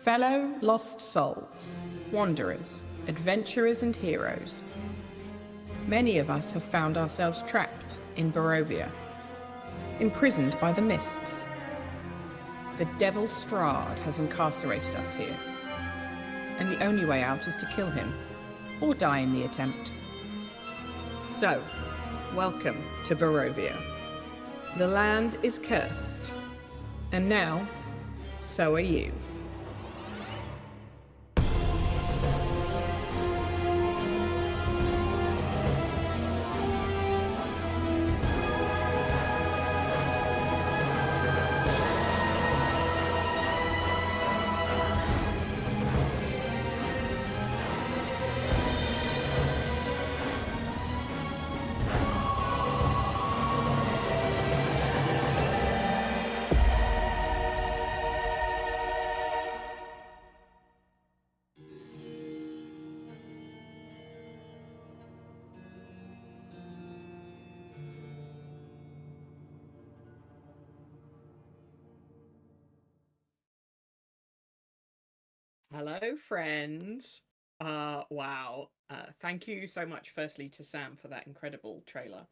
Fellow lost souls, wanderers, adventurers and heroes. Many of us have found ourselves trapped in Barovia, imprisoned by the mists. The devil Strahd has incarcerated us here, and the only way out is to kill him, or die in the attempt. So, welcome to Barovia. The land is cursed, and now, so are you. Hello, friends. Wow. Thank you so much, firstly, to Sam for that incredible trailer.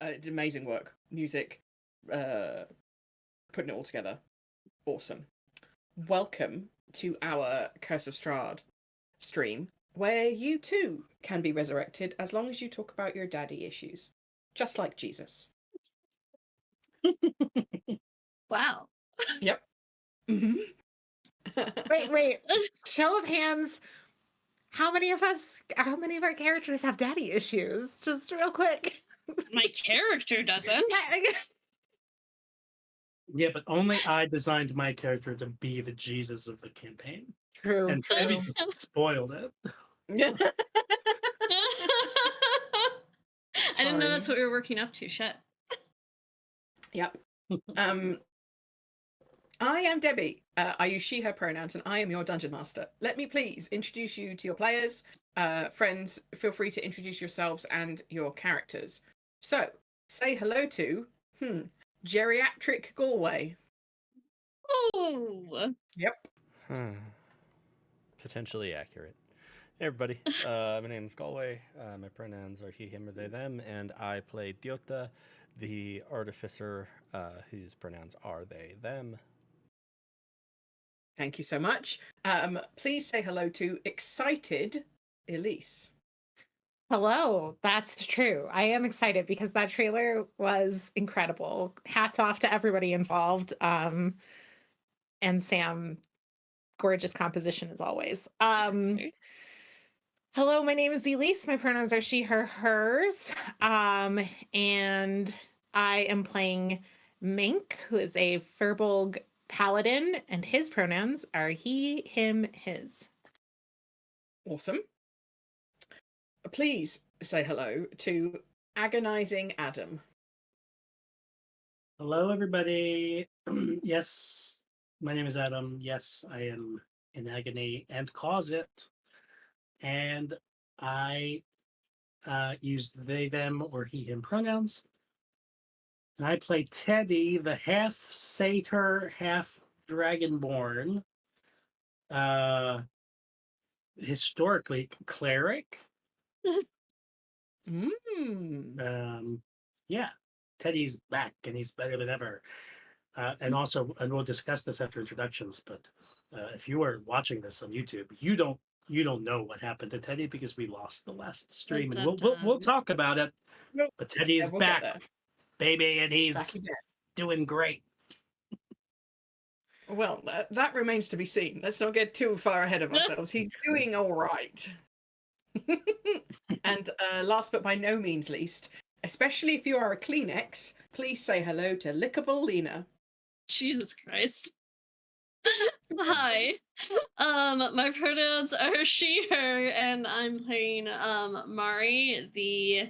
Amazing work. Music, putting it all together. Awesome. Welcome to our Curse of Strahd stream, where you too can be resurrected as long as you talk about your daddy issues, just like Jesus. Wow. Yep. Mm-hmm. Wait. Show of hands. How many of our characters have daddy issues? Just real quick. My character doesn't. Yeah, but only I designed my character to be the Jesus of the campaign. True. And Trevi spoiled it. I didn't know that's what we were working up to. Shit. Yep. I am Debbie. I use she, her pronouns, and I am your dungeon master. Let me please introduce you to your players. Friends, feel free to introduce yourselves and your characters. So, say hello to, Geriatric Galway. Oh. Yep. Potentially accurate. Hey everybody, my name is Galway. My pronouns are he, him, or they, them, and I play Diota, the artificer, whose pronouns are they, them. Thank you so much. Please say hello to excited Elise. Hello, that's true. I am excited because that trailer was incredible. Hats off to everybody involved. And Sam, gorgeous composition as always. Hello, my name is Elise. My pronouns are she, her, hers. And I am playing Mink, who is a Furbolg paladin, and his pronouns are he, him, his. Awesome. Please say hello to agonizing Adam. Hello, everybody. Yes, my name is Adam. Yes, I am in agony and cause it. And I use they, them, or he, him pronouns. And I play Teddy, the half satyr, half dragonborn. Historically cleric. Yeah, Teddy's back and he's better than ever. And we'll discuss this after introductions. But if you are watching this on YouTube, you don't know what happened to Teddy because we lost the last stream, and we'll talk about it. But Teddy is back, baby, and he's doing great. Well, that remains to be seen. Let's not get too far ahead of ourselves. He's doing all right. And last but by no means least, especially if you are a Kleenex, please say hello to Lickable Lena. Jesus Christ. Hi. My pronouns are she, her, and I'm playing Mari, the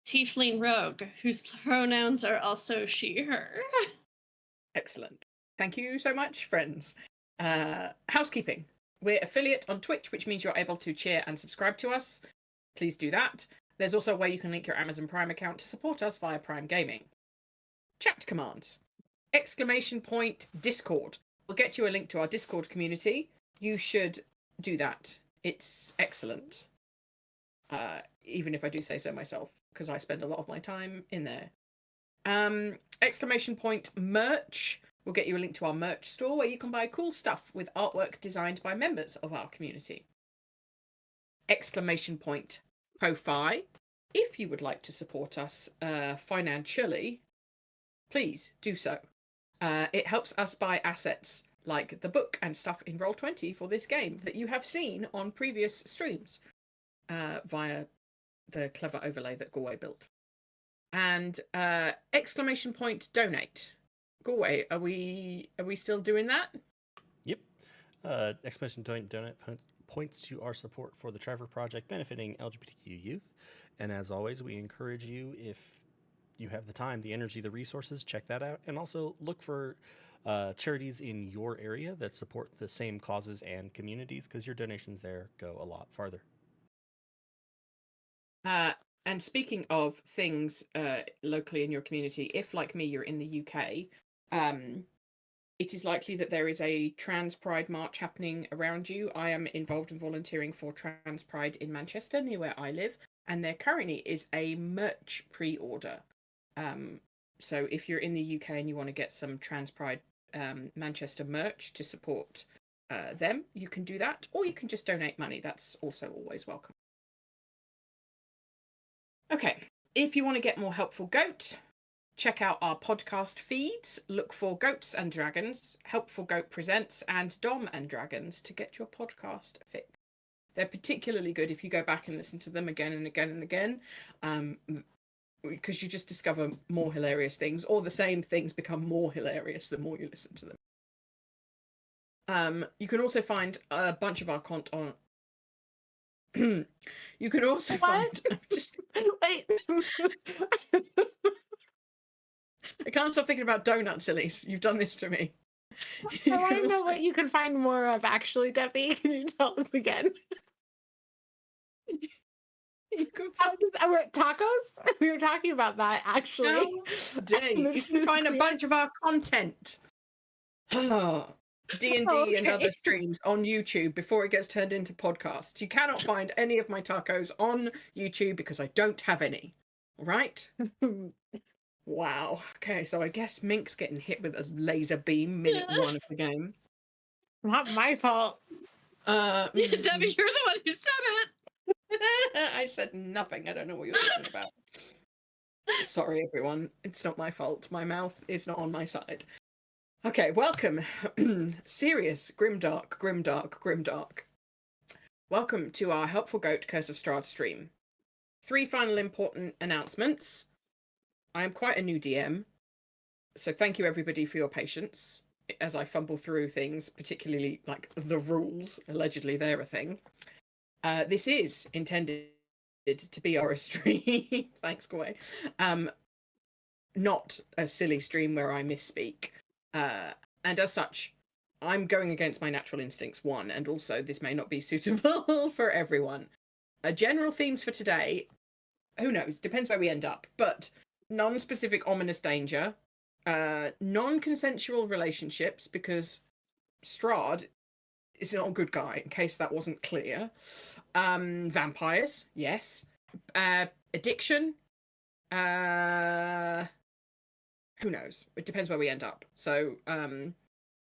tiefling rogue, whose pronouns are also she, her. Excellent. Thank you so much, friends. Housekeeping. We're affiliate on Twitch, which means you're able to cheer and subscribe to us. Please do that. There's also a way you can link your Amazon Prime account to support us via Prime Gaming. Chat commands. !Discord. get you a link to our Discord community. You should do that. It's excellent. Even if I do say so myself, because I spend a lot of my time in there. Exclamation point merch. We'll get you a link to our merch store where you can buy cool stuff with artwork designed by members of our community. Exclamation point Ko-Fi. If you would like to support us financially, please do so. It helps us buy assets like the book and stuff in Roll20 for this game that you have seen on previous streams via the clever overlay that Galway built. And exclamation point donate. Galway, are we still doing that? Yep. Exclamation point donate points to our support for the Trevor Project benefiting LGBTQ youth. And as always, we encourage you, if you have the time, the energy, the resources, check that out. And also look for charities in your area that support the same causes and communities, because your donations there go a lot farther. And speaking of things locally in your community, if, like me, you're in the UK, it is likely that there is a Trans Pride March happening around you. I am involved in volunteering for Trans Pride in Manchester, near where I live, and there currently is a merch pre-order. So if you're in the UK and you want to get some Trans Pride Manchester merch to support them, you can do that, or you can just donate money. That's also always welcome. Okay, if you want to get more helpful goat, check out our podcast feeds. Look for Goats and Dragons, Helpful Goat Presents, and Dom and Dragons to get your podcast fixed. They're particularly good if you go back and listen to them again and again and again, because you just discover more hilarious things, or the same things become more hilarious the more you listen to them. You can also find a bunch of our content on. You can also find. Wait. I can't stop thinking about donuts, Elise. You've done this to me. I want to know what you can find more of, actually, Debbie. Can you tell us again? You can find Tacos? We were talking about that, actually. you can find a bunch of our content. D&D and other streams on YouTube before it gets turned into podcasts. You cannot find any of my tacos on YouTube because I don't have any. All right? Wow. Okay, so I guess Mink's getting hit with a laser beam minute 1 of the game. Not my fault. Debbie, you're the one who said it. I said nothing. I don't know what you're talking about. Sorry, everyone. It's not my fault. My mouth is not on my side. Okay, welcome. Serious, grimdark. Welcome to our Helpful Goat Curse of Strahd stream. 3 final important announcements. I am quite a new DM, so thank you everybody for your patience as I fumble through things, particularly like the rules. Allegedly, they're a thing. This is intended to be our stream. Thanks, Koi. Not a silly stream where I misspeak. And as such, I'm going against my natural instincts, one, and also this may not be suitable for everyone. General themes for today, who knows, depends where we end up, but non-specific ominous danger, non-consensual relationships, because Strahd is not a good guy, in case that wasn't clear. Vampires, yes. Addiction, who knows? It depends where we end up. So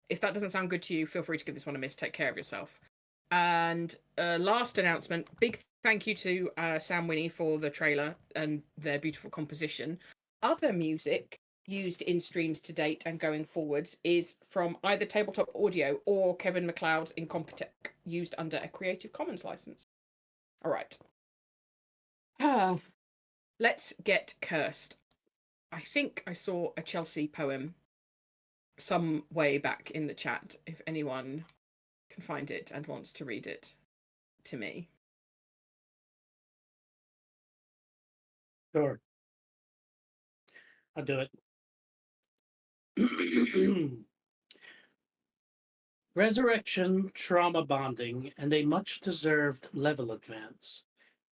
if that doesn't sound good to you, feel free to give this one a miss. Take care of yourself. And last announcement, big thank you to Sam Winnie for the trailer and their beautiful composition. Other music used in streams to date and going forwards is from either Tabletop Audio or Kevin MacLeod's Incompetech, used under a Creative Commons license. All right. Let's get cursed. I think I saw a Chelsea poem some way back in the chat, if anyone can find it and wants to read it to me. Sure. I'll do it. Resurrection, trauma bonding, and a much-deserved level advance.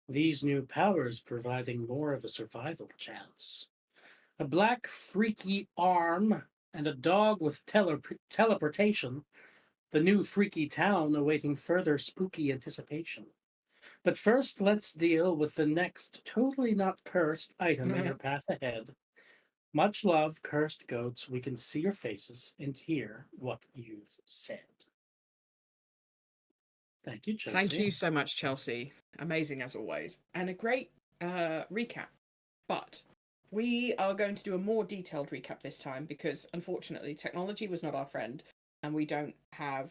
These new powers providing more of a survival chance. A black freaky arm and a dog with teleportation, the new freaky town awaiting further spooky anticipation. But first, let's deal with the next totally not cursed item in your path ahead. Much love, cursed goats. We can see your faces and hear what you've said. Thank you, Chelsea. Thank you so much, Chelsea. Amazing as always. And a great recap. But we are going to do a more detailed recap this time because, unfortunately, technology was not our friend. And we don't have,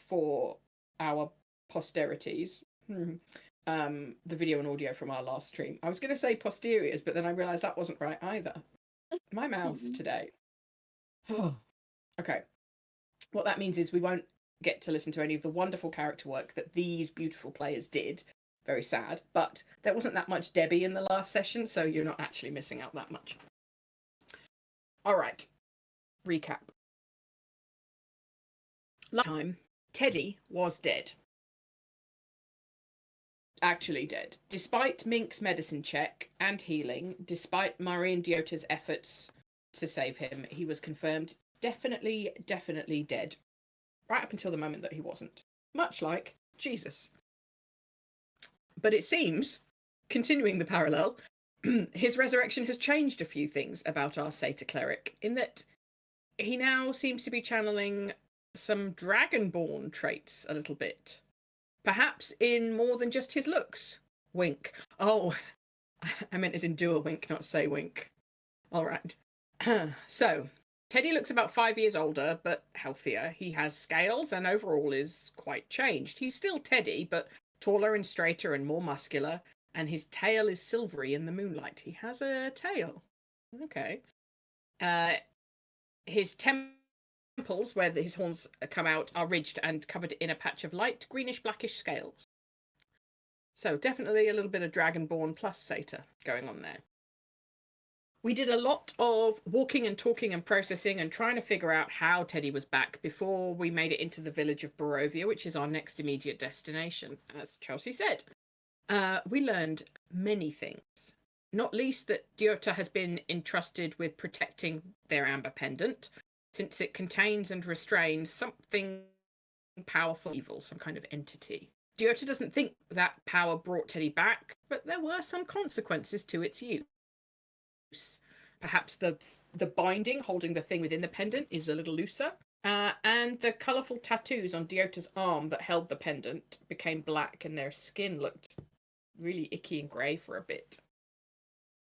for our posterities, the video and audio from our last stream. I was going to say posteriors, but then I realised that wasn't right either. My mouth today. Okay. What that means is we won't get to listen to any of the wonderful character work that these beautiful players did. Very sad, but there wasn't that much Debbie in the last session, so you're not actually missing out that much. All right. Recap. Last time, Teddy was dead. Actually dead. Despite Mink's medicine check and healing, despite Murray and Diota's efforts to save him, he was confirmed definitely dead. Right up until the moment that he wasn't. Much like Jesus. But it seems, continuing the parallel, his resurrection has changed a few things about our Satyr cleric, in that he now seems to be channeling some Dragonborn traits a little bit. Perhaps in more than just his looks. Wink. Oh, I meant as in do a wink, not say wink. All right. So, Teddy looks about 5 years older, but healthier. He has scales and overall is quite changed. He's still Teddy, but taller and straighter and more muscular, and his tail is silvery in the moonlight. He has a tail. Okay. His temples, where his horns come out, are ridged and covered in a patch of light greenish-blackish scales. So definitely a little bit of Dragonborn plus Satyr going on there. We did a lot of walking and talking and processing and trying to figure out how Teddy was back before we made it into the village of Barovia, which is our next immediate destination, as Chelsea said. We learned many things, not least that Diota has been entrusted with protecting their amber pendant, since it contains and restrains something powerful evil, some kind of entity. Diota doesn't think that power brought Teddy back, but there were some consequences to its use. Perhaps the binding holding the thing within the pendant is a little looser, and the colourful tattoos on Diota's arm that held the pendant became black and their skin looked really icky and grey for a bit.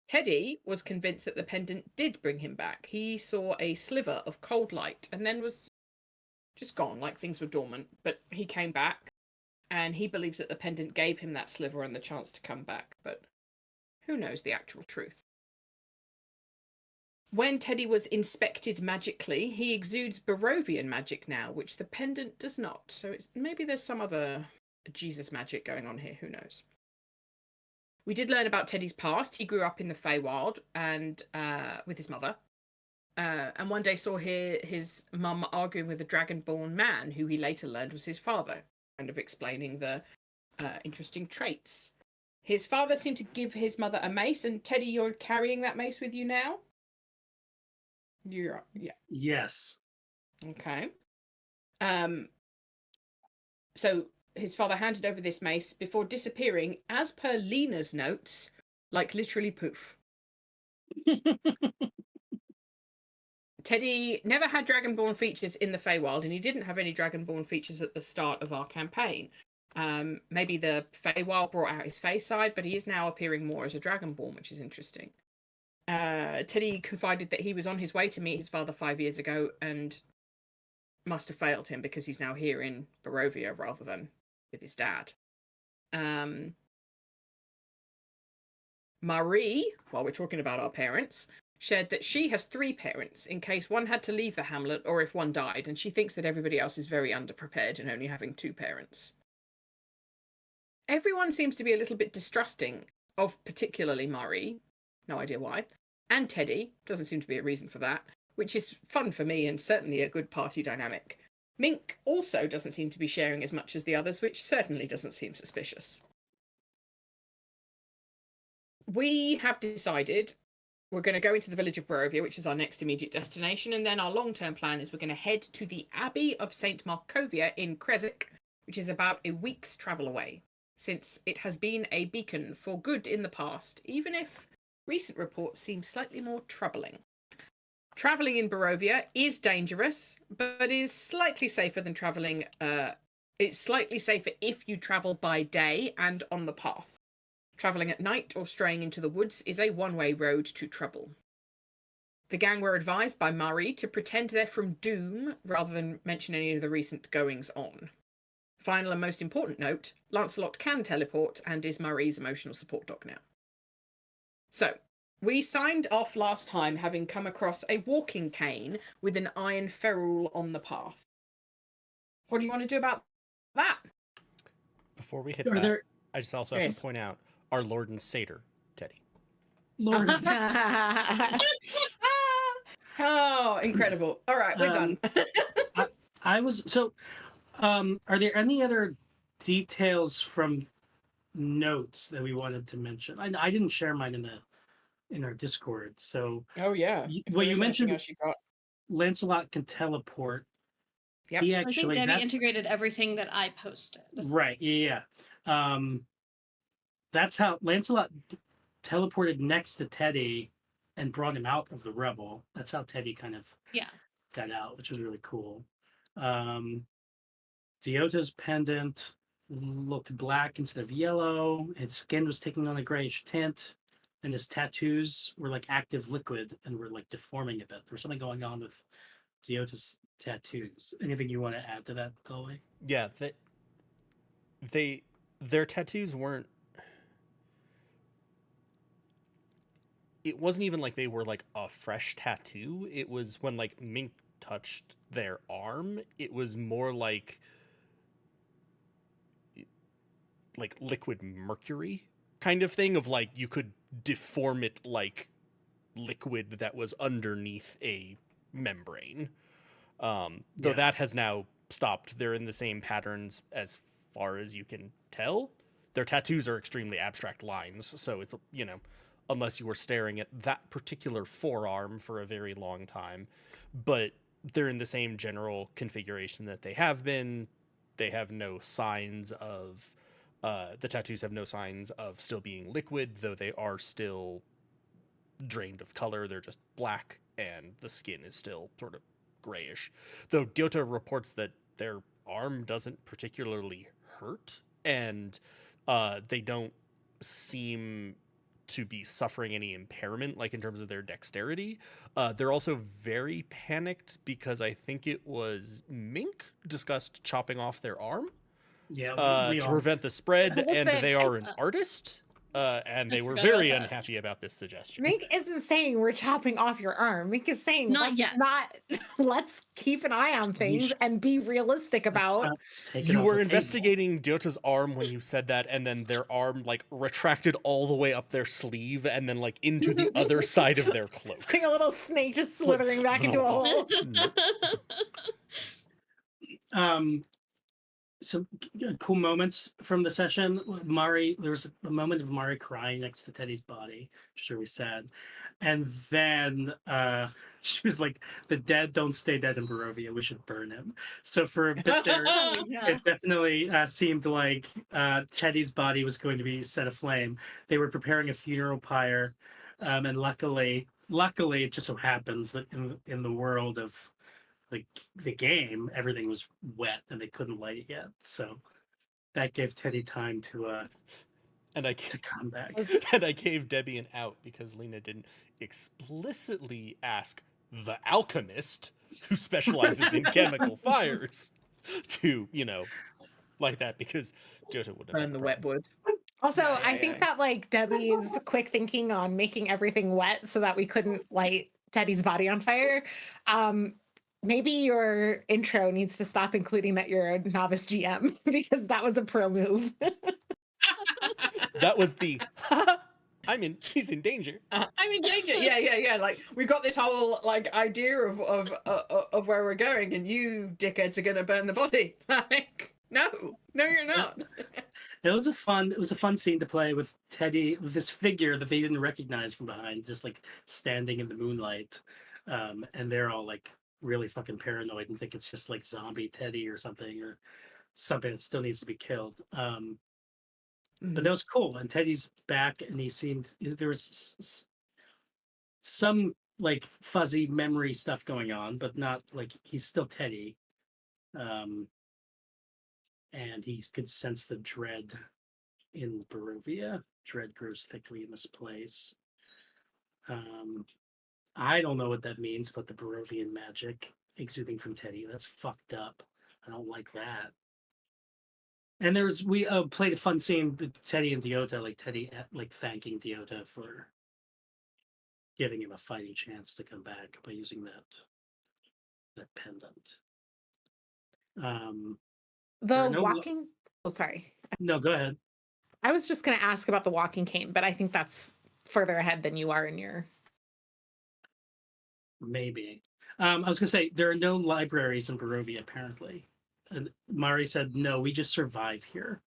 Teddy was convinced that the pendant did bring him back. He saw a sliver of cold light and then was just gone, like things were dormant, but he came back, and he believes that the pendant gave him that sliver and the chance to come back, but who knows the actual truth. When Teddy was inspected magically, he exudes Barovian magic now, which the pendant does not. So maybe there's some other Jesus magic going on here, who knows. We did learn about Teddy's past. He grew up in the Feywild and with his mother. And one day saw his mum arguing with a Dragonborn man, who he later learned was his father, kind of explaining the interesting traits. His father seemed to give his mother a mace, and Teddy, you're carrying that mace with you now? Yeah. Yes. Okay. So his father handed over this mace before disappearing, as per Lena's notes, like literally poof. Teddy never had Dragonborn features in the Feywild, and he didn't have any Dragonborn features at the start of our campaign. Maybe the Feywild brought out his Fey side, but he is now appearing more as a Dragonborn, which is interesting. Teddy confided that he was on his way to meet his father 5 years ago and must have failed him because he's now here in Barovia rather than with his dad. Marie, while we're talking about our parents, shared that she has 3 parents in case one had to leave the hamlet or if one died, and she thinks that everybody else is very underprepared in only having 2 parents. Everyone seems to be a little bit distrusting of particularly Marie. No idea why. And Teddy. Doesn't seem to be a reason for that, which is fun for me and certainly a good party dynamic. Mink also doesn't seem to be sharing as much as the others, which certainly doesn't seem suspicious. We have decided we're going to go into the village of Barovia, which is our next immediate destination, and then our long-term plan is we're going to head to the Abbey of St. Markovia in Kresik, which is about a week's travel away, since it has been a beacon for good in the past, even if recent reports seem slightly more troubling. Travelling in Barovia is dangerous, but is slightly safer than travelling. It's slightly safer if you travel by day and on the path. Travelling at night or straying into the woods is a one-way road to trouble. The gang were advised by Marie to pretend they're from Doom rather than mention any of the recent goings-on. Final and most important note, Lancelot can teleport and is Marie's emotional support dog now. So, we signed off last time having come across a walking cane with an iron ferrule on the path. What do you want to do about that? Before we hit Are that, there I just also have to point out our Lord and Satyr, Teddy. lords? Oh, incredible. All right, we're done. I was so. Are there any other details from notes that we wanted to mention? I didn't share mine in our Discord. So Oh, yeah. well, you mentioned else you got. Lancelot can teleport. Yep. He I think actually Debbie that- integrated everything that I posted. right. Yeah. That's how Lancelot teleported next to Teddy and brought him out of the rubble. That's how Teddy kind of Yeah. got out, which was really cool. Deota's pendant looked black instead of yellow. His skin was taking on a grayish tint, and his tattoos were like active liquid and were like deforming a bit. There was something going on with Deota's tattoos. Anything you want to add to that, Galway? Yeah, their tattoos weren't. It wasn't even like they were like a fresh tattoo. It was when like Mink touched their arm, it was more like liquid mercury kind of thing, of like you could deform it like liquid that was underneath a membrane. Though Yeah. that has now stopped. They're in the same patterns as far as you can tell. Their tattoos are extremely abstract lines, so it's, unless you were staring at that particular forearm for a very long time. But they're in the same general configuration that they have been. They have no signs of, the tattoos have no signs of still being liquid, though they are still drained of color. They're just black, and the skin is still sort of grayish. Though Deota reports that their arm doesn't particularly hurt, and they don't seem to be suffering any impairment, like in terms of their dexterity. They're also very panicked because I think it was Mink discussed chopping off their arm Yeah, we to all- prevent the spread, and Listen, they are an artist, and they I were forgot very about that. unhappy about this suggestion. Mink isn't saying we're chopping off your arm. Mink is saying Not let's yet. let's keep an eye on things should- and be realistic about. Take it You off were the table. investigating Deota's arm when you said that, and then their arm like retracted all the way up their sleeve and then like into the other side of their cloak. Like a little snake just slithering back into a hole. Some cool moments from the session. There was a moment of Mari crying next to Teddy's body, which is really sad. And then she was like, "The dead don't stay dead in Barovia. We should burn him." So for a bit there, Yeah. it definitely seemed like Teddy's body was going to be set aflame. They were preparing a funeral pyre, and luckily, it just so happens that in the world of the game, everything was wet and they couldn't light it yet. So that gave Teddy time to And I come back. and I gave Debbie an out because Lena didn't explicitly ask the alchemist who specializes in chemical fires to, like that, because Deota would have Burn the wet wood. Also, Yeah, I think that like Debbie's quick thinking on making everything wet so that we couldn't light Teddy's body on fire. Maybe your intro needs to stop including that you're a novice GM because that was a pro move. That was the he's in danger. I'm in danger. Yeah. Like we've got this whole like idea of where we're going, and you dickheads are gonna burn the body. Like, no, you're not. It was a fun scene to play with Teddy, with this figure that they didn't recognize from behind, just like standing in the moonlight, and they're all like really fucking paranoid and think it's just like zombie Teddy or something that still needs to be killed. But that was cool, and Teddy's back, and he seemed there was some like fuzzy memory stuff going on, but not like he's still Teddy. And he could sense the dread in Barovia. Dread grows thickly in this place. I don't know what that means, but the Barovian magic exuding from Teddy, that's fucked up. I don't like that. And we played a fun scene with Teddy and Deota, like Teddy like thanking Deota for giving him a fighting chance to come back by using that pendant. There The are no walking. Oh, sorry. no, go ahead. I was just going to ask about the walking cane, but I think that's further ahead than you are in your. Maybe. I was going to say there are no libraries in Barovia apparently. And Mari said, "No, we just survive here."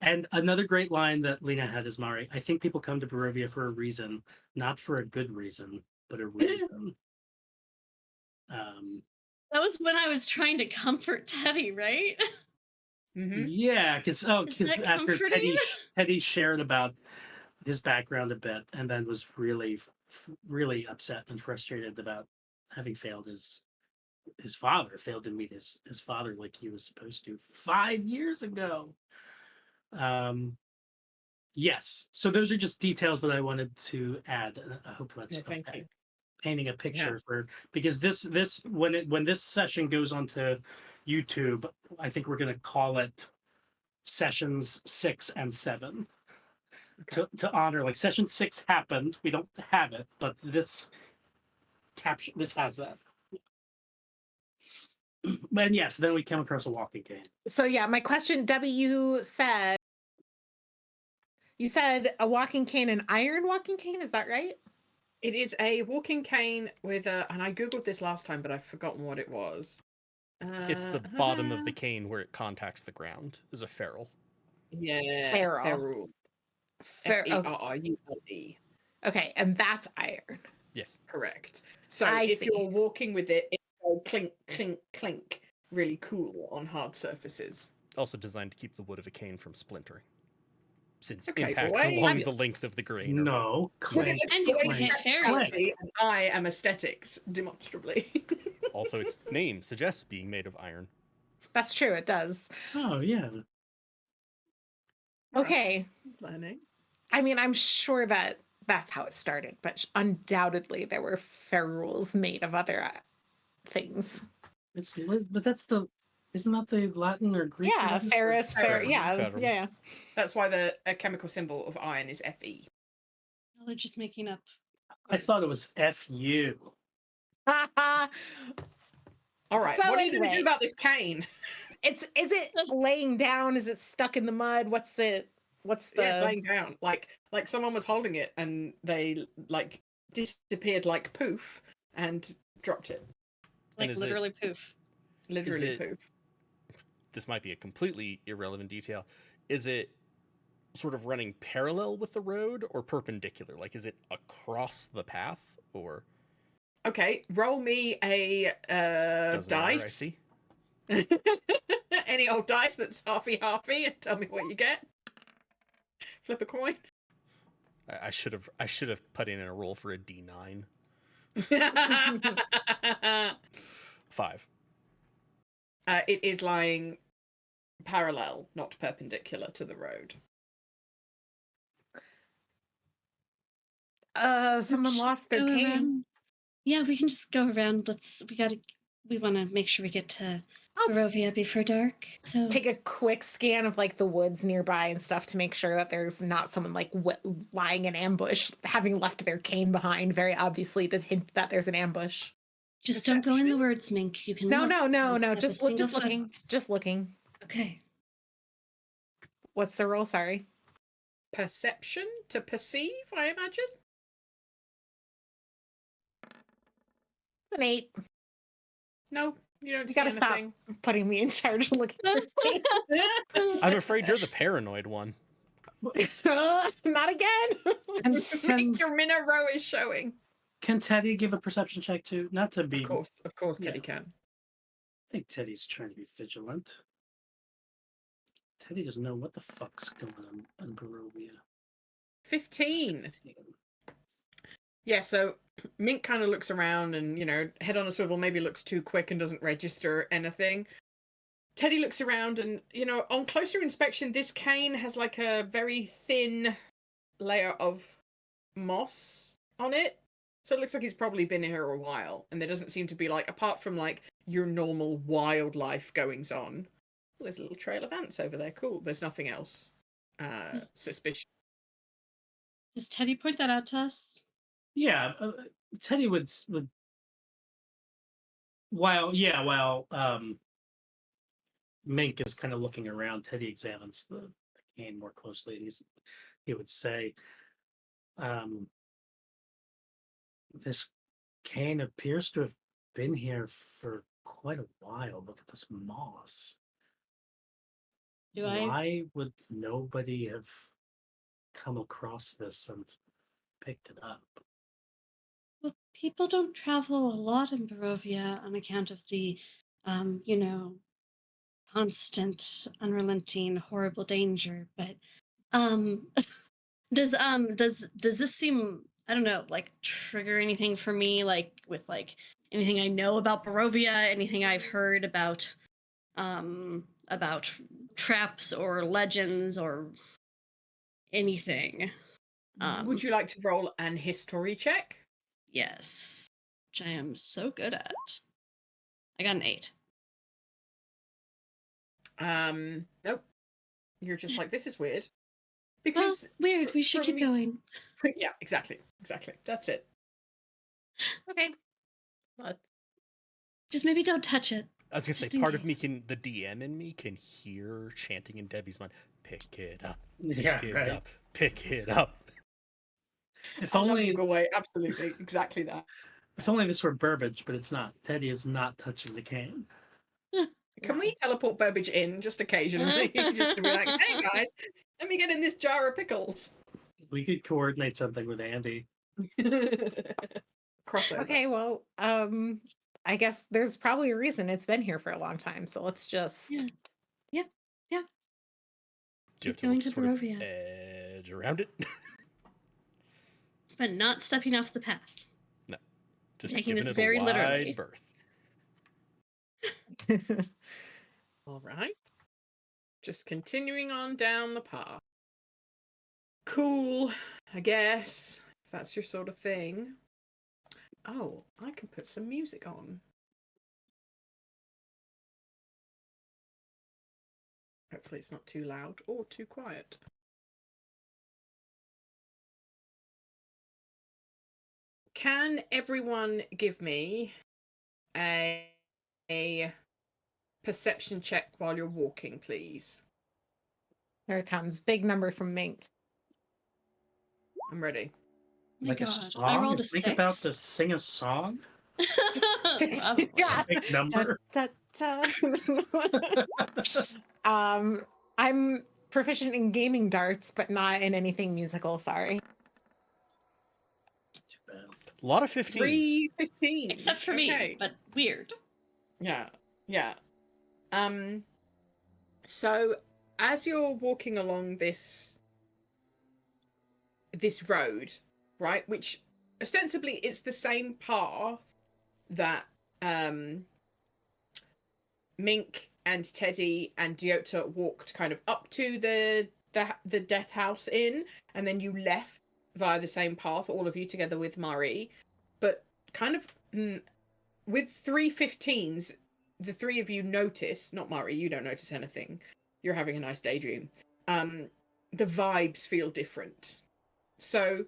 And another great line that Lena had is Mari, "I think people come to Barovia for a reason, not for a good reason, but a reason." That was when I was trying to comfort Teddy, right? Yeah, because Is that after comforting? Teddy shared about his background a bit, and then was really upset and frustrated about having failed his father, failed to meet his father like he was supposed to 5 years ago. Yes, so those are just details that I wanted to add. I hope that's thank you. painting a picture for, because this when this session goes onto YouTube, I think we're going to call it sessions 6 and 7 to honor, like session 6 happened, we don't have it, but this has that. And yes, then we came across a walking cane. So yeah, my question, Debbie, you said a walking cane, an iron walking cane. Is that right? It is a walking cane with a, and I googled this last time, but I've forgotten what it was. It's the bottom of the cane where it contacts the ground is a ferrule. Yeah, Ferrule. ferrule. Ferrule. Okay, and that's iron. Yes. Correct. So I if see. you're walking with it, it will clink, clink, clink. Really cool on hard surfaces. Also designed to keep the wood of a cane from splintering, since Okay, impacts boy. along the length of the grain. No, clank. And you clank, can't fairies. Fancy, and I am aesthetics, demonstrably. Also, its name suggests being made of iron. That's true. It does. Oh yeah. Okay. Learning. I mean, I'm sure that that's how it started, but undoubtedly there were ferules made of other things. But isn't that the Latin or Greek? Yeah, word? ferrous, Ferrous. yeah, Ferrum. yeah. That's why the chemical symbol of iron is Fe. They're just making up. I thought it was FU. All right. So what are you going to anyway. do about this cane? Is it laying down? Is it stuck in the mud? What's the Yeah, it's laying down. Like someone was holding it and they like disappeared like poof and dropped it. Like is literally poof. Literally it- poof. This might be a completely irrelevant detail. Is it sort of running parallel with the road or perpendicular? Like, is it across the path or? Okay, roll me a Doesn't matter, dice. I see. Any old dice that's halfy and tell me what you get. Flip a coin. I should have put in a roll for a D9. 5. It is lying parallel, not perpendicular to the road. Someone Let's lost just their go cane. around. Yeah, we can just go around. We want to make sure we get to Barovia before dark. So Take a quick scan of like the woods nearby and stuff to make sure that there's not someone like lying in ambush, having left their cane behind, very obviously to hint that there's an ambush. just don't go in the words, Mink. You can No, look. no, Don't step a just single foot. looking. Just looking. Okay. What's the roll? Sorry. Perception to perceive, I imagine. An 8. No, You don't You see gotta stop anything. putting me in charge of looking for things. I'm afraid you're the paranoid one. Not again. Your minute row is showing. Can Teddy give a perception check too? Not to be. Of course, Yeah. Teddy can. I think Teddy's trying to be vigilant. Teddy doesn't know what the fuck's going on in Barovia. 15. Yeah, so Mink kind of looks around and, head on a swivel, maybe looks too quick and doesn't register anything. Teddy looks around and, on closer inspection, this cane has like a very thin layer of moss on it. So it looks like it's probably been here a while. And there doesn't seem to be, apart from, your normal wildlife goings on. Well, there's a little trail of ants over there. Cool. There's nothing else suspicious. Does Teddy point that out to us? Yeah, Teddy would while Mink is kind of looking around, Teddy examines the cane more closely, and he would say, this cane appears to have been here for quite a while. Look at this moss. Why would nobody have come across this and picked it up? Well, people don't travel a lot in Barovia on account of the, constant, unrelenting, horrible danger. But, does this seem, I don't know, trigger anything for me, with anything I know about Barovia, anything I've heard about traps or legends or anything? Would you like to roll an history check? Yes, which I am so good at. I got an 8. Nope. You're just like, this is weird. Because weird. We should keep going. Yeah, exactly. That's it. Okay. Let's... Just maybe don't touch it. I was gonna say, part of me the DM in me can hear chanting in Debbie's mind, pick it up, pick it up. If only go away, absolutely, exactly that. If only this were Burbage, but it's not. Teddy is not touching the cane. Can we teleport Burbage in just occasionally? Just to be like, hey guys, let me get in this jar of pickles. We could coordinate something with Andy. Crossover. Okay, well, I guess there's probably a reason it's been here for a long time. So let's just. Yeah. Do you Keep going to sort of Barovia. edge around it? But not stepping off the path. No. Just taking giving this it very a wide literally. berth. All right. Just continuing on down the path. Cool, I guess. If that's your sort of thing. Oh, I can put some music on. Hopefully it's not too loud or too quiet. Can everyone give me a perception check while you're walking, please? Here it comes. Big number from Mink. I'm ready. Oh my Like God. a song? I rolled a Think 6. about to sing a song? Probably. Yeah. Big number. I'm proficient in gaming darts, but not in anything musical. Sorry. Too bad. A lot of 15s. 3 15s. Except for me, but weird. Yeah. So as you're walking along this road, right, which ostensibly is the same path that Mink and Teddy and Diota walked kind of up to the Death House Inn, and then you left via the same path, all of you together with Murray, but kind of with 3 15s, the three of you notice, not Murray, you don't notice anything. You're having a nice daydream. The vibes feel different. So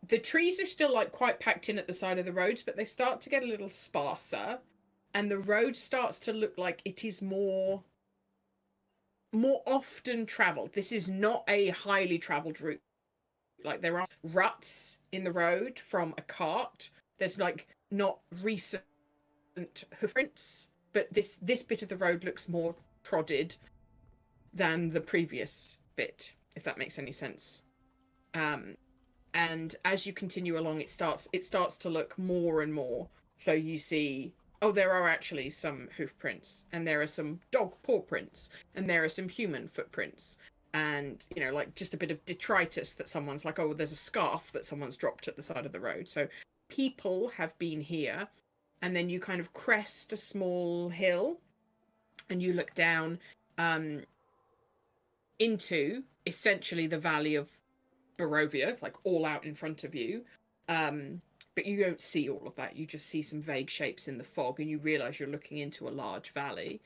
the trees are still quite packed in at the side of the roads, but they start to get a little sparser, and the road starts to look like it is more often traveled. This is not a highly traveled route. There are ruts in the road from a cart. There's not recent hoofprints but this bit of the road looks more prodded than the previous bit, if that makes any sense. And as you continue along, it starts to look more and more. So you see, oh, there are actually some hoof prints, and there are some dog paw prints, and there are some human footprints, and like just a bit of detritus that someone's like, oh, there's a scarf that someone's dropped at the side of the road. So people have been here. And then you kind of crest a small hill, and you look down into essentially the valley of Barovia. It's like all out in front of you. But you don't see all of that. You just see some vague shapes in the fog, and you realize you're looking into a large valley.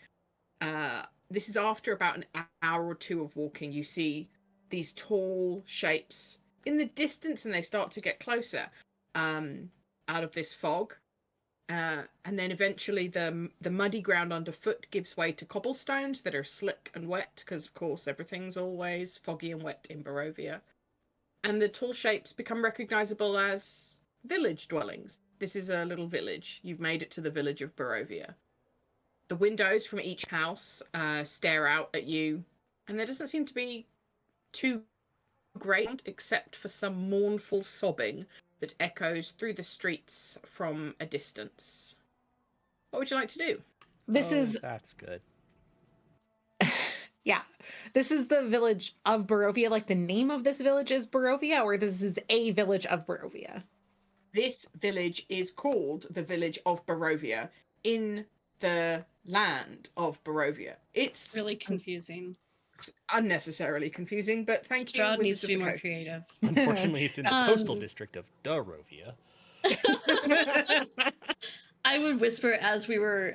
This is after about an hour or two of walking. You see these tall shapes in the distance, and they start to get closer out of this fog. And then eventually the muddy ground underfoot gives way to cobblestones that are slick and wet, because of course everything's always foggy and wet in Barovia. And the tall shapes become recognizable as village dwellings. This is a little village. You've made it to the village of Barovia. The windows from each house stare out at you, and there doesn't seem to be too great, except for some mournful sobbing that echoes through the streets from a distance. What would you like to do? That's good. Yeah. This is the village of Barovia. Like, the name of this village is Barovia, or this is a village of Barovia? This village is called the village of Barovia in the land of Barovia. It's Really confusing. unnecessarily confusing, but thank you. Strahd needs Wizards to of be the more Coast. creative. Unfortunately, it's in the postal district of Darovia. I would whisper as we were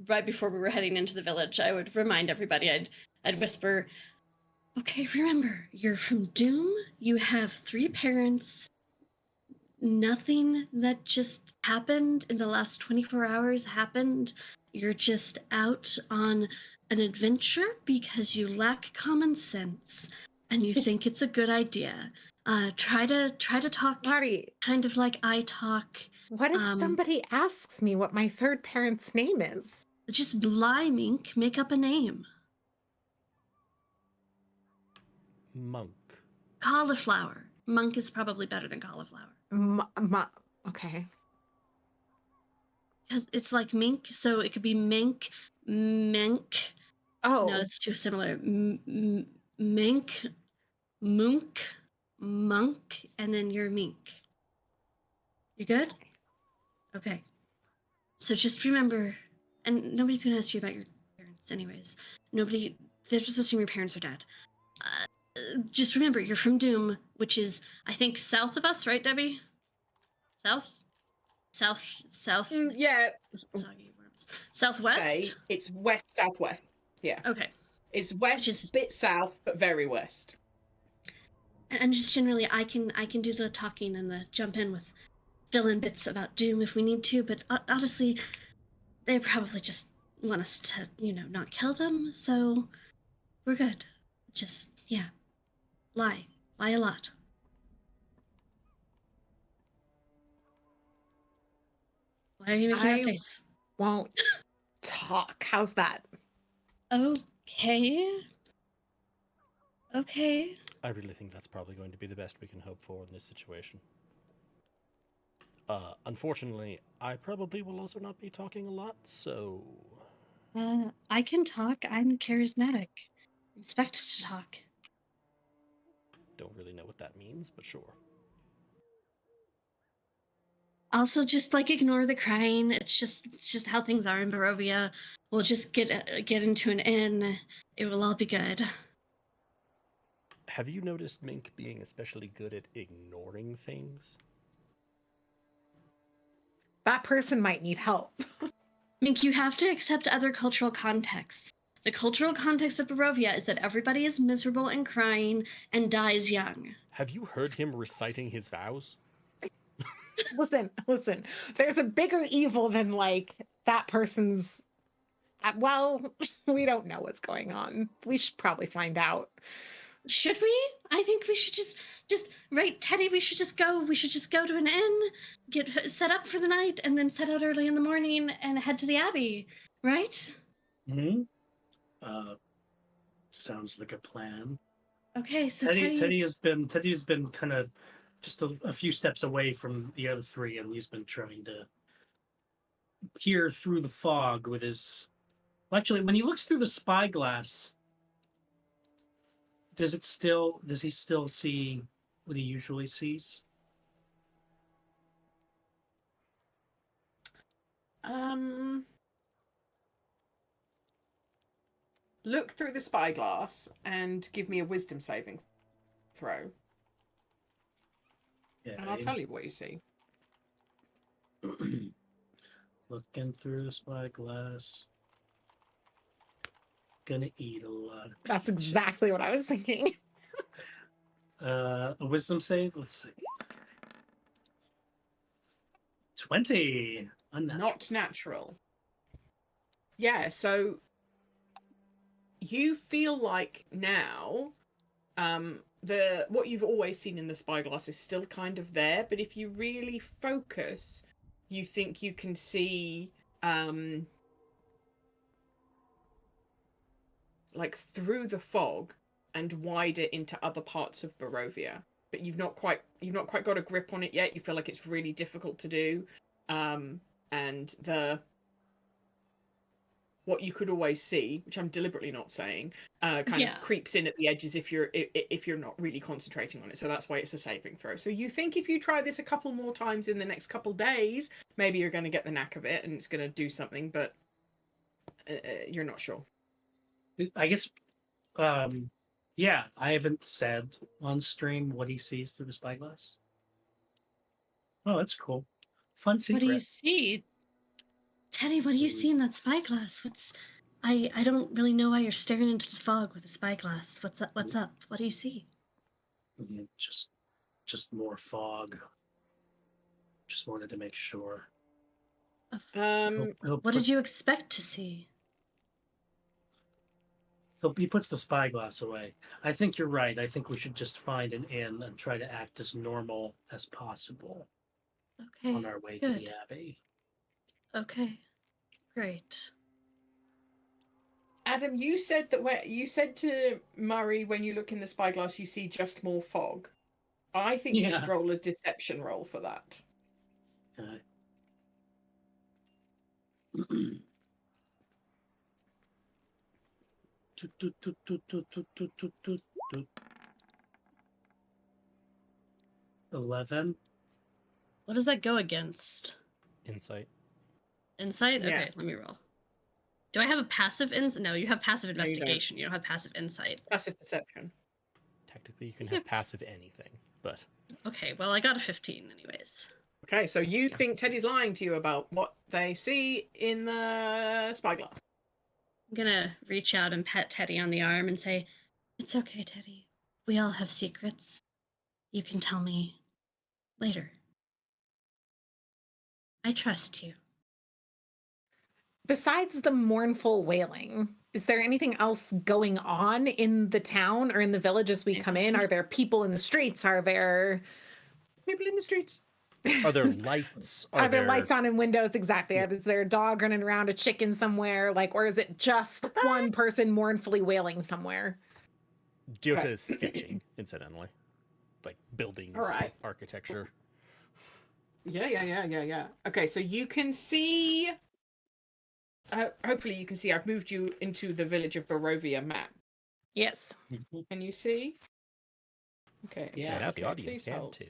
right before we were heading into the village. I would remind everybody. I'd whisper, "Okay, remember, you're from Doom. You have 3 parents. Nothing that just happened in the last 24 hours happened. You're just out on an adventure because you lack common sense and you think it's a good idea. Try to talk Marty, kind of like I talk. what if somebody asks me what my third parent's name is? Just lie, Mink. Make up a name. Monk. Cauliflower. Monk is probably better than cauliflower. Okay. Because it's like mink, so it could be mink, mink. Oh. No, it's too similar. Mink, munk, monk, and then you're mink. You good? Okay. So just remember, and nobody's gonna ask you about your parents anyways. Nobody, they'll just assume your parents are dead. Just remember, you're from Doom, which is, I think, south of us, right, Debbie? South? Yeah. Soggy worms. Southwest? Say it's west southwest. Yeah. Okay. It's west, bit south, but very west. And just generally, I can do the talking and the jump in with fill-in bits about Doom if we need to, but honestly, they probably just want us to, not kill them, so we're good. Just, yeah. Lie a lot. Why are you making that face? Won't talk. How's that? Okay. I really think that's probably going to be the best we can hope for in this situation. Unfortunately, I probably will also not be talking a lot, so... I can talk. I'm charismatic. I'm expected to talk. Don't really know what that means, but sure. Also, just ignore the crying. It's just how things are in Barovia. We'll just get into an inn. It will all be good. Have you noticed Mink being especially good at ignoring things? That person might need help. Mink, you have to accept other cultural contexts. The cultural context of Barovia is that everybody is miserable and crying and dies young. Have you heard him reciting his vows? Listen. There's a bigger evil than that person's. Well, we don't know what's going on. We should probably find out. Should we? I think we should just right, Teddy, we should just go. We should just go to an inn, get set up for the night, and then set out early in the morning and head to the Abbey, right? Hmm. Sounds like a plan. Okay, so Teddy's been kind of just a few steps away from the other three, and he's been trying to peer through the fog with his. Actually, when he looks through the spyglass, does he still see what he usually sees? Look through the spyglass and give me a wisdom saving throw. Yeah. And I'll tell you what you see. Looking through the spyglass. Gonna eat a lot of That's peaches. exactly what I was thinking. A wisdom save? Let's see. 20. Unnatural. Not natural. Yeah, so you feel like now the what you've always seen in the spyglass is still kind of there, but if you really focus, you think you can see like through the fog and wider into other parts of Barovia. But you've not quite got a grip on it yet. You feel like it's really difficult to do. And what you could always see, which I'm deliberately not saying, kind of creeps in at the edges if you're not really concentrating on it. So that's why it's a saving throw. So you think if you try this a couple more times in the next couple days, maybe you're going to get the knack of it and it's going to do something, but you're not sure. I guess, yeah, I haven't said on stream what he sees through the spyglass. Oh, that's cool. Fun secret. What do you see? Teddy, what do you see in that spyglass? I don't really know why you're staring into the fog with a spyglass. What's up? What do you see? Just more fog. Just wanted to make sure. What did you expect to see? He puts the spyglass away. I think you're right. I think we should just find an inn and try to act as normal as possible Okay. on our way to the Abbey. Okay. Great. Adam, you said to Murray when you look in the spyglass you see just more fog. I think you should roll a deception roll for that. Okay. 11. What does that go against? Insight. Insight? Yeah. Okay, let me roll. Do I have a passive insight? No, you have passive No, you don't. investigation. You don't have passive insight. Passive perception. Technically, you can have passive anything, but Okay, well, I got a 15 anyways. Okay, so you think Teddy's lying to you about what they see in the spyglass. I'm gonna reach out and pet Teddy on the arm and say, "It's okay, Teddy. We all have secrets. You can tell me later. I trust you." Besides the mournful wailing, is there anything else going on in the town or in the village as we come in? Are there people in the streets? Are there people in the streets? Are there lights? Are there lights on in windows? Exactly. Yeah. Is there a dog running around, a chicken somewhere? Or is it just one person mournfully wailing somewhere? Giota is sketching, incidentally. Like buildings, architecture. Yeah. Okay, so you can see... hopefully you can see I've moved you into the village of Barovia map. Yes. Can you see? Okay. Yeah, now the audience can too.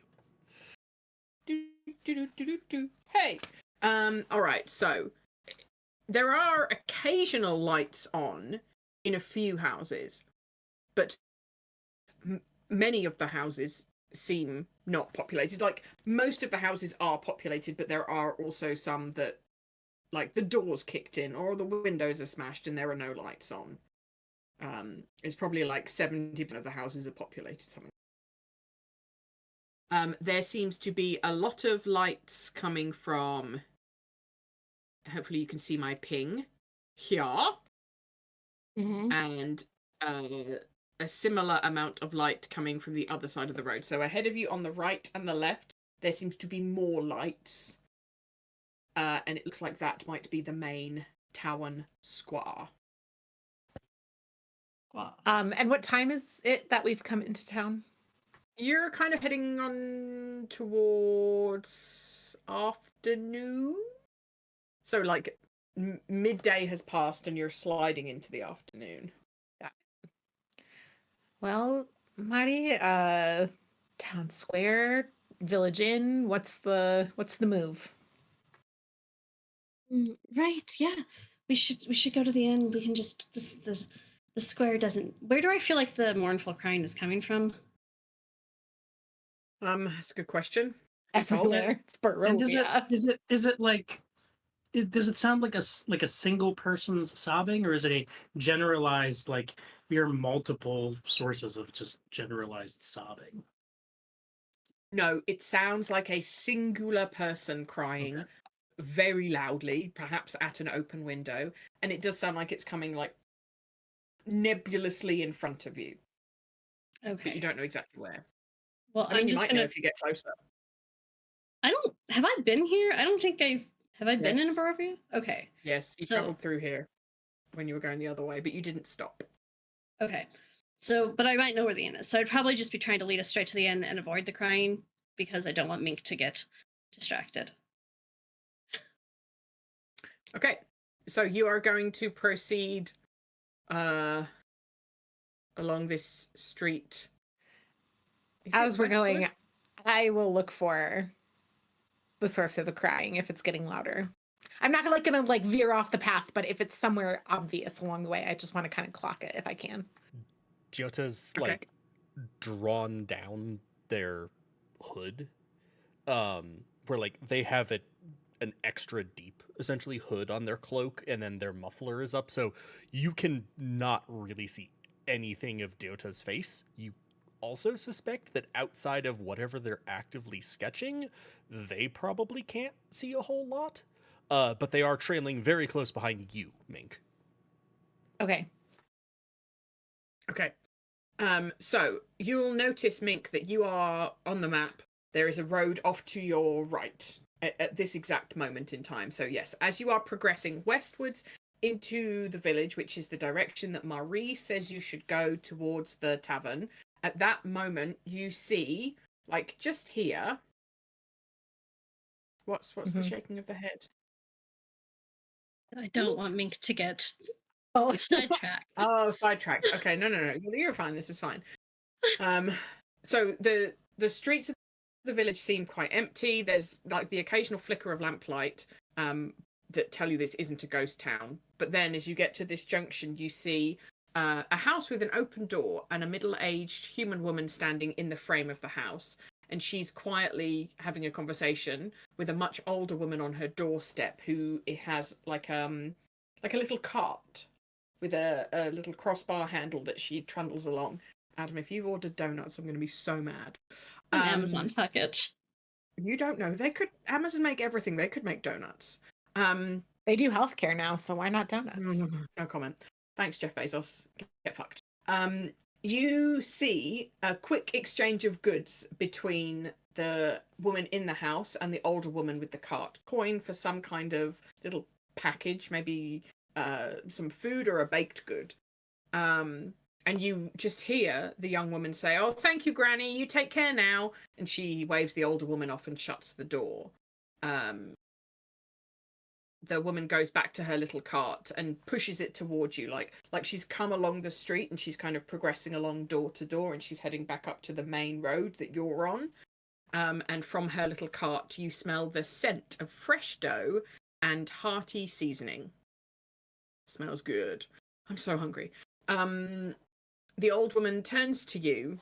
Hey! Alright, so there are occasional lights on in a few houses, but many of the houses seem not populated. Like, most of the houses are populated, but there are also some that, like, the doors kicked in or the windows are smashed and there are no lights on. It's probably like 70% of the houses are populated, something. There seems to be a lot of lights coming from, hopefully you can see my ping here, and a similar amount of light coming from the other side of the road. So ahead of you on the right and the left, there seems to be more lights. And it looks like that might be the main Towan Square. Wow. And what time is it that we've come into town? You're kind of heading on towards afternoon. So like midday has passed and you're sliding into the afternoon. Well, Marty, town square, village inn, what's the move? Right, yeah. We should go to the inn. We can just the square doesn't. Where do I feel like the mournful crying is coming from? That's a good question. It's all Everywhere. And does Barovia. is it like does it sound like a single person's sobbing, or is it a generalized, like we are multiple sources of just generalized sobbing? No, it sounds like a singular person crying Okay. very loudly, perhaps at an open window, and it does sound like it's coming like nebulously in front of you, but you Okay. don't know exactly where. Well, I mean, I'm you just might know gonna. if you get closer. I don't. Have I been here? I don't think I've. Have I been in Yes. Barovia? Okay. Yes, you So traveled through here when you were going the other way, but you didn't stop. okay. So, but I might know where the inn is. So I'd probably just be trying to lead us straight to the inn and avoid the crying because I don't want Mink to get distracted. Okay, so you are going to proceed along this street. Is As it we're going, westwards? I will look for the source of the crying if it's getting louder. I'm not gonna like veer off the path, but if it's somewhere obvious along the way, I just want to kind of clock it if I can. Gyota's Okay. like drawn down their hood, where like they have an extra deep essentially hood on their cloak, and then their muffler is up, so you can not really see anything of Gyota's face. You also suspect that outside of whatever they're actively sketching, they probably can't see a whole lot. But they are trailing very close behind you, Mink. Okay. Okay. So you'll notice, Mink, that you are on the map. There is a road off to your right at this exact moment in time. So yes, as you are progressing westwards into the village, which is the direction that Marie says you should go towards the tavern, at that moment you see, like just here. What's the shaking of the head? I don't want Mink to get Oh, sidetracked. Oh, sidetracked. Okay, no. You're fine. This is fine. So the streets of the village seem quite empty. There's like the occasional flicker of lamplight that tell you this isn't a ghost town. But then as you get to this junction, you see a house with an open door and a middle-aged human woman standing in the frame of the house. And she's quietly having a conversation with a much older woman on her doorstep who has like a little cart with a little crossbar handle that she trundles along. Adam, if you've ordered donuts, I'm going to be so mad. An Amazon package. You don't know. They could Amazon make everything. They could make donuts. they do healthcare now, so why not donuts? No comment. Thanks, Jeff Bezos. Get fucked. You see a quick exchange of goods between the woman in the house and the older woman with the cart. Coin for some kind of little package, maybe some food or a baked good. And you just hear the young woman say, "Oh, thank you, Granny. You take care now." And she waves the older woman off and shuts the door. The woman goes back to her little cart and pushes it towards you, like she's come along the street and she's kind of progressing along door to door, and she's heading back up to the main road that you're on. And from her little cart, you smell the scent of fresh dough and hearty seasoning. Smells good. I'm so hungry. The old woman turns to you,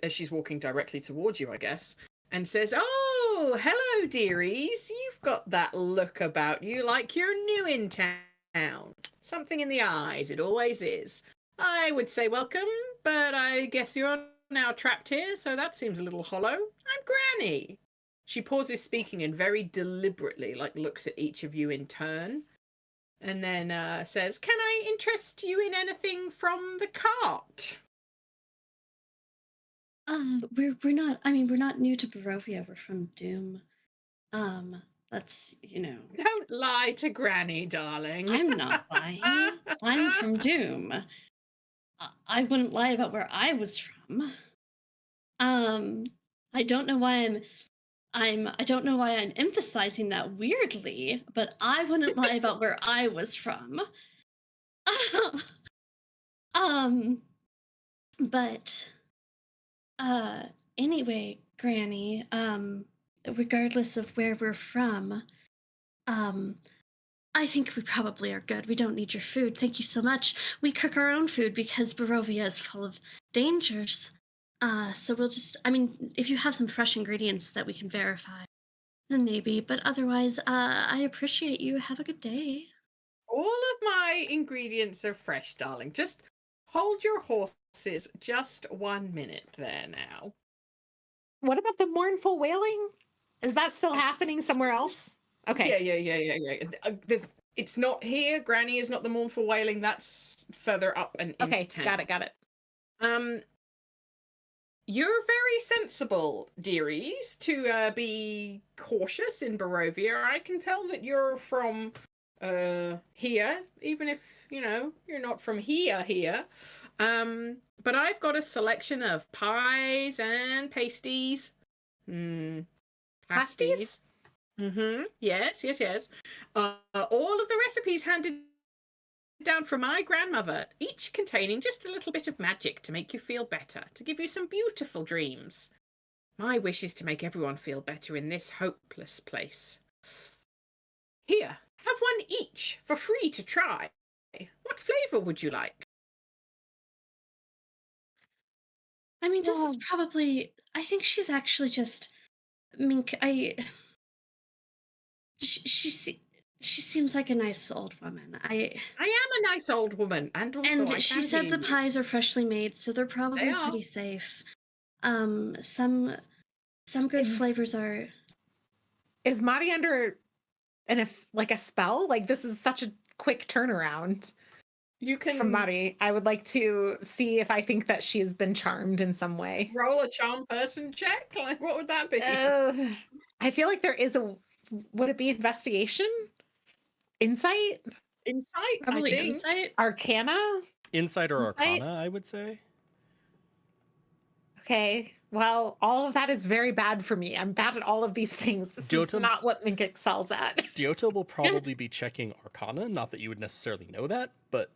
as she's walking directly towards you, I guess, and says, "Oh, hello, dearies. You've got that look about you like you're new in town. Something in the eyes, it always is. I would say welcome, but I guess you're now trapped here, so that seems a little hollow. I'm Granny." She pauses speaking and very deliberately, looks at each of you in turn. And then says, "Can I interest you in anything from the cart?" We're not. I mean, we're not new to Barovia. We're from Doom. Um, that's Don't lie to Granny, darling. I'm not lying. I'm from Doom. I wouldn't lie about where I was from. Um, I don't know why I don't know why I'm emphasizing that weirdly, but I wouldn't lie about where I was from. um, but uh anyway, Granny, regardless of where we're from, um I think we probably are good. We don't need your food. Thank you so much. We cook our own food because Barovia is full of dangers. So we'll just, I mean, if you have some fresh ingredients that we can verify, then maybe. But otherwise, I appreciate you. Have a good day. All of my ingredients are fresh, darling. Just hold your horses just 1 minute there now. What about the mournful wailing? Is that still happening somewhere else? Okay. Yeah. It's not here. Granny is not the mournful wailing. That's further up and into Okay, town. got it. You're very sensible, dearies, to be cautious in Barovia. I can tell that you're from here, even if you're not from here. But I've got a selection of pies and pasties. Pasties? Yes. All of the recipes handed down from my grandmother, each containing just a little bit of magic to make you feel better, to give you some beautiful dreams. My wish is to make everyone feel better in this hopeless place. Here, have one each for free to try. What flavor would you like? I mean, this is Well- probably. I think she's actually just. Mink. She seems like a nice old woman. I am a nice old woman, and also I She can said hear the you. pies are freshly made, so they're probably are. pretty safe. Some good Is- flavors are. Is Mari under like a spell? Like this is such a quick turnaround You from can Mari. I would like to see if I think that she has been charmed in some way. roll a charm person check. Like, what would that be? I feel like there is a. Would it be investigation? Insight? Insight, Probably I think. insight. Arcana? Insight or Insight? Arcana, I would say. Okay. Well, all of that is very bad for me. I'm bad at all of these things. This is Dotum- not what Mink excels at. Diota will probably be checking Arcana, not that you would necessarily know that, but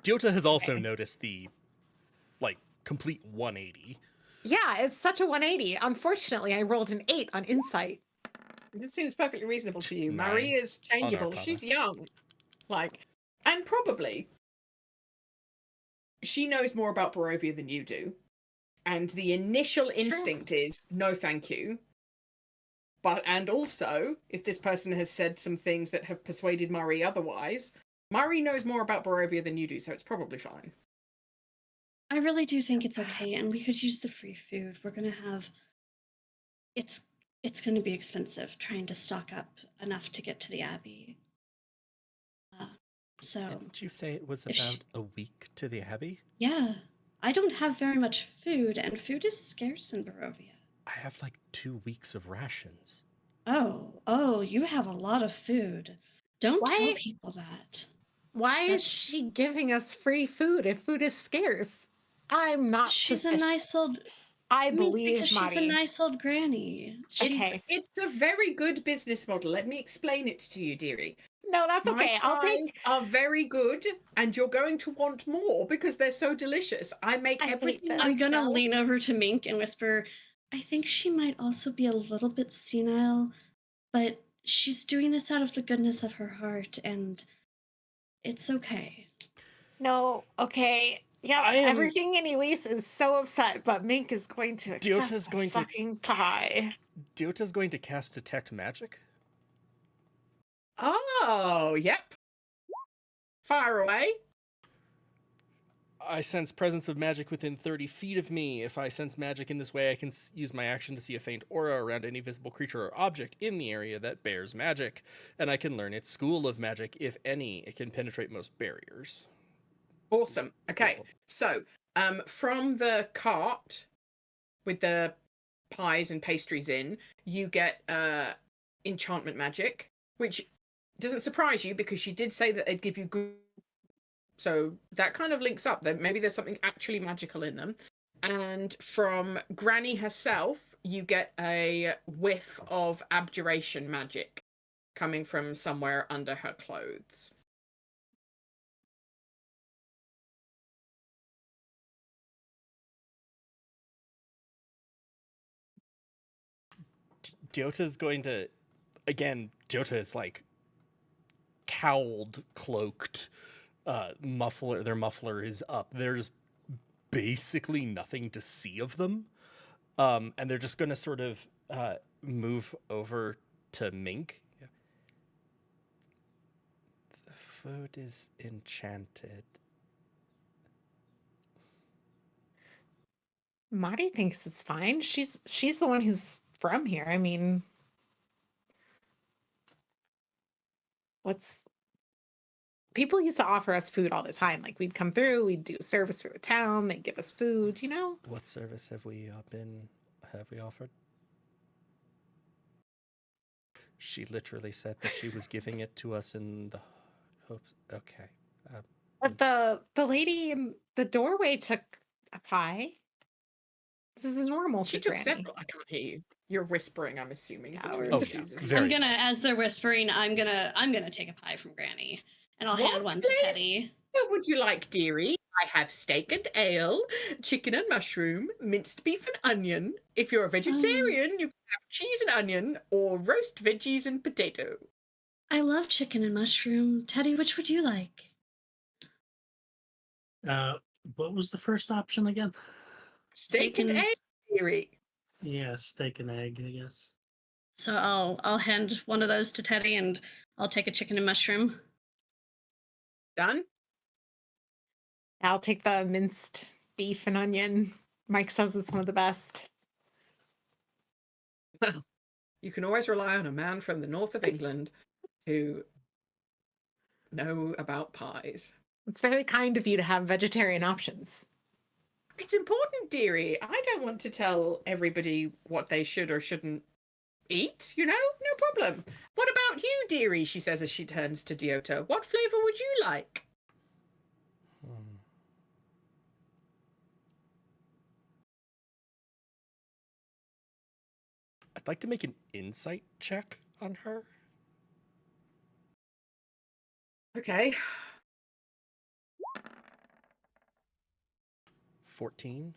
Diota has also Okay. noticed the, complete 180. Yeah, it's such a 180. Unfortunately, I rolled an 8 on Insight. This seems perfectly reasonable to you. 9 Marie is changeable. Arcana. She's young. And probably she knows more about Barovia than you do. And the initial instinct is no thank you. And also, if this person has said some things that have persuaded Marie otherwise, Marie knows more about Barovia than you do, so it's probably fine. I really do think it's okay, and we could use the free food. We're gonna have. It's gonna be expensive trying to stock up enough to get to the Abbey. So Didn't you say it was if she- about a week to the Abbey? yeah, I don't have very much food, and food is scarce in Barovia. I have 2 weeks of rations. Oh, you have a lot of food. Don't tell Why- people that. Why is That's- she giving us free food if food is scarce? I'm not She's a suspicious. nice old. I mean, believe because she's a Mari. nice old granny. Okay. It's a very good business model. Let me explain it to you, dearie. No, that's okay. My I'll pies take. are very good, and you're going to want more because they're so delicious. I make I hate everything this. I'm gonna myself. lean over to Mink and whisper, I think she might also be a little bit senile, but she's doing this out of the goodness of her heart, and it's okay. No, okay. Yeah, I am- everything in Elise is so upset, but Mink is going to accept Diota's the going to- fucking pie. Diota's going to cast Detect Magic. Oh, yep. Fire away. I sense presence of magic within 30 feet of me. If I sense magic in this way, I can use my action to see a faint aura around any visible creature or object in the area that bears magic. And I can learn its school of magic, if any. It can penetrate most barriers. Awesome. Okay. Cool. So, from the cart, with the pies and pastries in, you get enchantment magic, which doesn't surprise you because she did say that they'd give you good. So that kind of links up. That maybe there's something actually magical in them. And from Granny herself, you get a whiff of abjuration magic coming from somewhere under her clothes. Diota's going to, again, Diota is like cowled, cloaked, muffler. Their muffler is up. There's basically nothing to see of them. And they're just going to sort of move over to Mink. The food is enchanted. Marty thinks it's fine. She's the one who's from here. I mean, people used to offer us food all the time. Like we'd come through, we'd do service for the town, they'd give us food, you know? What service have we offered? She literally said that she was giving it to us in the hopes. Okay. But the lady in the doorway took a pie. This is normal She for took Granny. several. I can't hear you. You're whispering, I'm assuming. Yeah, between we're Oh, the just- yeah. choosers. Very I'm gonna, much. as they're whispering, I'm gonna take a pie from Granny, and I'll hand What one to flavor? Teddy. What would you like, dearie? I have steak and ale, chicken and mushroom, minced beef and onion. If you're a vegetarian, you can have cheese and onion, or roast veggies and potato. I love chicken and mushroom. Teddy, which would you like? What was the first option again? Steak Steak and and- egg, dearie. Yeah, steak and egg, I guess. So I'll hand one of those to Teddy, and I'll take a chicken and mushroom. Done? I'll take the minced beef and onion. Mike says it's one of the best. Well, you can always rely on a man from the north of England to know about pies. It's very kind of you to have vegetarian options. It's important, dearie. I don't want to tell everybody what they should or shouldn't eat, you know? No problem. What about you, dearie? She says as she turns to Diota. What flavor would you like? I'd like to make an insight check on her. Okay. 14.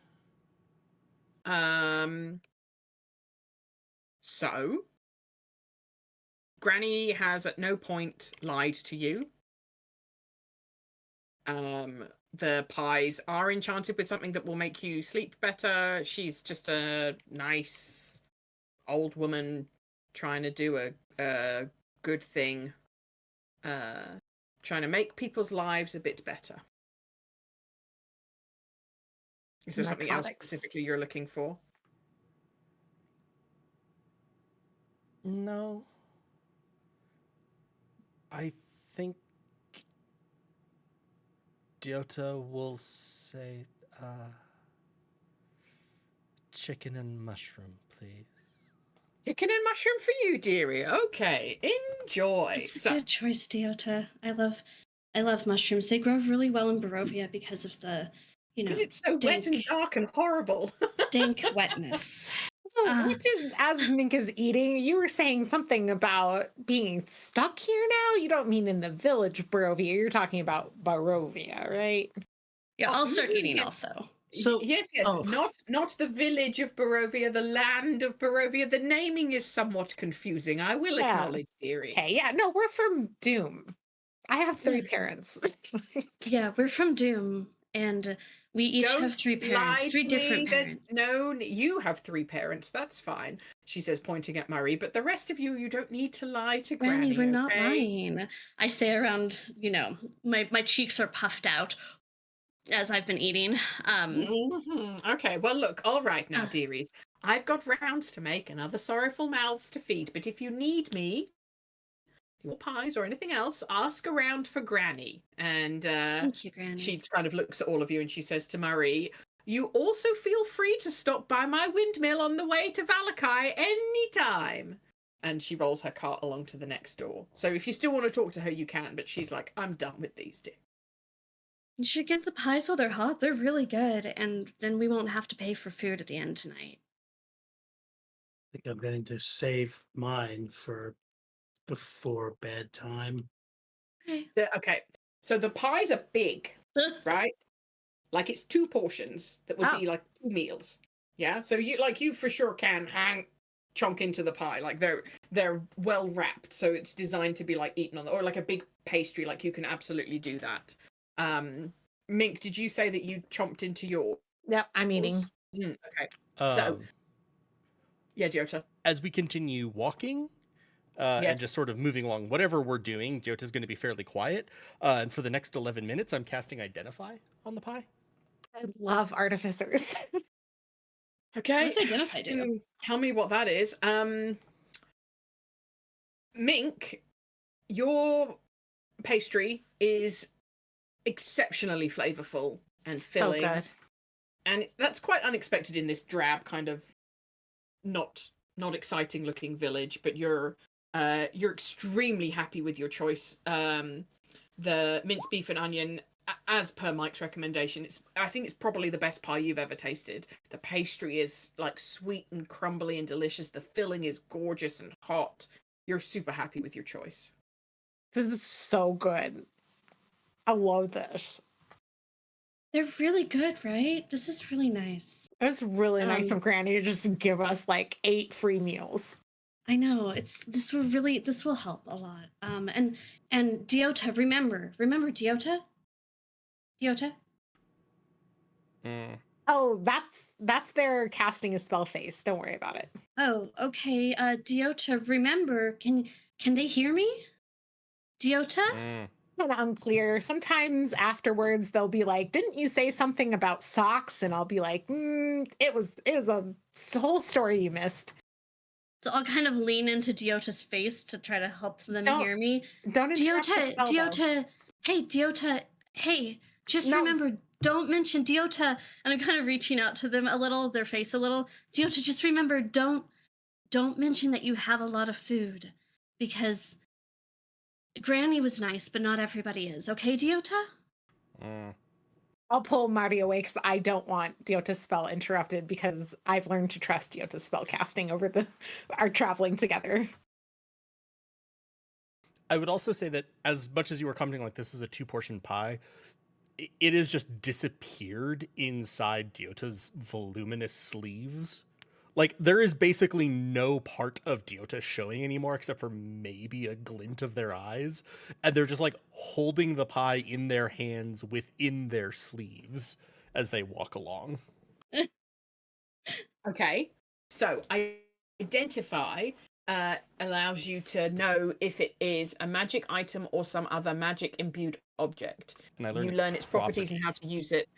So Granny has at no point lied to you. The pies are enchanted with something that will make you sleep better. She's just a nice old woman trying to do a good thing. Trying to make people's lives a bit better. Is there something else Narcotics. specifically you're looking for? No. I think Diota will say chicken and mushroom, please. Chicken and mushroom for you, dearie. Okay, enjoy. It's a So, good choice, Diota. I love mushrooms. They grow really well in Barovia because of the, because it's so wet and dank, dark and horrible. dank wetness. So, Ah. what is, as Mink is eating, you were saying something about being stuck here now? You don't mean in the village of Barovia, you're talking about Barovia, right? Yeah, I'll start eating yeah. also. So, yes, oh. not the village of Barovia, the land of Barovia. The naming is somewhat confusing. I will Yeah. acknowledge, dearie. Okay, yeah, no, we're from Doom. I have 3 Yeah. parents. Yeah, we're from Doom, and we each Don't have 3 parents, lie 3 to different me. There's parents. no, you have 3 parents. That's fine. She says, pointing at Murray. But the rest of you, you don't need to lie to Granny, Granny. we're not okay? lying. I say around, my cheeks are puffed out as I've been eating. Mhm. Okay, well, look, all right now, Ah. dearies. I've got rounds to make and other sorrowful mouths to feed, but if you need me, your pies or anything else, ask around for Granny. And Thank you, Granny. she kind of looks at all of you and she says to Murray, You also feel free to stop by my windmill on the way to Valakai anytime. And she rolls her cart along to the next door. So if you still want to talk to her, you can, but she's like, I'm done with these two. You should get the pies while they're hot. They're really good, and then we won't have to pay for food at the end tonight. I think I'm going to save mine for before bedtime. Okay. Okay, so the pies are big, right? Like it's 2 portions that would be like 2 meals. Yeah, so you for sure can chunk into the pie. Like they're well wrapped, so it's designed to be like eaten on or like a big pastry. Like you can absolutely do that. Mink, did you say that you chomped into yours? Yep, I'm eating. Okay. So, yeah, Jota. As we continue walking Yes. and just sort of moving along, whatever we're doing, Jota's going to be fairly quiet. And for the next 11 minutes, I'm casting Identify on the pie. I love artificers. Okay. What does Identify do? Tell me what that is. Mink, your pastry is exceptionally flavorful and filling. So good. And that's quite unexpected in this drab kind of not exciting looking village, but you're extremely happy with your choice. The minced beef and onion, as per Mike's recommendation, I think it's probably the best pie you've ever tasted. The pastry is like sweet and crumbly and delicious. The filling is gorgeous and hot. You're super happy with your choice. This is so good. I love this. They're really good, right? This is really nice. It was really nice of Granny to just give us like 8 free meals. I know this will help a lot. And Diota, remember Diota? Diota? Oh, that's their casting a spell face. Don't worry about it. Oh, okay. Diota, remember, can they hear me? Diota? Kind of unclear. Sometimes afterwards they'll be like, "Didn't you say something about socks?" And I'll be like, "It was a whole story you missed." So I'll kind of lean into Diota's face to try to help them hear me. Don't interrupt the spell, Diota, hey, Diota, hey, just remember, don't mention Diota. And I'm kind of reaching out to them a little, their face a little. Diota, just remember, don't mention that you have a lot of food, because Granny was nice, but not everybody is. Okay, Diota? I'll pull Marty away because I don't want Diota's spell interrupted, because I've learned to trust Diota's spell casting over our traveling together. I would also say that as much as you were commenting like this is a 2-portion pie, it has just disappeared inside Diota's voluminous sleeves. Like, there is basically no part of Diota showing anymore except for maybe a glint of their eyes. And they're just, like, holding the pie in their hands within their sleeves as they walk along. Okay. So, Identify allows you to know if it is a magic item or some other magic imbued object. And you learn its properties and how to use it.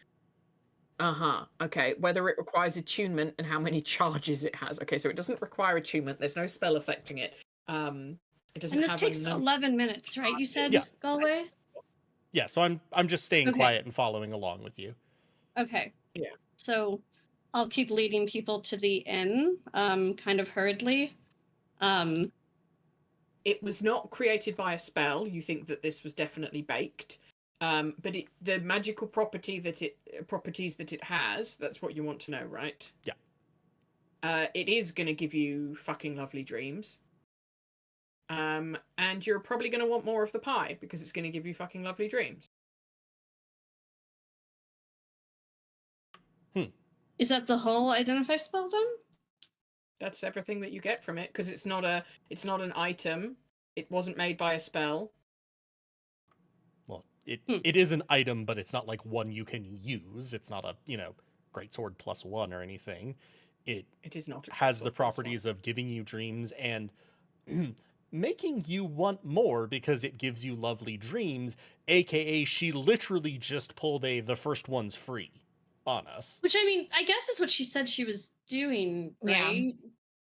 Okay. Whether it requires attunement and how many charges it has. Okay, so it doesn't require attunement. There's no spell affecting it. It doesn't. And this takes 11 minutes, right? You said, yeah. Galway? Yeah, so I'm just staying quiet and following along with you. Okay. Yeah. So I'll keep leading people to the inn, kind of hurriedly. It was not created by a spell. You think that this was definitely baked. But the magical properties that it has, that's what you want to know, right? Yeah. It is going to give you fucking lovely dreams. And you're probably going to want more of the pie because it's going to give you fucking lovely dreams. Is that the whole Identify spell then? That's everything that you get from it, because it's not an item. It wasn't made by a spell. Well, it is an item, but it's not like one you can use. It's not a, greatsword +1 or anything. It is not. Has the properties of giving you dreams and making you want more because it gives you lovely dreams, aka she literally just pulled the first one's free on us. Which, I mean, I guess is what she said she was doing, right? Yeah.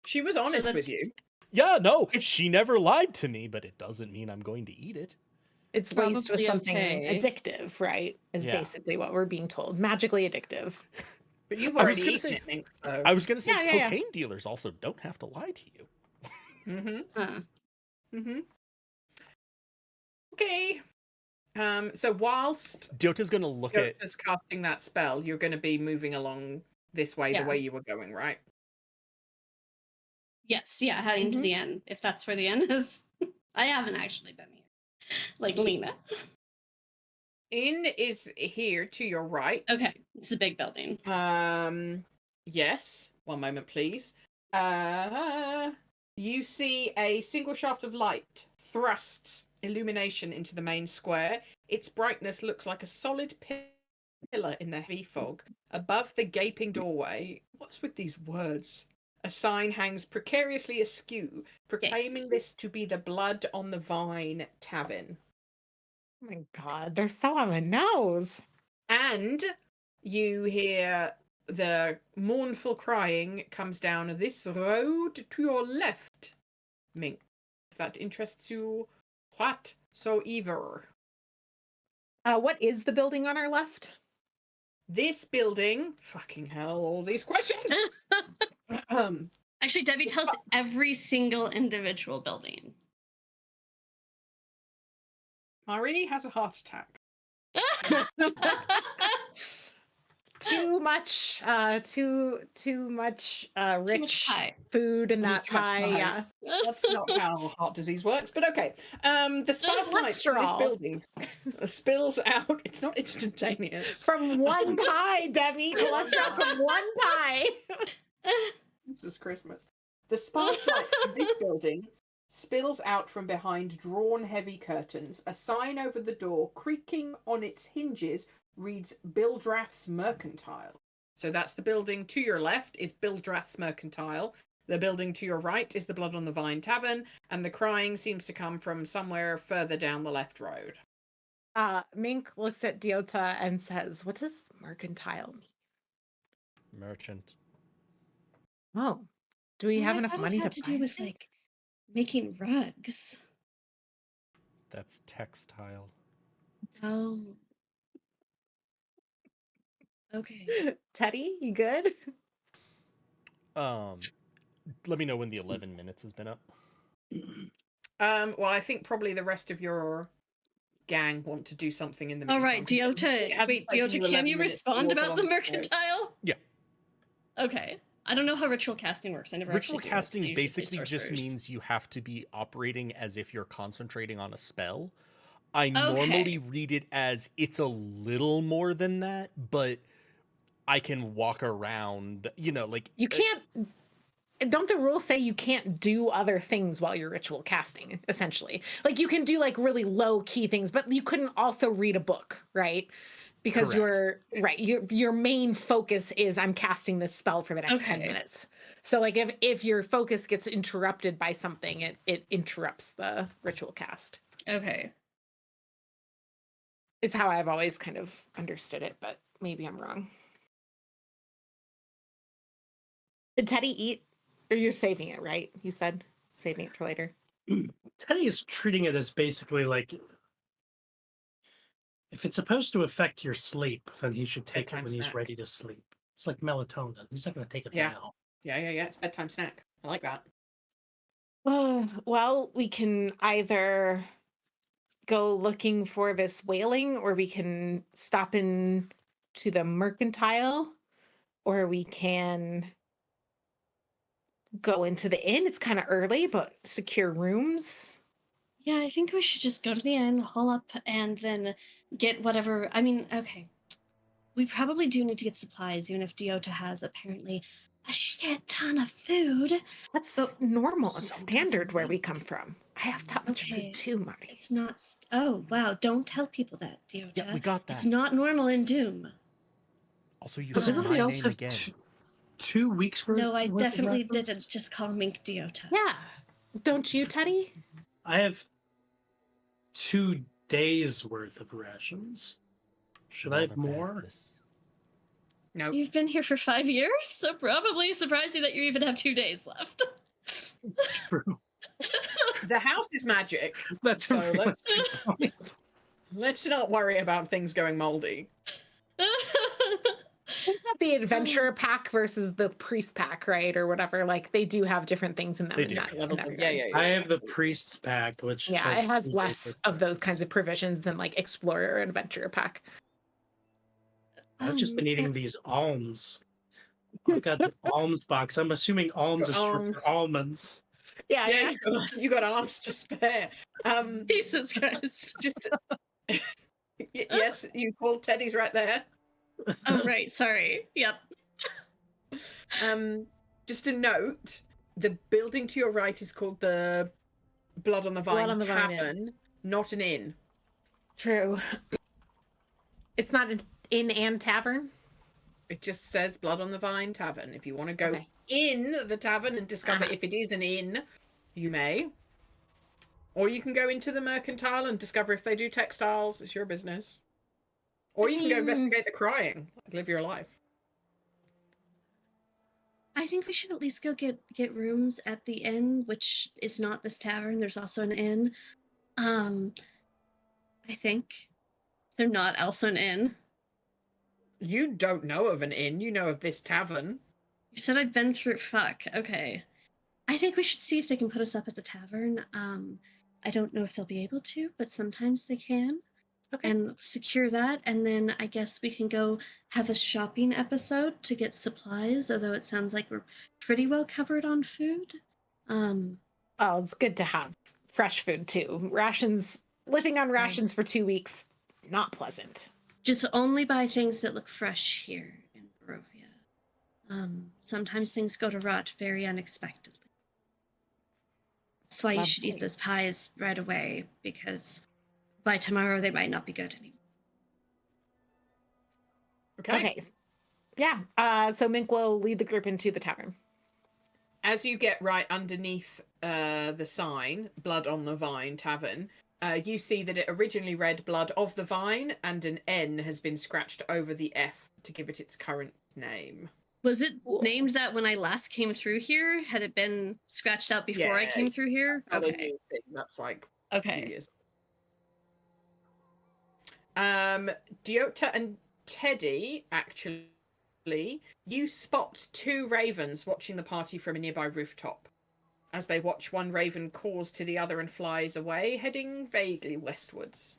She was honest with you. Yeah, no, she never lied to me, but it doesn't mean I'm going to eat it. It's laced with Probably something okay. addictive, right? Is basically what we're being told. Magically addictive. But you've I was already gonna eaten say- it, Mink, so... I was going to say Yeah, yeah, yeah. cocaine dealers also don't have to lie to you. Mm-hmm. Huh. Mm-hmm. Mm-hmm. Huh. Mm-hmm. Okay. So whilst Diota's going to look at. Yota's casting that spell, you're going to be moving along this way, Yeah. the way you were going, right? Yes, yeah, heading to Mhm. the end, if that's where the end is. I haven't actually been here. Like Lena. Inn is here to your right. Okay, it's the big building. Yes. One moment, please. You see a single shaft of light thrusts illumination into the main square. Its brightness looks like a solid pillar in the heavy fog. Above the gaping doorway, what's with these words? A sign hangs precariously askew, proclaiming this to be the Blood on the Vine Tavern. Oh my god, they're so on the nose. And you hear the mournful crying comes down this road to your left, Mink. If that interests you whatsoever. What is the building on our left? This building, fucking hell, all these questions. Actually, Debbie tells every single individual building. Marie has a heart attack. Too much, too much rich pie. food in Too that much pie. pie. Yeah. That's not how heart disease works, but okay. The sparse light from this Cholesterol. building spills out. It's not instantaneous. From one pie, Debbie. Cholesterol from one pie. This is Christmas. The sparse light from this building spills out from behind drawn heavy curtains. A sign over the door, creaking on its hinges, reads Bildrath's Mercantile. So that's the building to your left is Bildrath's Mercantile. The building to your right is the Blood on the Vine Tavern, and the crying seems to come from somewhere further down the left road. Mink looks at Diota and says, "What does mercantile mean?" Merchant. Oh, do we Well, have I enough thought money it had to to do buy with it? like making rugs. That's textile. Oh. Okay. Teddy, you good? Let me know when the 11 minutes has been up. Well, I think probably the rest of your gang want to do something in the All meantime. right, 'cause it Diota. hasn't Wait, taken Diota, you can 11 you minutes to respond walk about the along road. mercantile? Yeah. Okay. I don't know how ritual casting works. I never Ritual actually do it, 'cause I casting usually play basically just sorcerers. means you have to be operating as if you're concentrating on a spell. I Okay. normally read it as it's a little more than that, but I can walk around, like You can't. Don't the rules say you can't do other things while you're ritual casting? Essentially, like you can do like really low key things, but you couldn't also read a book, right? Because Correct. your main focus is I'm casting this spell for the next 10 Okay. minutes. So like if your focus gets interrupted by something, it interrupts the ritual cast. Okay. It's how I've always kind of understood it, but maybe I'm wrong. Did Teddy eat? Or you're saving it, right? You said saving it for later. Teddy is treating it as basically like if it's supposed to affect your sleep, then he should take Bedtime it when he's snack. ready to sleep. It's like melatonin. He's not going to take it Yeah. now. Yeah. It's bedtime snack. I like that. Well, we can either go looking for this whaling, or we can stop in to the mercantile, or we can go into the inn. It's kind of early, but secure rooms. Yeah, I think we should just go to the inn, haul up, and then get whatever. I mean, okay. We probably do need to get supplies, even if Diota has apparently a shit ton of food. That's But normal and so does standard where we Mink. come from. I have that much Okay. food too, Marty. It's not. Oh, wow. Don't tell people that, Diota. Yeah, we got that. It's not normal in Doom. Also, you Does said everybody my else name have again. 2 weeks for No, I worth of definitely rations? didn't just call Mink Diota. Yeah. Don't you, Teddy? I have 2 days worth of rations. Should I Roll have the bad more? this. No. You've been here for 5 years, so probably surprising that you even have 2 days left. True. The house is magic. That's So a let's- realistic point. Let's not worry about things going moldy. Think about the adventurer pack versus the priest pack, right? Or whatever. Like they do have different things in them. They in do, that, yeah. in that Yeah, regard. yeah. I have the absolutely. priest's pack, which Yeah, it has two less basic of those packs. kinds of provisions than like explorer and adventurer pack. I've just been eating these alms. I've got an alms box. I'm assuming alms Got is short alms. for almonds. Yeah, Yeah, yeah. you got arms to spare. Jesus Christ. Just yes, you called Teddy's right there. Oh, right. Sorry. Yep. Just a note: the building to your right is called the Blood on the Vine Blood on the Vine Inn. Tavern, not an inn. True. It's not an inn and tavern. It just says Blood on the Vine Tavern. If you want to go Okay. in the tavern and discover Uh-huh. if it is an inn, you may. Or you can go into the mercantile and discover if they do textiles. It's your business. Or you can go investigate the crying. Live your life. I think we should at least go get rooms at the inn, which is not this tavern. There's also an inn. I think they're not also an inn. You don't know of an inn. You know of this tavern. You said I've been through. Fuck. Okay. I think we should see if they can put us up at the tavern. I don't know if they'll be able to, but sometimes they can. Okay. And secure that, and then I guess we can go have a shopping episode to get supplies, although it sounds like we're pretty well covered on food. Oh, it's good to have fresh food too. Rations, living on rations for 2 weeks, not pleasant. Just only buy things that look fresh here in Barovia. Sometimes things go to rot very unexpectedly. That's why you should eat Lovely. those pies right away, because by tomorrow they might not be good anymore. Okay. Yeah. So Mink will lead the group into the tavern. As you get right underneath the sign, Blood on the Vine Tavern, you see that it originally read Blood of the Vine, and an N has been scratched over the F to give it its current name. Was it Cool. named that when I last came through here? Had it been scratched out before I Yeah, came through here? Not a Okay. new thing. That's like a few Okay. years. Diota and Teddy, actually, you spot two ravens watching the party from a nearby rooftop. As they watch, one raven caws to the other and flies away, heading vaguely westwards.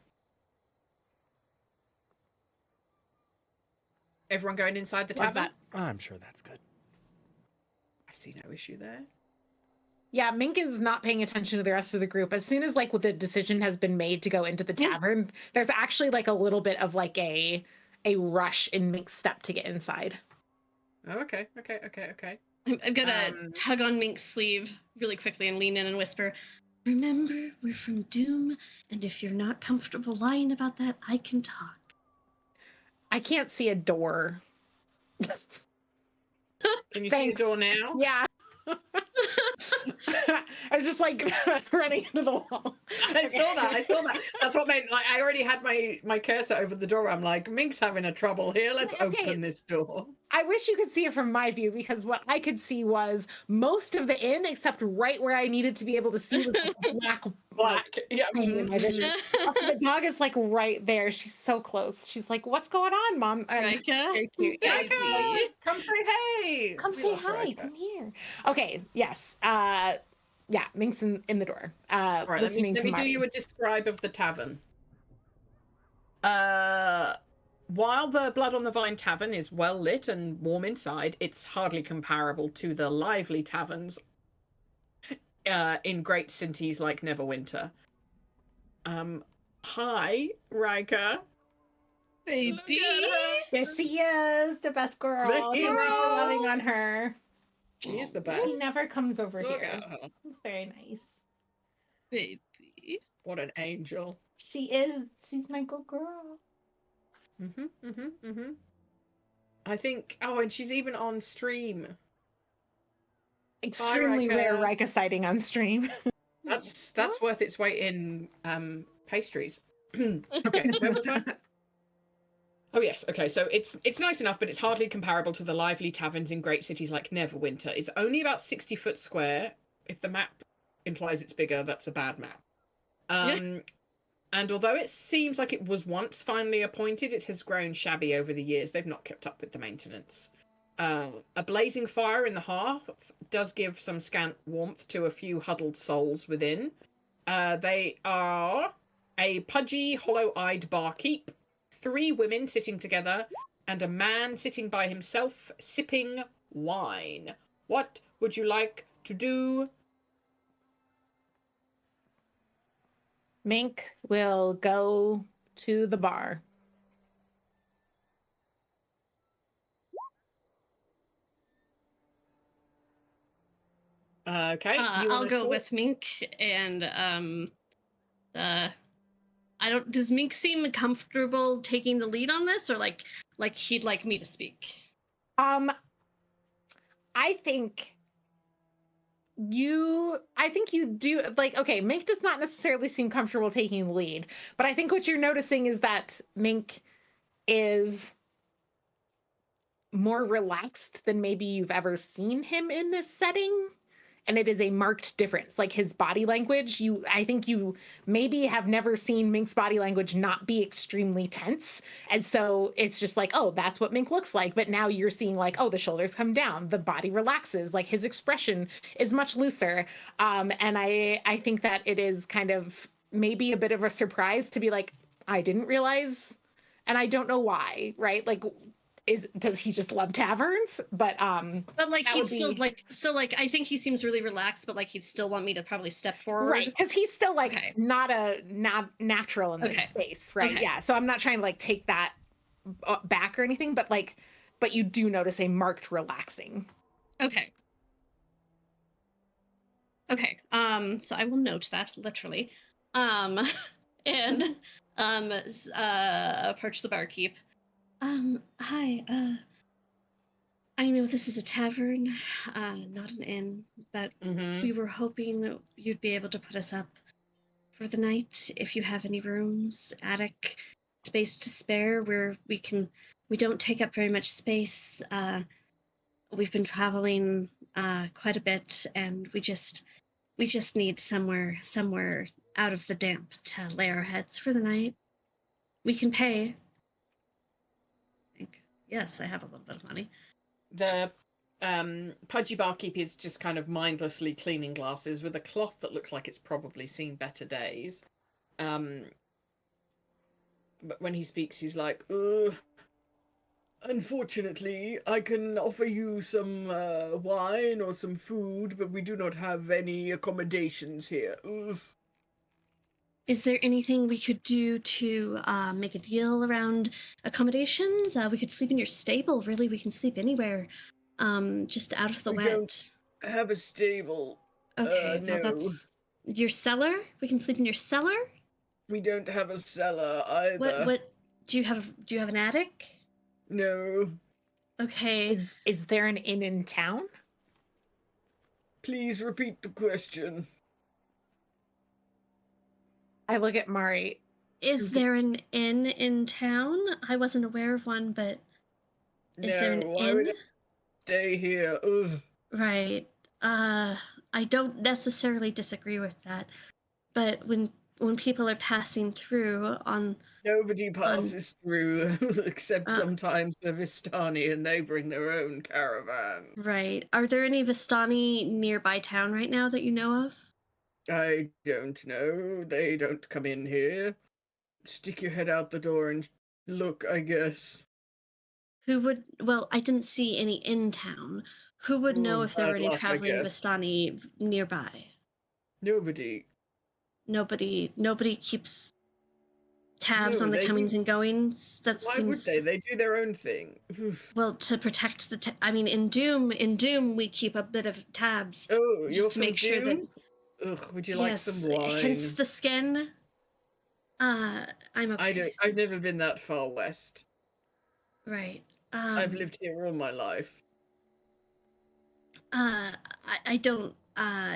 Everyone going inside the Love tavern? that. I'm sure that's good. I see no issue there. Yeah, Mink is not paying attention to the rest of the group. As soon as like the decision has been made to go into the tavern, there's actually like a little bit of like a rush in Mink's step to get inside. Oh, okay. I'm gonna tug on Mink's sleeve really quickly and lean in and whisper, "Remember, we're from Doom, and if you're not comfortable lying about that, I can talk." I can't see a door. Can you Thanks. see the door now? Yeah. I was just like running into the wall. I saw that. That's what made, like, I already had my cursor over the door. I'm like, Mink's having a trouble here. Let's open this door. I wish you could see it from my view, because what I could see was most of the inn, except right where I needed to be able to see was like Black. Yeah. thing in my vision. Also, the dog is like right there. She's so close. She's like, "What's going on, Mom?" And Rika? very cute. Yeah. Baby. Come say hey. Come We say love hi. Rika. Come here. Okay. Yes. Yeah. Mink's in the door. Right, Listening let me to do Marty. you a describe of the tavern. While the Blood on the Vine Tavern is well lit and warm inside, it's hardly comparable to the lively taverns in great cities like Neverwinter. Hi, Rika. Baby. There she is, the best girl. Sweet Thank you for girl. loving on her. She is the best. She never comes over Look here. at her. It's very nice. Baby. What an angel. She is. She's my good girl. I think. Oh, and she's even on stream. Extremely Rika. rare Rika sighting on stream. That's worth its weight in pastries. Okay, where was I? Oh yes, okay. So it's nice enough, but it's hardly comparable to the lively taverns in great cities like Neverwinter. It's only about 60 foot square. If the map implies it's bigger, that's a bad map. And although it seems like it was once finally appointed, it has grown shabby over the years. They've not kept up with the maintenance. A blazing fire in the hearth does give some scant warmth to a few huddled souls within. They are a pudgy, hollow-eyed barkeep, 3 women sitting together, and a man sitting by himself sipping wine. What would you like to do? Mink will go to the bar. Okay, you I'll wanna go talk? with Mink, and I don't. Does Mink seem comfortable taking the lead on this, or like he'd like me to speak? I think you do, like, okay, Mink does not necessarily seem comfortable taking the lead, but I think what you're noticing is that Mink is more relaxed than maybe you've ever seen him in this setting, and it is a marked difference. Like his body language, I think you maybe have never seen Mink's body language not be extremely tense, and so it's just like, oh, that's what Mink looks like. But now you're seeing like, oh, the shoulders come down, the body relaxes, like his expression is much looser. And I think that it is kind of maybe a bit of a surprise to be like, I didn't realize, and I don't know why, right? Like, does he just love taverns? But like that he'd would still be like I think he seems really relaxed, but like he'd still want me to probably step forward. right, because he's still like Okay. not natural in this Okay. space, right? Okay. Yeah. So I'm not trying to like take that back or anything, but but you do notice a marked relaxing. Okay. Okay. So I will note that literally. And approach the barkeep. Hi. I know this is a tavern, not an inn, but we were hoping that you'd be able to put us up for the night if you have any rooms, attic space to spare where we don't take up very much space. We've been traveling quite a bit, and we just need somewhere out of the damp to lay our heads for the night. We can pay. I think. Yes, I have a little bit of money. The pudgy barkeep is just kind of mindlessly cleaning glasses with a cloth that looks like it's probably seen better days. But when he speaks, he's like, unfortunately, I can offer you some wine or some food, but we do not have any accommodations here. Is there anything we could do to make a deal around accommodations? We could sleep in your stable. Really, we can sleep anywhere, just out of the We wet. don't have a stable. Okay, well No. that's your cellar. We can sleep in your cellar. We don't have a cellar either. What do you have? Do you have an attic? No. Okay. Is there an inn in town? Please repeat the question. I look at Mari. Is there an inn in town? I wasn't aware of one, but is there an why inn? would I stay here? Ugh. Right. I don't necessarily disagree with that, but when people are passing through on Nobody passes through except sometimes the Vistani, and they bring their own caravan. Right. Are there any Vistani nearby town right now that you know of? I don't know. They don't come in here. Stick your head out the door and look, I guess. Who would? Well, I didn't see any in town. Who would know if there were Bad any luck, I traveling guess. Vistani nearby? Nobody. Nobody keeps tabs No, on the they comings do. and goings. That Why seems. would they? They do their own thing. Well, to protect the. I mean, in Doom, we keep a bit of tabs Oh, you're just to from make sure that. Doom? Ugh, would you like some Yes, wine? hence the skin. I'm okay. I've never been that far west. Right. I've lived here all my life. I don't.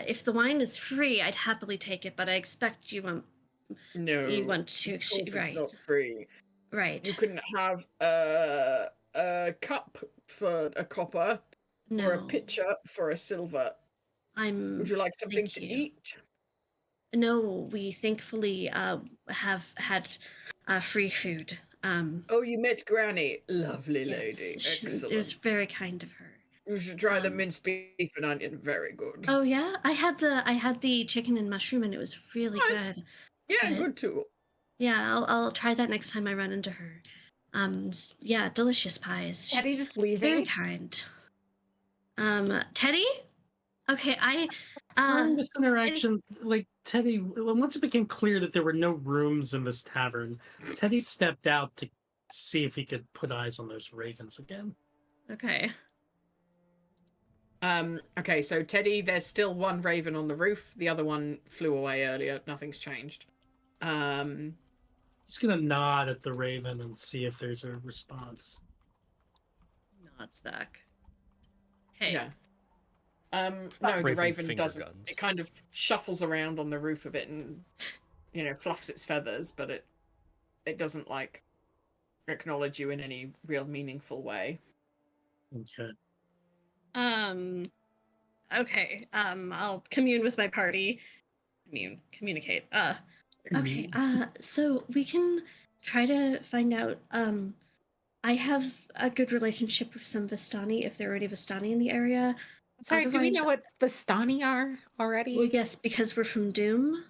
If the wine is free, I'd happily take it, but I expect you want. No, Do you want to? of course it's Right. not free. Right. You can have a cup for a copper No. or a pitcher for a silver. I'm. Would you like something Thank to you. eat? No, we thankfully have had free food. Oh, you met Granny. Lovely Yes, lady. it was Excellent. very kind of her. You should try the Um, minced beef and onion. Very good. Oh yeah, I had the chicken and mushroom, and it was really Nice. good. Yeah, But good too. yeah, I'll try that next time I run into her. Yeah, delicious pies. Teddy She's just leaving. very kind. Teddy? Okay, During this interaction, like Teddy, once it became clear that there were no rooms in this tavern, Teddy stepped out to see if he could put eyes on those ravens again. Okay. Okay, so Teddy, there's still one raven on the roof. The other one flew away earlier. Nothing's changed. He's gonna nod at the raven and see if there's a response. Nods back. Hey. Yeah. No, the Raven raven finger doesn't. guns. It kind of shuffles around on the roof a bit and, fluffs its feathers, but it doesn't like acknowledge you in any real meaningful way. Okay. Okay. I'll commune with my party. Communicate. Okay. So we can try to find out. I have a good relationship with some Vistani, if there are any Vistani in the area. Sorry, do we know Otherwise- what Vistani are already? Well, yes, because we're from Doom.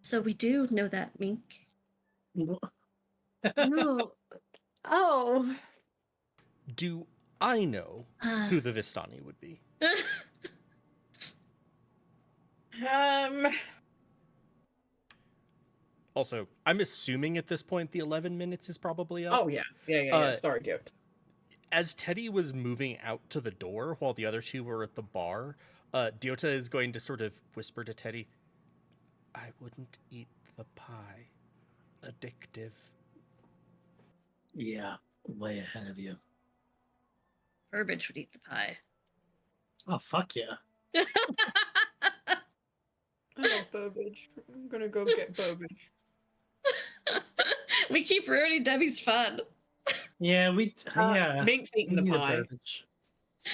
So we do know that, Mink. No. Oh. Do I know who the Vistani would be? Also, I'm assuming at this point the 11 minutes is probably up. Oh yeah. Sorry, dude. As Teddy was moving out to the door while the other two were at the bar, Diota is going to sort of whisper to Teddy, I wouldn't eat the pie. Addictive. Yeah, way ahead of you. Burbage would eat the pie. Oh, fuck yeah. I love Burbage. I'm gonna go get Burbage. We keep ruining Debbie's fun. Yeah, Mink's eating the we need a pie. Burbage.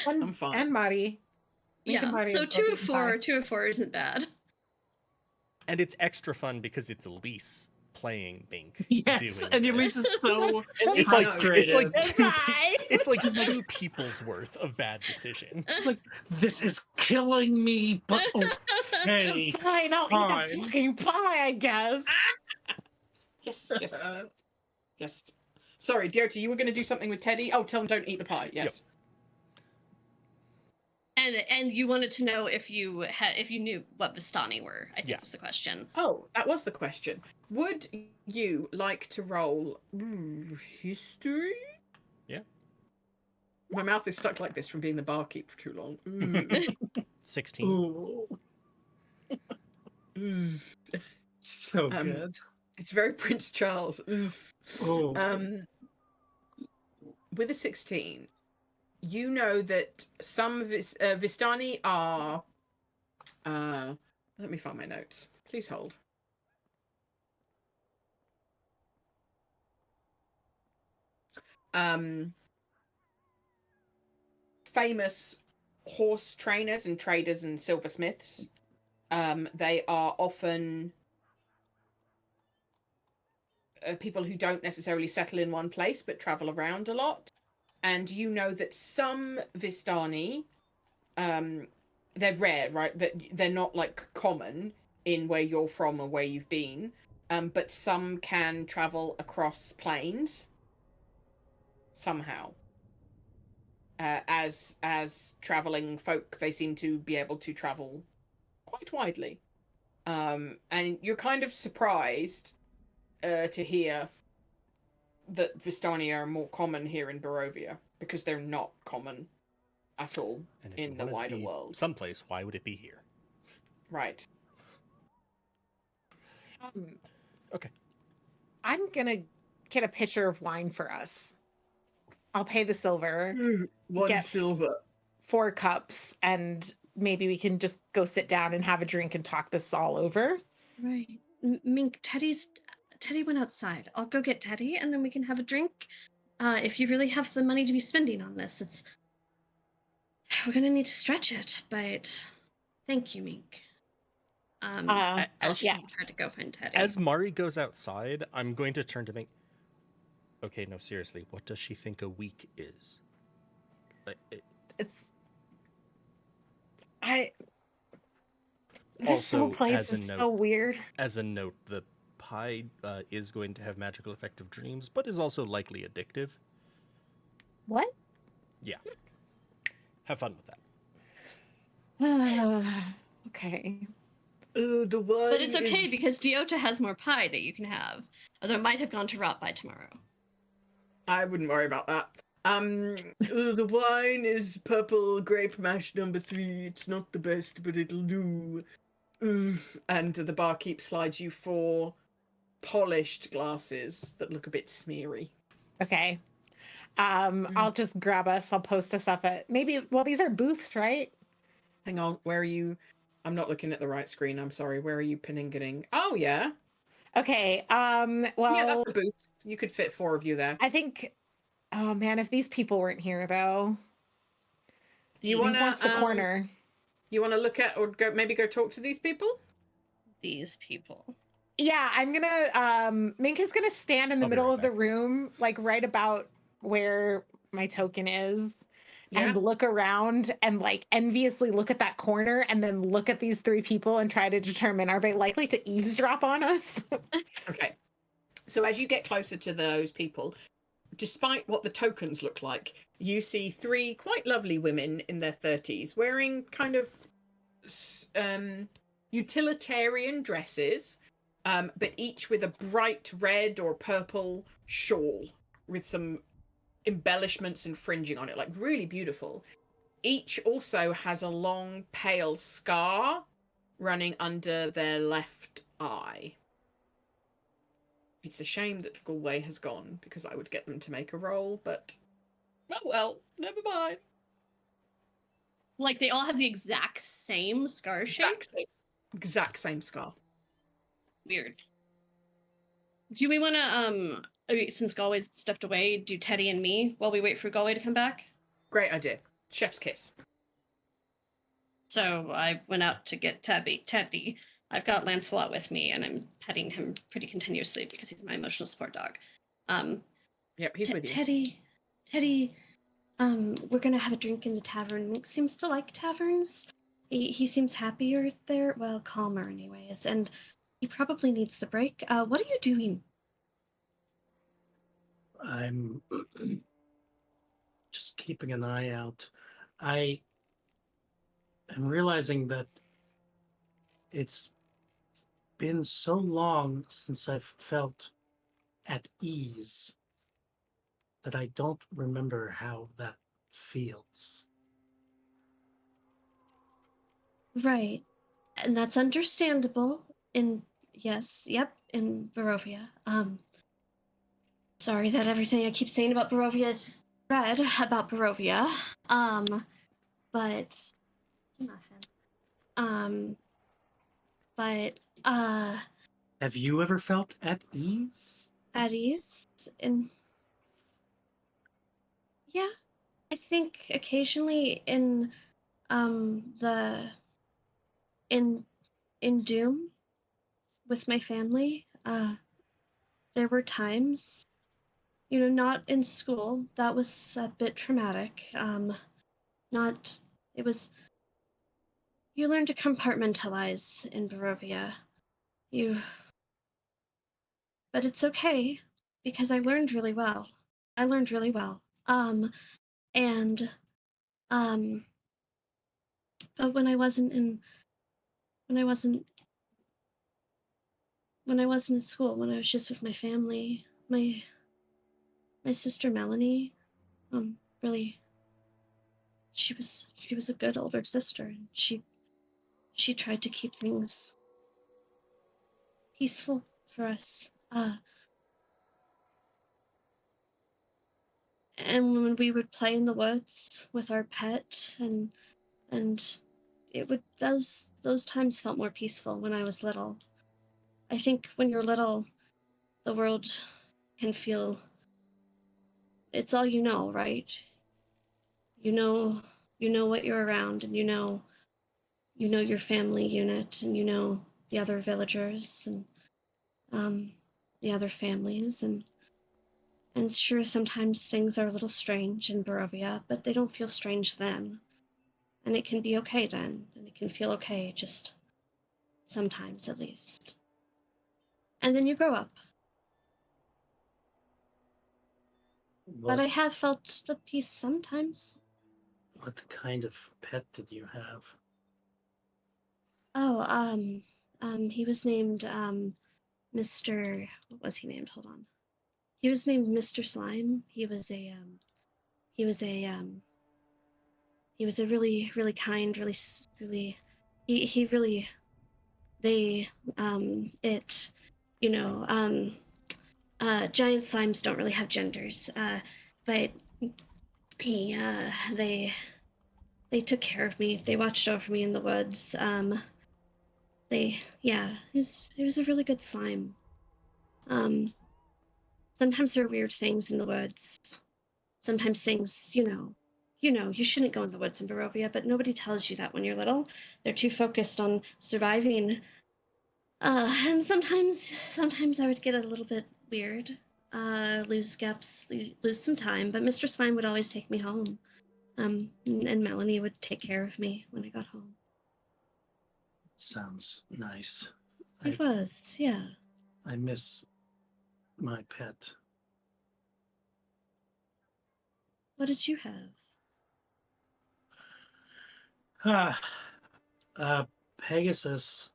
I'm fine. And Marty. Mink and Yeah. Marty So have both 2 eaten of 4. pie. 2 of 4 isn't bad. And it's extra fun because it's Elise playing Bink. Yes, doing and this. Elise is so It's like frustrated. it's like two people's worth of bad decision. It's like, this is killing me, but okay. Fine, I'll eat Fine. the fucking pie, I guess. Yes. Yes. Sorry, Diota, you were going to do something with Teddy? Oh, tell him don't eat the pie. Yes. And you wanted to know if you knew what Vistani were, I think Yeah. was the question. Oh, that was the question. Would you like to roll history? Yeah. My mouth is stuck like this from being the barkeep for too long. 16. Ooh, so good. It's very Prince Charles. Oh, With a 16, you know that some Vistani are. Let me find my notes. Please hold. Famous horse trainers and traders and silversmiths. They are often people who don't necessarily settle in one place but travel around a lot. And you know that some Vistani, they're rare, right? That they're not like common in where you're from or where you've been. But some can travel across plains somehow. As traveling folk, they seem to be able to travel quite widely. And you're kind of surprised to hear that Vistani are more common here in Barovia, because they're not common at all And if in you the wanted to wider be world. someplace, why would it be here? Right. Okay. I'm gonna get a pitcher of wine for us. I'll pay the silver. One silver. 4 cups, and maybe we can just go sit down and have a drink and talk this all over. Right. Mink, Teddy went outside. I'll go get Teddy, and then we can have a drink. If you really have the money to be spending on this, we're gonna need to stretch it, but thank you, Mink. Uh, As she yeah. tried to go find Teddy. As Mari goes outside, I'm going to turn to Mink. Okay, no, seriously, what does she think a week is? It's I this whole Also, place is so weird. as a note, the pie is going to have magical effect of dreams, but is also likely addictive. What? Yeah. Have fun with that. Okay. The wine But it's okay is... because Deota has more pie that you can have. Although it might have gone to rot by tomorrow. I wouldn't worry about that. The wine is purple grape mash number 3. It's not the best, but it'll do. And the barkeep slides you 4 polished glasses that look a bit smeary. Okay. I'll just grab us. I'll post us up at maybe. Well, these are booths, right? Hang on, where are you? I'm not looking at the right screen. I'm sorry. Where are you pinning? Oh yeah. Okay. Yeah, Well, that's a booth. You could fit 4 of you there. I think. Oh man, if these people weren't here though, You this wanna wants the corner. You wanna look at or go talk to these people? These people. Yeah, I'm gonna. Mink is gonna stand in the I'll be middle right of the back. room, like right about where my token is, Yeah. and look around and like enviously look at that corner, and then look at these 3 people and try to determine, are they likely to eavesdrop on us? Okay. So as you get closer to those people, despite what the tokens look like, you see 3 quite lovely women in their 30s wearing kind of utilitarian dresses, but each with a bright red or purple shawl with some embellishments and fringing on it, like really beautiful. Each also has a long, pale scar running under their left eye. It's a shame that Galway has gone because I would get them to make a roll, but oh well, never mind. Like they all have the exact same scar shape? Exact same scar. Weird. Do we want to, since Galway's stepped away, do Teddy and me while we wait for Galway to come back? Great idea. Chef's kiss. So I went out to get Teddy. I've got Lancelot with me, and I'm petting him pretty continuously because he's my emotional support dog. Yep, he's with you. Teddy, we're gonna have a drink in the tavern. Mink seems to like taverns. He seems happier there, well, calmer anyways, and he probably needs the break. What are you doing? I'm just keeping an eye out. I am realizing that it's been so long since I've felt at ease that I don't remember how that feels. Right. And that's understandable in in Barovia. Sorry that everything I keep saying about Barovia is just read about Barovia. But nothing. But Have you ever felt at ease? at ease in yeah, I think occasionally in the in Doom with my family, there were times, not in school. That was a bit traumatic. Not, it was, you learn to compartmentalize in Barovia. But it's okay because I learned really well. I learned really well. And, um, but when I wasn't, when I wasn't in school, when I was just with my family, my sister Melanie, really, she was a good older sister, and she tried to keep things peaceful for us. And when we would play in the woods with our pet, and it would those times felt more peaceful when I was little. I think when you're little, the world can feel, it's all you know, right? You know what you're around, and you know your family unit, and you know the other villagers and the other families, and sure, sometimes things are a little strange in Barovia, but they don't feel strange then. And it can be okay then, and it can feel okay, just sometimes at least. And then you grow up. But I have felt the peace sometimes. What kind of pet did you have? Oh, he was named, Mr. What was he named? Hold on. He was named Mr. Slime. He was a, he was a really, really kind, really, he really, they, it, you know, giant slimes don't really have genders, but he, they took care of me. They watched over me in the woods. Yeah, it was a really good slime. Um, Sometimes there are weird things in the woods. Sometimes things, you shouldn't go in the woods in Barovia, but nobody tells you that when you're little. They're too focused on surviving. And sometimes I would get a little bit weird. Lose gaps, lose some time, but Mr. Slime would always take me home. And Melanie would take care of me when I got home. Sounds nice. It was, yeah. I miss my pet. What did you have? Pegasus.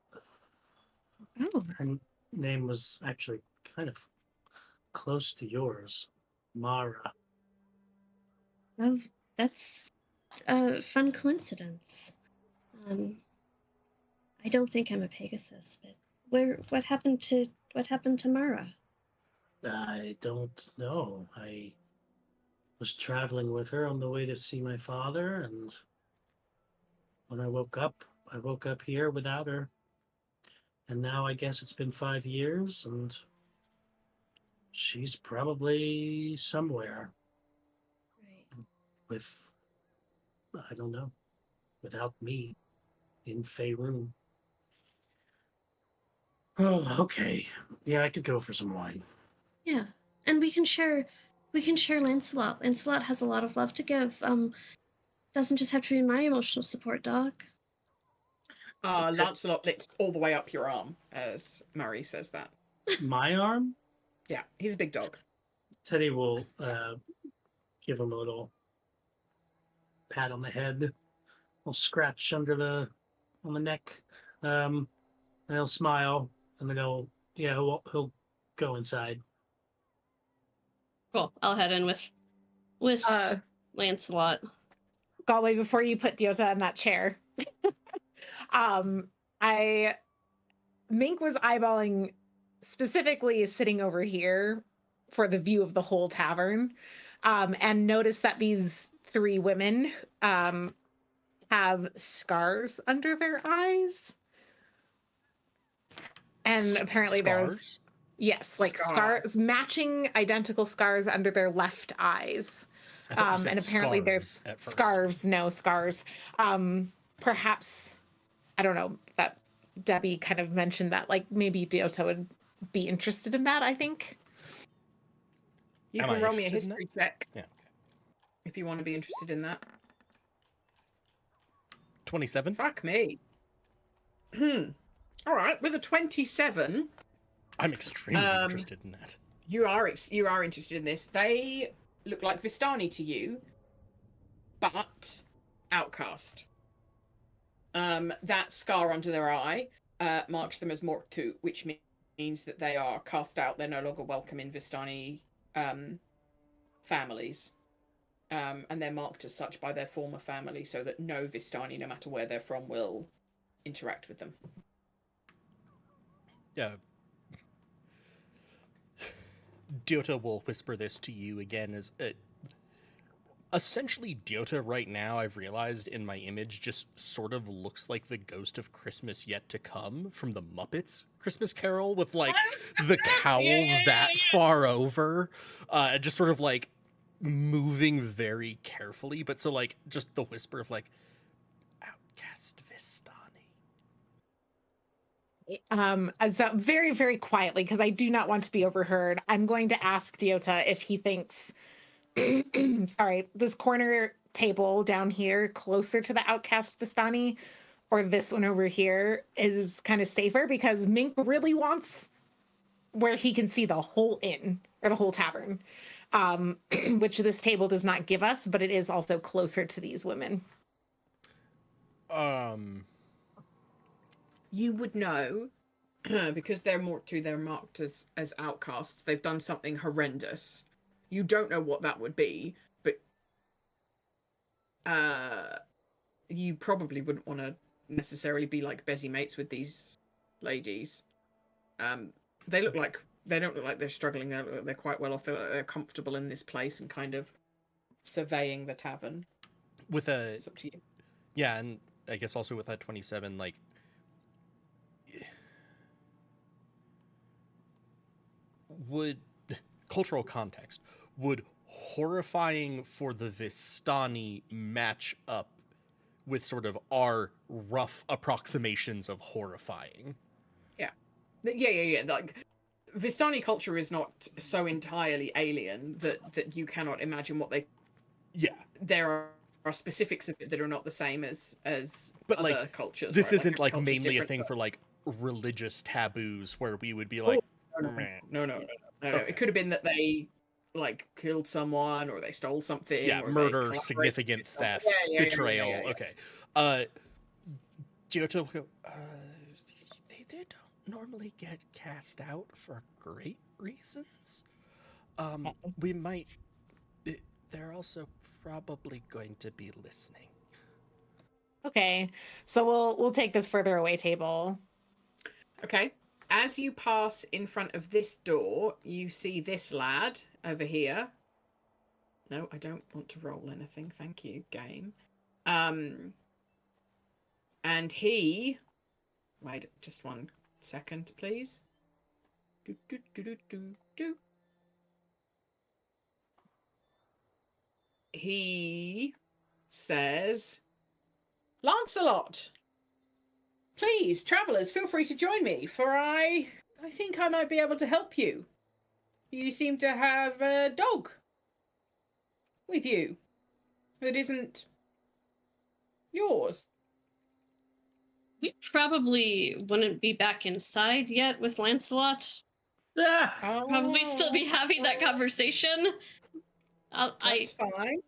Oh, Her name was actually kind of close to yours, Mara. well, that's a fun coincidence. Um, I don't think I'm a Pegasus, but what happened to Mara? I don't know. I was traveling with her on the way to see my father, and when I woke up here without her. And now I guess it's been 5 years, and she's probably somewhere Right. with, I don't know, without me in Faerun. Oh, okay. Yeah, I could go for some wine. Yeah. And we can share Lancelot. Lancelot has a lot of love to give. Doesn't just have to be my emotional support dog. Lancelot licks all the way up your arm as Murray says that. My arm? Yeah, he's a big dog. Teddy will give him a little pat on the head, a little scratch on the neck. And he'll smile, and then he'll go inside. Cool. I'll head in with Lancelot. Galway, before you put Diota in that chair, I Mink was eyeballing specifically sitting over here for the view of the whole tavern, and noticed that these three women have scars under their eyes. And apparently there was, Scars? yes, like scars, matching identical scars under their left eyes. I thought you said And apparently there's scarves at first. scars. Perhaps, I don't know, that Debbie kind of mentioned that, like, maybe Diota would be interested in that, I think. You Am can I roll me a interested in that? history check Yeah. Okay. if you want to be interested in that. 27. Fuck me. All right, with a 27, I'm extremely interested in that. you are interested in this. They look like Vistani to you, but outcast. That scar under their eye marks them as Morktu, which means that they are cast out. They're no longer welcome in Vistani families. And they're marked as such by their former family, so that no Vistani, no matter where they're from, will interact with them. Yeah. Diota will whisper this to you again as essentially Diota right now, I've realized in my image, just sort of looks like the ghost of Christmas Yet to Come from the Muppets Christmas Carol, with like the cowl that far over, just sort of like moving very carefully, but so like just the whisper of like outcast Vistani. So very, very quietly, because I do not want to be overheard, I'm going to ask Diota if he thinks, sorry, this corner table down here closer to the outcast Vistani or this one over here is kind of safer, because Mink really wants where he can see the whole inn or the whole tavern, which this table does not give us, but it is also closer to these women. You would know because they're marked as outcasts. They've done something horrendous. You don't know what that would be, but you probably wouldn't want to necessarily be like busy mates with these ladies. They don't look like they're struggling. They're quite well off. They're comfortable in this place and kind of surveying the tavern. With a It's up to you. yeah, and I guess also with that 27, like would cultural context, would horrifying for the Vistani match up with sort of our rough approximations of horrifying? Yeah. Like Vistani culture is not so entirely alien that you cannot imagine what they. Yeah, There are specifics of it that are not the same as but other like cultures. this right? isn't like culture's mainly a different, thing but- for like religious taboos where we would be like, "Meh." No. Okay. It could have been that they like killed someone or they stole something. Yeah, or they murder, collaborated significant with someone. theft, Yeah. betrayal. Okay. Giotto will go, they don't normally get cast out for great reasons. We might. They're also probably going to be listening. Okay, so we'll take this further away table. Okay. As you pass in front of this door, you see this lad over here. No, I don't want to roll anything. Thank you, game. And he. Wait, just 1 second, please. Do. He says, Lancelot, please, travelers, feel free to join me, for I think I might be able to help you. You seem to have a dog with you that isn't yours. We probably wouldn't be back inside yet with Lancelot. Ah, Probably still be having that conversation. That's fine.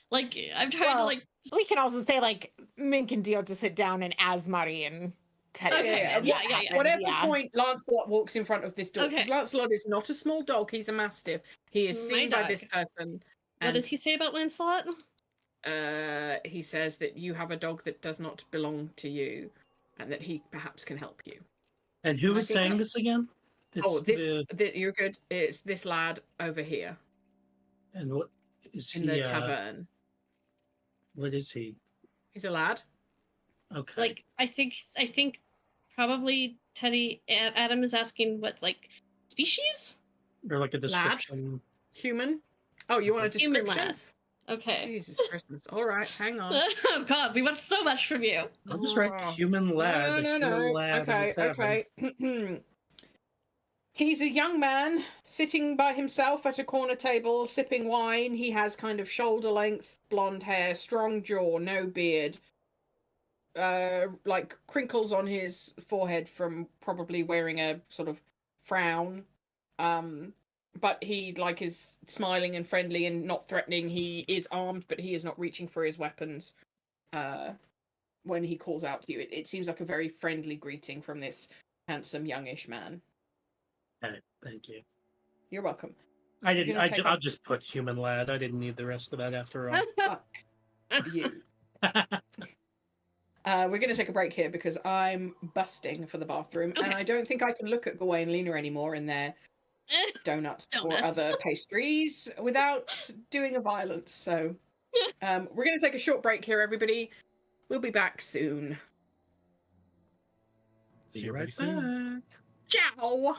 Like I'm trying to Well, like. we can also say like Mink and Dio to sit down and Asmari and Teddy. Okay, come in. yeah. That happens, Whatever yeah. point Lancelot walks in front of this door, because Okay. Lancelot is not a small dog, he's a mastiff. He is My seen by dog. this person. What And does he say about Lancelot? he says that you have a dog that does not belong to you, and that he perhaps can help you. and who I was think saying that's- this again? You're good. It's this lad over here And what is in he? the tavern. What is he? He's a lad. Okay. Like I think probably Adam is asking what like species? or like a Lad. description. Human. Oh, you want a Human description? lad. Okay. Jesus Christmas. All right, hang on. Oh God, we want so much from you. I'll just write Oh. human lad. No. human lad in the tavern. Okay. He's a young man sitting by himself at a corner table, sipping wine. He has kind of shoulder-length blonde hair, strong jaw, no beard. Like crinkles on his forehead from probably wearing a sort of frown. But he like is smiling and friendly and not threatening. He is armed, but he is not reaching for his weapons. When he calls out to you, it seems like a very friendly greeting from this handsome youngish man. Okay, thank you. You're welcome. I didn't. gonna take I'll a- just put human lad. I didn't need the rest of that after all. Fuck you. We're going to take a break here because I'm busting for the bathroom, and Okay. I don't think I can look at Gawain and Lena anymore in their donuts or Donuts. other pastries without doing a violence. So we're going to take a short break here, everybody. We'll be back soon. See you right soon. back. Ciao.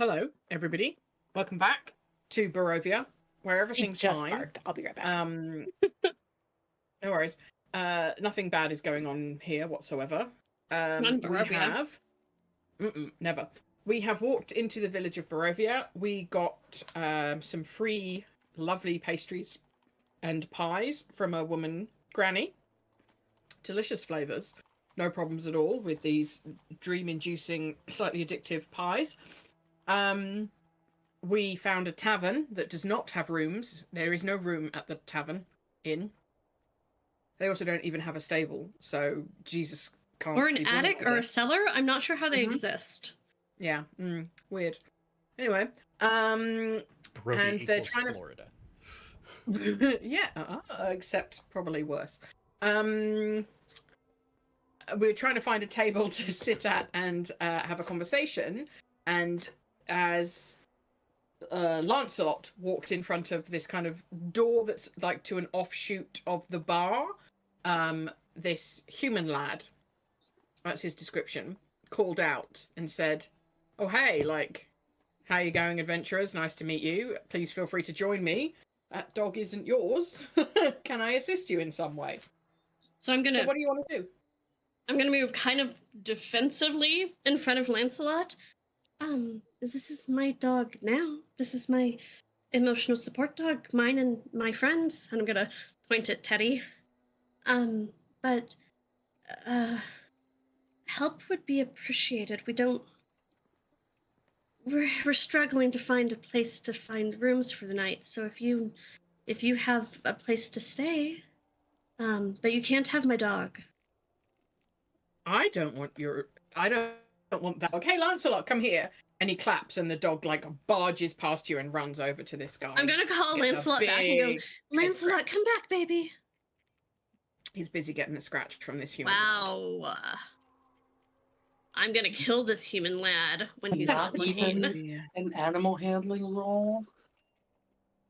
Hello, everybody. Welcome back to Barovia, where She everything's just fine. barked. I'll be right back. No worries. Nothing bad is going on here whatsoever. On We Barovia. have... never. We have walked into the village of Barovia. We got some free, lovely pastries and pies from a woman, Granny. Delicious flavors. No problems at all with these dream-inducing, slightly addictive pies. We found a tavern that does not have rooms. There is no room at the tavern inn. They also don't even have a stable, so Jesus can't. Or an be attic bothered or with a it. cellar. I'm not sure how they Mhm. exist. Yeah, weird. Anyway, Barovia and they're equals trying to Florida. yeah, except probably worse. We're trying to find a table to sit at and have a conversation, and as Lancelot walked in front of this kind of door that's like to an offshoot of the bar, this human lad, that's his description, called out and said, "Oh hey, like, how you going, adventurers? Nice to meet you. Please feel free to join me. That dog isn't yours. Can I assist you in some way?" So I'm gonna So what do you want to do? I'm gonna move kind of defensively in front of Lancelot. This is my dog now. This is my emotional support dog, mine and my friends. And I'm gonna point at Teddy. But help would be appreciated. We're struggling to find a place to find rooms for the night. So if you have a place to stay, but you can't have my dog. I don't want that. Okay, Lancelot, come here. And he claps, and the dog like barges past you and runs over to this guy. I'm gonna call Gets a Lancelot back and go, big head Lancelot, scratch. come back, baby. He's busy getting a scratch from this human. lad. Wow. I'm gonna kill this human lad when he's Not not looking. even- Yeah. An animal handling roll?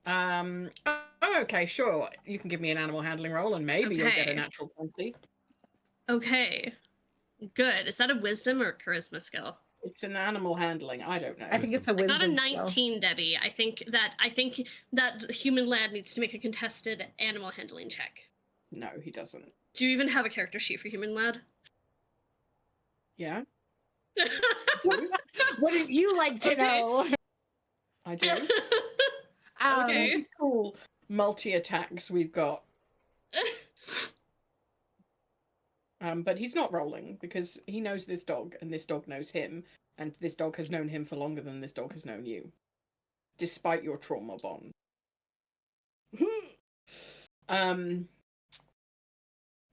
Oh, okay, sure. You can give me an animal handling roll, and maybe you'll get a Okay. natural 20. Okay. Good. Is that a wisdom or a charisma skill? It's an animal handling. I don't know. I think it's a I got a wisdom skill. 19, Debbie. I think that the human lad needs to make a contested animal handling check. No, he doesn't. Do you even have a character sheet for human lad? Yeah, What do you like to Okay. know? I do. Okay. These cool multi attacks we've got. But he's not rolling because he knows this dog, and this dog knows him, and this dog has known him for longer than this dog has known you, despite your trauma bond.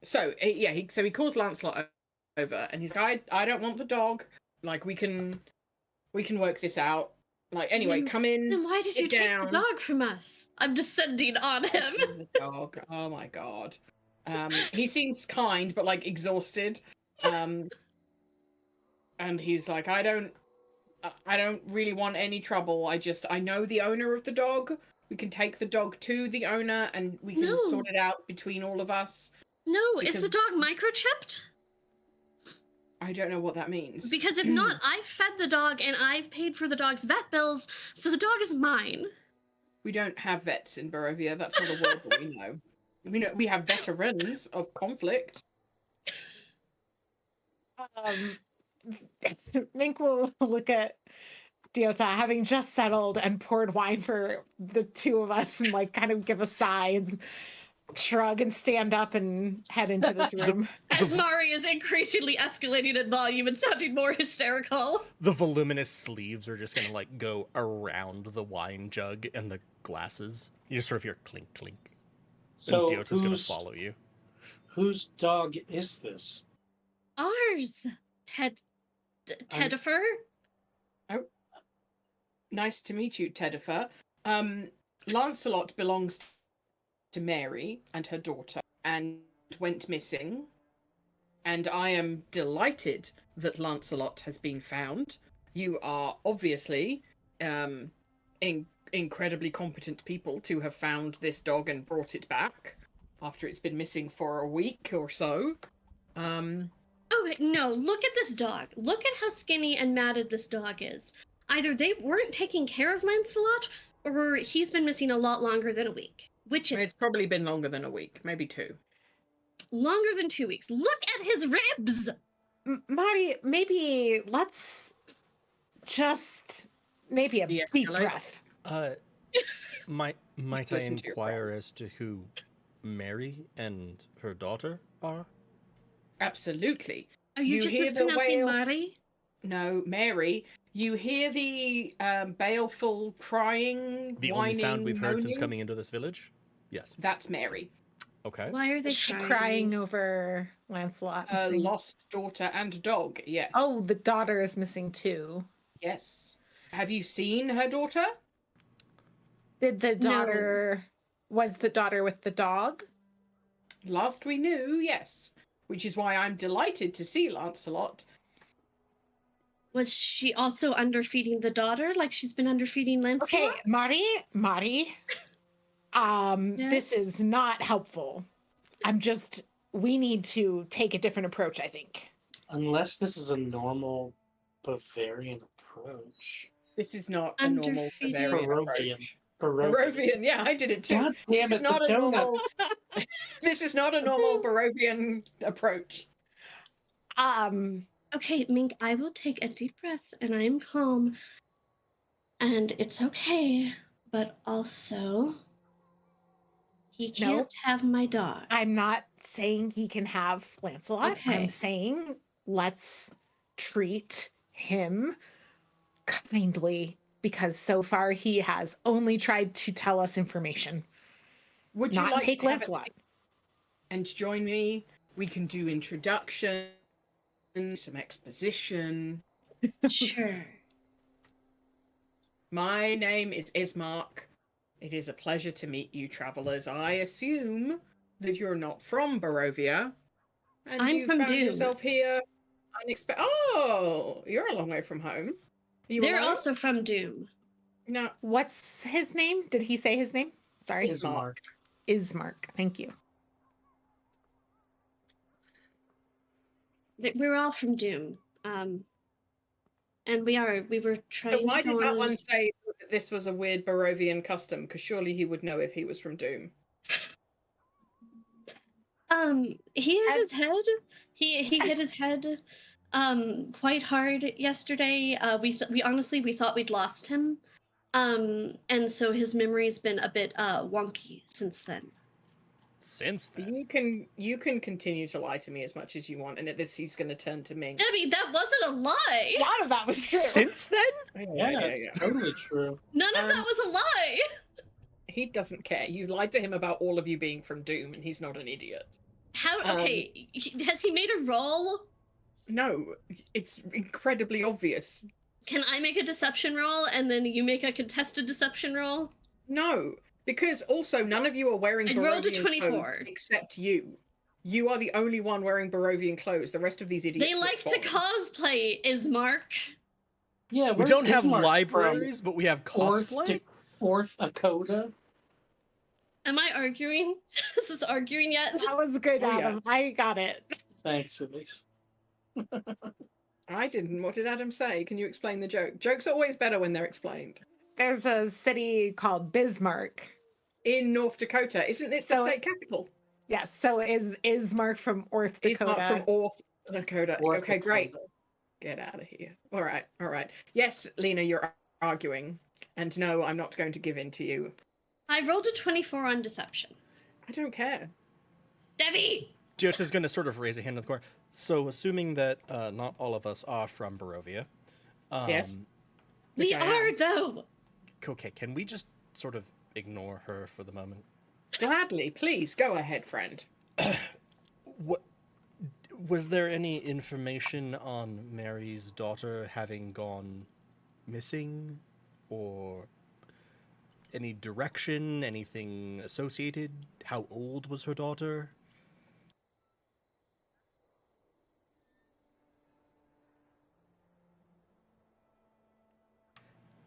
So he calls Lancelot over, and he's like, I don't want the dog. Like, we can work this out. Like, anyway, come in. Then why did sit you take down. the dog from us? I'm descending on him. The dog. Oh my god. He seems kind, but like exhausted. And he's like, I don't really want any trouble. I know the owner of the dog. We can take the dog to the owner, and we can No. sort it out between all of us. No, is the Because- dog microchipped? I don't know what that means. Because if not, I've fed the dog and I've paid for the dog's vet bills, so the dog is mine. We don't have vets in Barovia. That's not a word that we know. We have veterans of conflict. Mink will look at Diota, having just settled and poured wine for the two of us, and like kind of give a sigh and shrug and stand up and head into this room. As Mari is increasingly escalating in volume and sounding more hysterical. The voluminous sleeves are just gonna like go around the wine jug and the glasses. You just sort of hear clink clink. So and Diota's gonna follow you. Whose dog is this? Ours, Tedifer. Nice to meet you, Tedifer. Lancelot belongs to Mary and her daughter and went missing. And I am delighted that Lancelot has been found. You are obviously incredibly competent people to have found this dog and brought it back after it's been missing for a week or so. Oh no, look at this dog. Look at how skinny and matted this dog is. either they weren't taking care of Lancelot, or he's been missing a lot longer than a week. Which is It's probably been longer than a week, maybe 2. longer than 2 weeks. Look at his ribs. Marty, maybe let's just maybe a deep De-escalate. breath. Might I listen to your inquire as to who Mary and her daughter are? Absolutely. Are you, You just hear the mispronouncing wail? Mari? No, Mary. You hear the baleful crying, The whining, only sound we've heard since moaning? coming into this village? Yes. That's Mary. Okay. Why are they Is she crying? crying over Lancelot? Her missing? lost daughter and dog, yes. Oh, the daughter is missing too. Yes. Have you seen her daughter? Did the No. daughter was the daughter with the dog? Last we knew, yes. Which is why I'm delighted to see Lancelot. Was she also underfeeding the daughter like she's been underfeeding Lancelot? Okay, Marty. This Yes? is not helpful. We need to take a different approach, I think. Unless this is a normal Bavarian approach. This is not a normal Underfeeding. Bavarian Barovian. approach. Barovian. Barovian, yeah, I did it too. God damn This it, is not the a donut. normal. This is not a normal Barovian approach. Okay, Mink, I will take a deep breath and I am calm. And it's okay, but also, he can't No. have my dog. I'm not saying he can have Lancelot. Okay. I'm saying let's treat him kindly because so far he has only tried to tell us information. Would you Not like take to have a Lancelot. seat and join me? We can do introduction, some exposition. Sure. My name is Ismark. It is a pleasure to meet you, travelers. I assume that you're not from Barovia, and I'm you from found Doom. yourself here unexpected. Oh, you're a long way from home. You They're alone? also from Doom. No, What's his name? Did he say his name? Sorry. Ismark. Ismark. Thank you. We're all from Doom. And we were trying so why to go did that on one say that this was a weird Barovian custom? Because surely he would know if he was from Doom. He hit his head. He hit his head quite hard yesterday. We honestly thought we'd lost him. And so his memory's been a bit wonky since then. Since then. You can continue to lie to me as much as you want, and at this he's going to turn to me. Debbie, that wasn't a lie. A lot of that was true. Since then? Yeah, it's totally true. None of that was a lie. He doesn't care. You lied to him about all of you being from Doom, and he's not an idiot. How? Okay, has he made a roll? No, it's incredibly obvious. Can I make a deception roll and then you make a contested deception roll? No, because also none of you are wearing I rolled a Barovian 24. clothes except you. You are the only one wearing Barovian clothes. The rest of these idiots They look like to foreign. cosplay, Ismark. Yeah, We where's don't have Ismark libraries, but we have from? cosplay? Fourth Dakota? Am I arguing? Is this arguing yet? That was good, Oh, yeah. Adam. I got it. Thanks, Elise. I didn't. What did Adam say? Can you explain the joke? Jokes are always better when they're explained. There's a city called Bismarck. In North Dakota, isn't it the So state capital? Yes, so is Ismark from North He's Dakota. not from North Dakota. North Okay, great. Dakota. Get out of here. All right. Yes, Lena, you're arguing. And no, I'm not going to give in to you. I rolled a 24 on deception. I don't care. Debbie! Jota's going to sort of raise a hand in the corner. So, assuming that not all of us are from Barovia. Yes. We Which I are, am. though. Okay, can we just sort of ignore her for the moment? Gladly, please go ahead, friend. What was there any information on Mary's daughter having gone missing, or any direction, anything associated? How old was her daughter?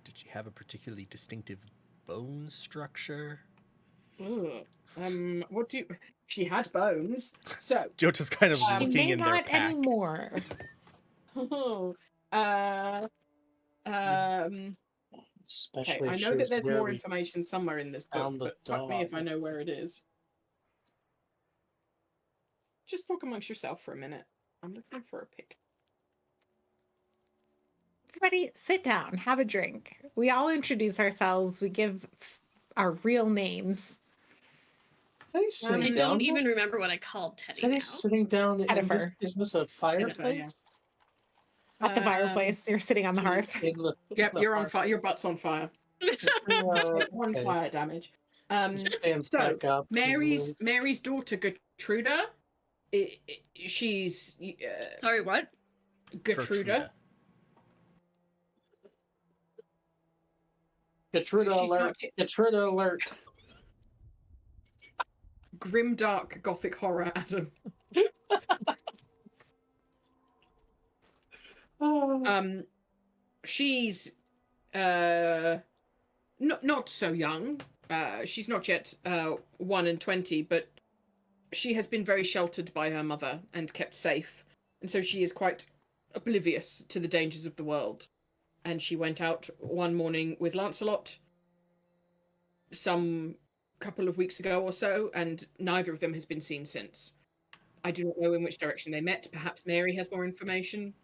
Did she have a particularly distinctive bone structure? Ugh. What do you... She had bones. So, Jota's kind of She looking may in their not pack. anymore. Okay, Especially I if know she that was there's where more we information somewhere in this book, found the but fuck me if I dog. know where it is. Just talk amongst yourself for a minute. I'm looking for a pic. Everybody, sit down, have a drink. We all introduce ourselves. We give our real names. Are you sitting I down? don't even remember what I called Teddy now. Sitting down. Jennifer. Is this a fireplace? At the fireplace, you're sitting on the hearth. Yep, you're on fire. Your butt's on fire. One Okay. fire damage. Stands So back up. Mary's daughter Gertruda. She's Sorry, what? Gertruda. Gertruda She's alert! not Gertruda alert! Grim dark gothic horror, Adam. She's not so young. She's not yet 1 and 20, but she has been very sheltered by her mother and kept safe, and so she is quite oblivious to the dangers of the world. And she went out one morning with Lancelot some couple of weeks ago or so, and neither of them has been seen since. I do not know in which direction they met. Perhaps Mary has more information.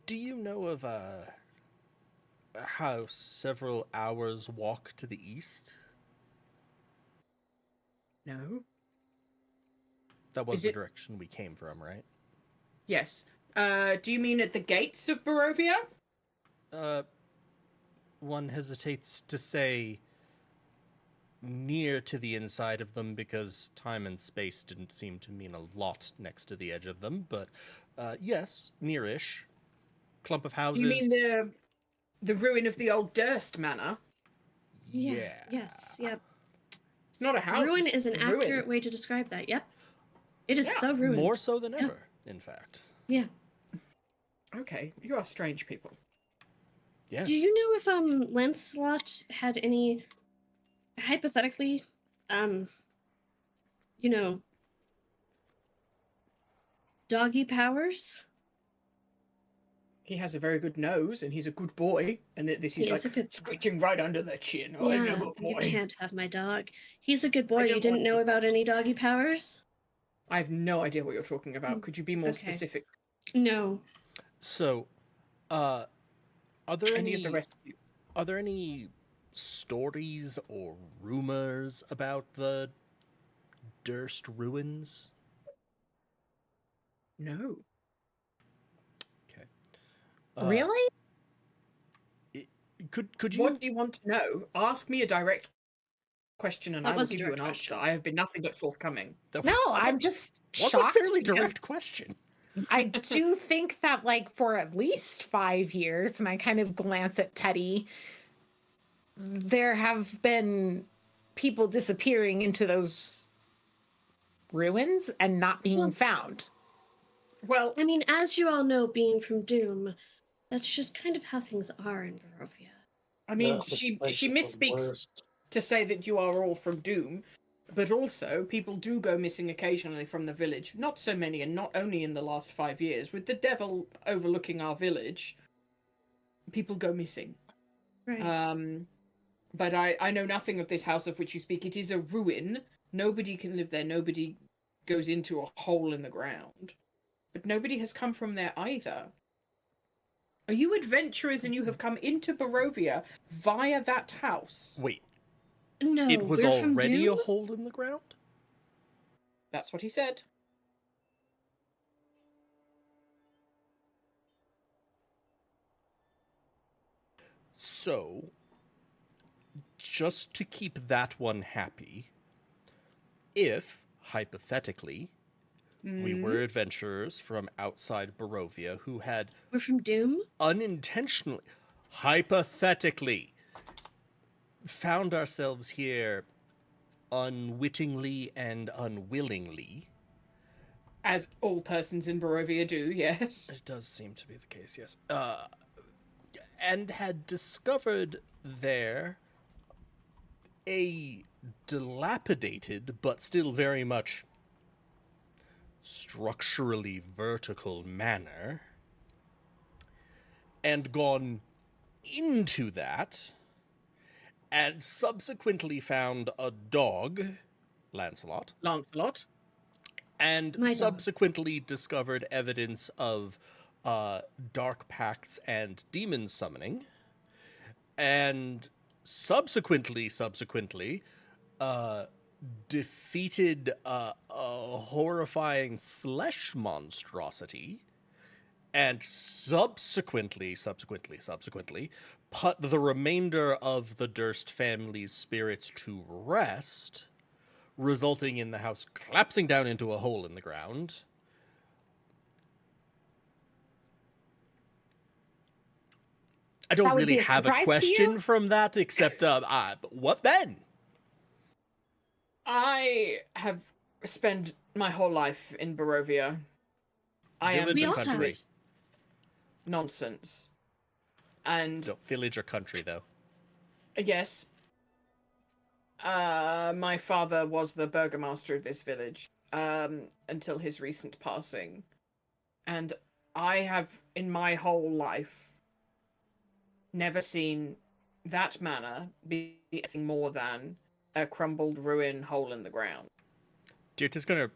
Do you know of a house several hours walk to the east? No. That was Is the it- direction we came from, right? Yes. Do you mean at the gates of Barovia? One hesitates to say near to the inside of them because time and space didn't seem to mean a lot next to the edge of them, but yes, near-ish. Clump of houses. Do you mean the ruin of the old Durst Manor? Yeah. Yes. Yep. It's not a house. Ruin it's is an a ruin. accurate way to describe that. Yep. It is Yeah, so ruined. More so than ever, in fact. Yeah. Okay, you are strange people. Yes. Do you know if Lancelot had any, hypothetically, doggy powers? He has a very good nose, and he's a good boy. And this He is is like a good boy. scratching right under the chin. Oh, he's a Yeah, good you boy. can't have my dog. He's a good boy. don't You didn't want know to. about any doggy powers? I have no idea what you're talking about. Could you be more Okay. specific? No. So, are there Any of the rest of you? Are there any stories or rumors about the Durst ruins? No. Okay. Really? Could you? What do you want to know? Ask me a direct question, and That I will was a give you an direct answer. question. I have been nothing but forthcoming. No, I'm just That's a shocked. fairly because direct question. I do think that, like, for at least 5 years, and I kind of glance at Teddy, there have been people disappearing into those ruins and not being Well- found. Well, I mean, as you all know, being from Doom, that's just kind of how things are in Barovia. I mean, Ugh, this she place is the misspeaks worst. to say that you are all from Doom, but also people do go missing occasionally from the village. Not so many, and not only in the last 5 years. With the devil overlooking our village, people go missing. Right. But I know nothing of this house of which you speak. It is a ruin. Nobody can live there. Nobody goes into a hole in the ground. But nobody has come from there either. Are you adventurers and you have come into Barovia via that house? Wait, No, it was we're from already a Doom? hole in the ground? That's what he said. So, just to keep that one happy, if, hypothetically, we were adventurers from outside Barovia who had We're from Doom? unintentionally, hypothetically, found ourselves here unwittingly and unwillingly. As all persons in Barovia do, yes. It does seem to be the case, yes. And had discovered there a dilapidated but still very much structurally vertical manner and gone into that and subsequently found a dog, Lancelot, Lancelot. and My dog. subsequently discovered evidence of dark pacts and demon summoning, and subsequently, defeated a horrifying flesh monstrosity, and subsequently, put the remainder of the Durst family's spirits to rest, resulting in the house collapsing down into a hole in the ground. I don't That would really be a have a surprise to question you? from that, except, what then? I have spent my whole life in Barovia. I am Village We or also- country? nonsense. And No, village or country, though. yes, my father was the burgomaster of this village until his recent passing. And I have, in my whole life, never seen that manor be anything more than a crumbled ruin hole in the ground. Dirt's gonna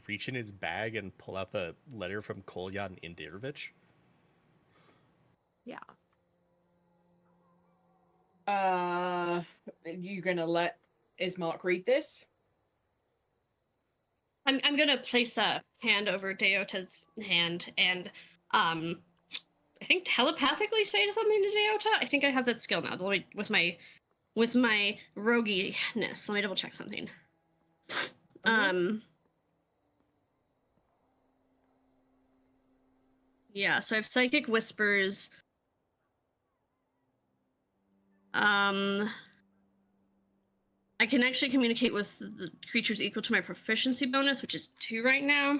reach in his bag and pull out the letter from Kolyan Indirovich. Yeah. You gonna let Ismark read this? I'm gonna place a hand over Deota's hand and I think telepathically say something to Deota. I think I have that skill now. Let me, with my roguiness. Let me double check something. Yeah, so I have psychic whispers. I can actually communicate with the creatures equal to my proficiency bonus, which is 2 right now.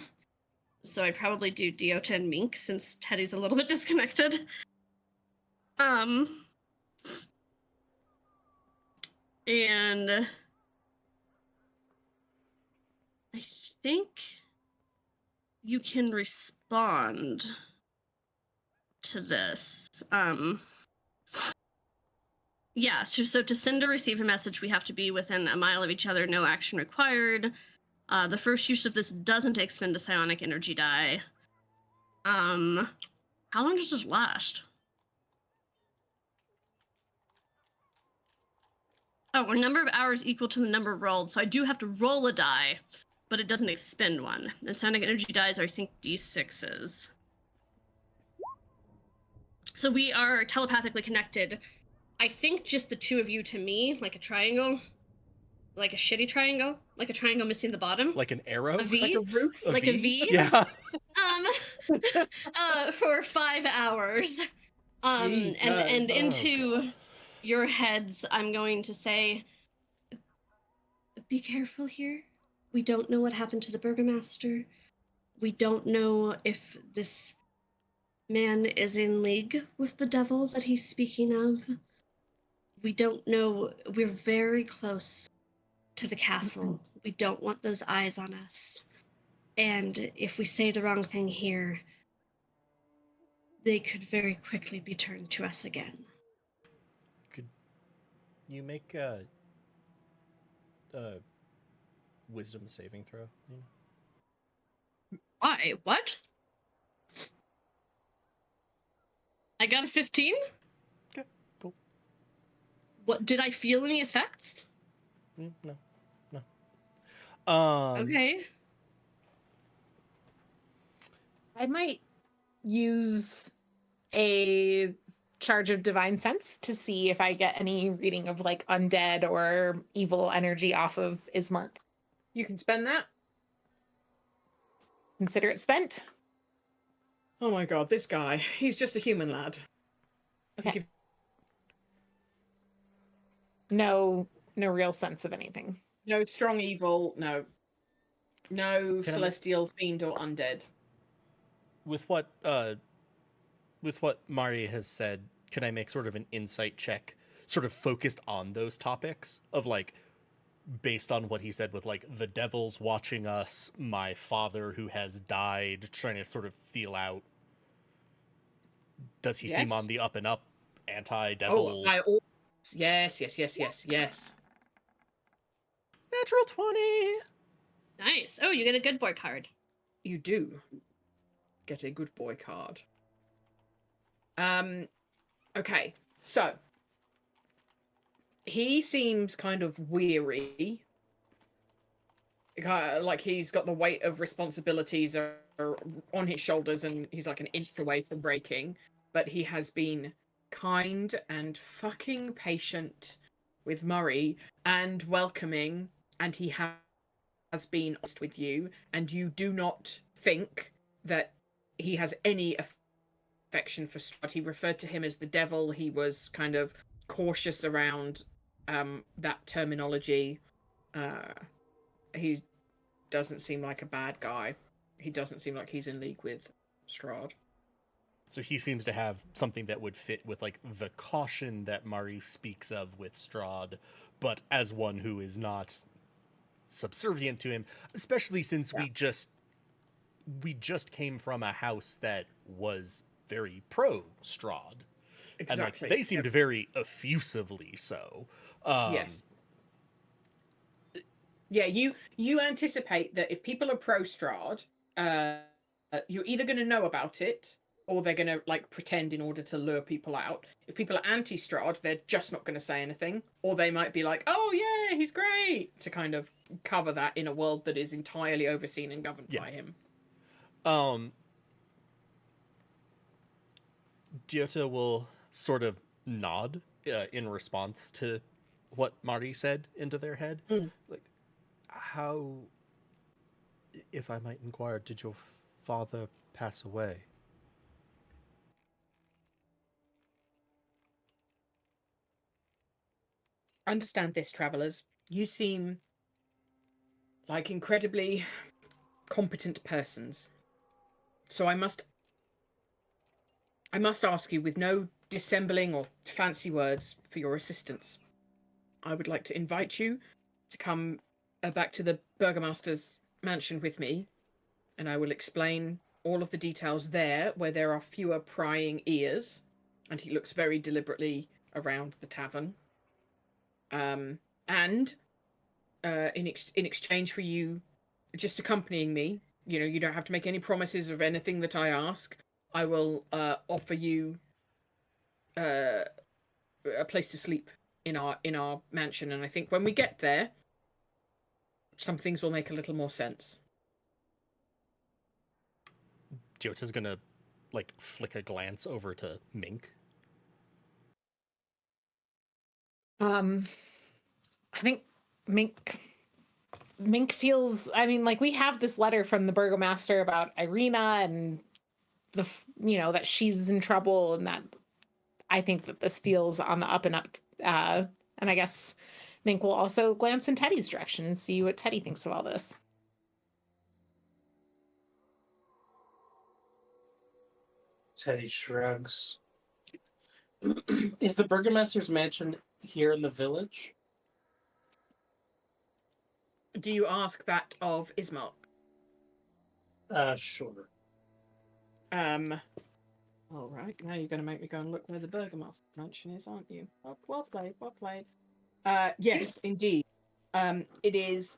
So I'd probably do Deota and Mink since Teddy's a little bit disconnected. And I think you can respond to this. Yeah, so to send or receive a message, we have to be within a mile of each other, no action required. The first use of this doesn't expend a psionic energy die. How long does this last? Oh, a number of hours equal to the number rolled. So I do have to roll a die, but it doesn't expend one. And psionic energy dies are, I think, D6s. So we are telepathically connected. I think just the two of you to me, like a triangle, like a shitty triangle, like a triangle missing the bottom. Like an arrow? A V? Like a roof? Like a V? Yeah. For 5 hours. And Jesus. into your heads, I'm going to say, be careful here. We don't know what happened to the burgomaster. We don't know if this man is in league with the devil that he's speaking of. We don't know. We're very close to the castle. We don't want those eyes on us. And if we say the wrong thing here, they could very quickly be turned to us again. Could you make a wisdom saving throw? Why? What? I got a 15? Okay, cool. What, did I feel any effects? No. Okay. I might use a charge of divine sense to see if I get any reading of like undead or evil energy off of Ismark. You can spend that. Consider it spent. Oh my god, this guy. He's just a human lad. Okay. No real sense of anything. No strong evil, no. No Can I- celestial fiend or undead. With what Mari has said, can I make sort of an insight check, sort of focused on those topics of like based on what he said with like the devil's watching us, my father who has died, trying to sort of feel out, does he seem on Yes. the up and up, Oh, anti-devil? yes, yes, yes, yes, yes. Natural 20. Nice. Oh, you get a good boy card. You do get a good boy card. Okay, so he seems kind of weary, like he's got the weight of responsibilities are on his shoulders, and he's like an inch away from breaking. But he has been kind and fucking patient with Murray and welcoming, and he has been honest with you, and you do not think that he has any affection for Strahd. He referred to him as the devil. He was kind of cautious around that terminology. He doesn't seem like a bad guy. He doesn't seem like he's in league with Strahd. So he seems to have something that would fit with like the caution that Mari speaks of with Strahd, but as one who is not subservient to him, especially since Yeah. we just came from a house that was very pro Strahd. Exactly. And like they seemed very effusively so. Yes. Yeah, you anticipate that if people are pro Strahd, you're either going to know about it or they're going to like pretend in order to lure people out. If people are anti Strahd, they're just not going to say anything, or they might be like, "Oh yeah, he's great," to kind of cover that in a world that is entirely overseen and governed by him. Giota will sort of nod in response to what Mari said into their head. Like, how, if I might inquire, did your father pass away? Understand this, travelers. You seem like incredibly competent persons. So I must ask you, with no dissembling or fancy words, for your assistance. I would like to invite you to come back to the Burgomaster's mansion with me, and I will explain all of the details there, where there are fewer prying ears. And he looks very deliberately around the tavern. And in exchange for you just accompanying me, you don't have to make any promises of anything that I ask. I will offer you a place to sleep in our mansion, and I think when we get there, some things will make a little more sense. Giota's gonna like flick a glance over to Mink. I think Mink feels, I mean, like we have this letter from the Burgomaster about Irina and that she's in trouble, and that I think that this feels on the up and up. And I guess Mink will also glance in Teddy's direction and see what Teddy thinks of all this. Teddy shrugs. Is the Burgomaster's mansion here in the village? Do you ask that of Ismark? Sure. All right. Now you're going to make me go and look where the Burgomaster mansion is, aren't you? Oh, well played. Well played. Yes, indeed. It is.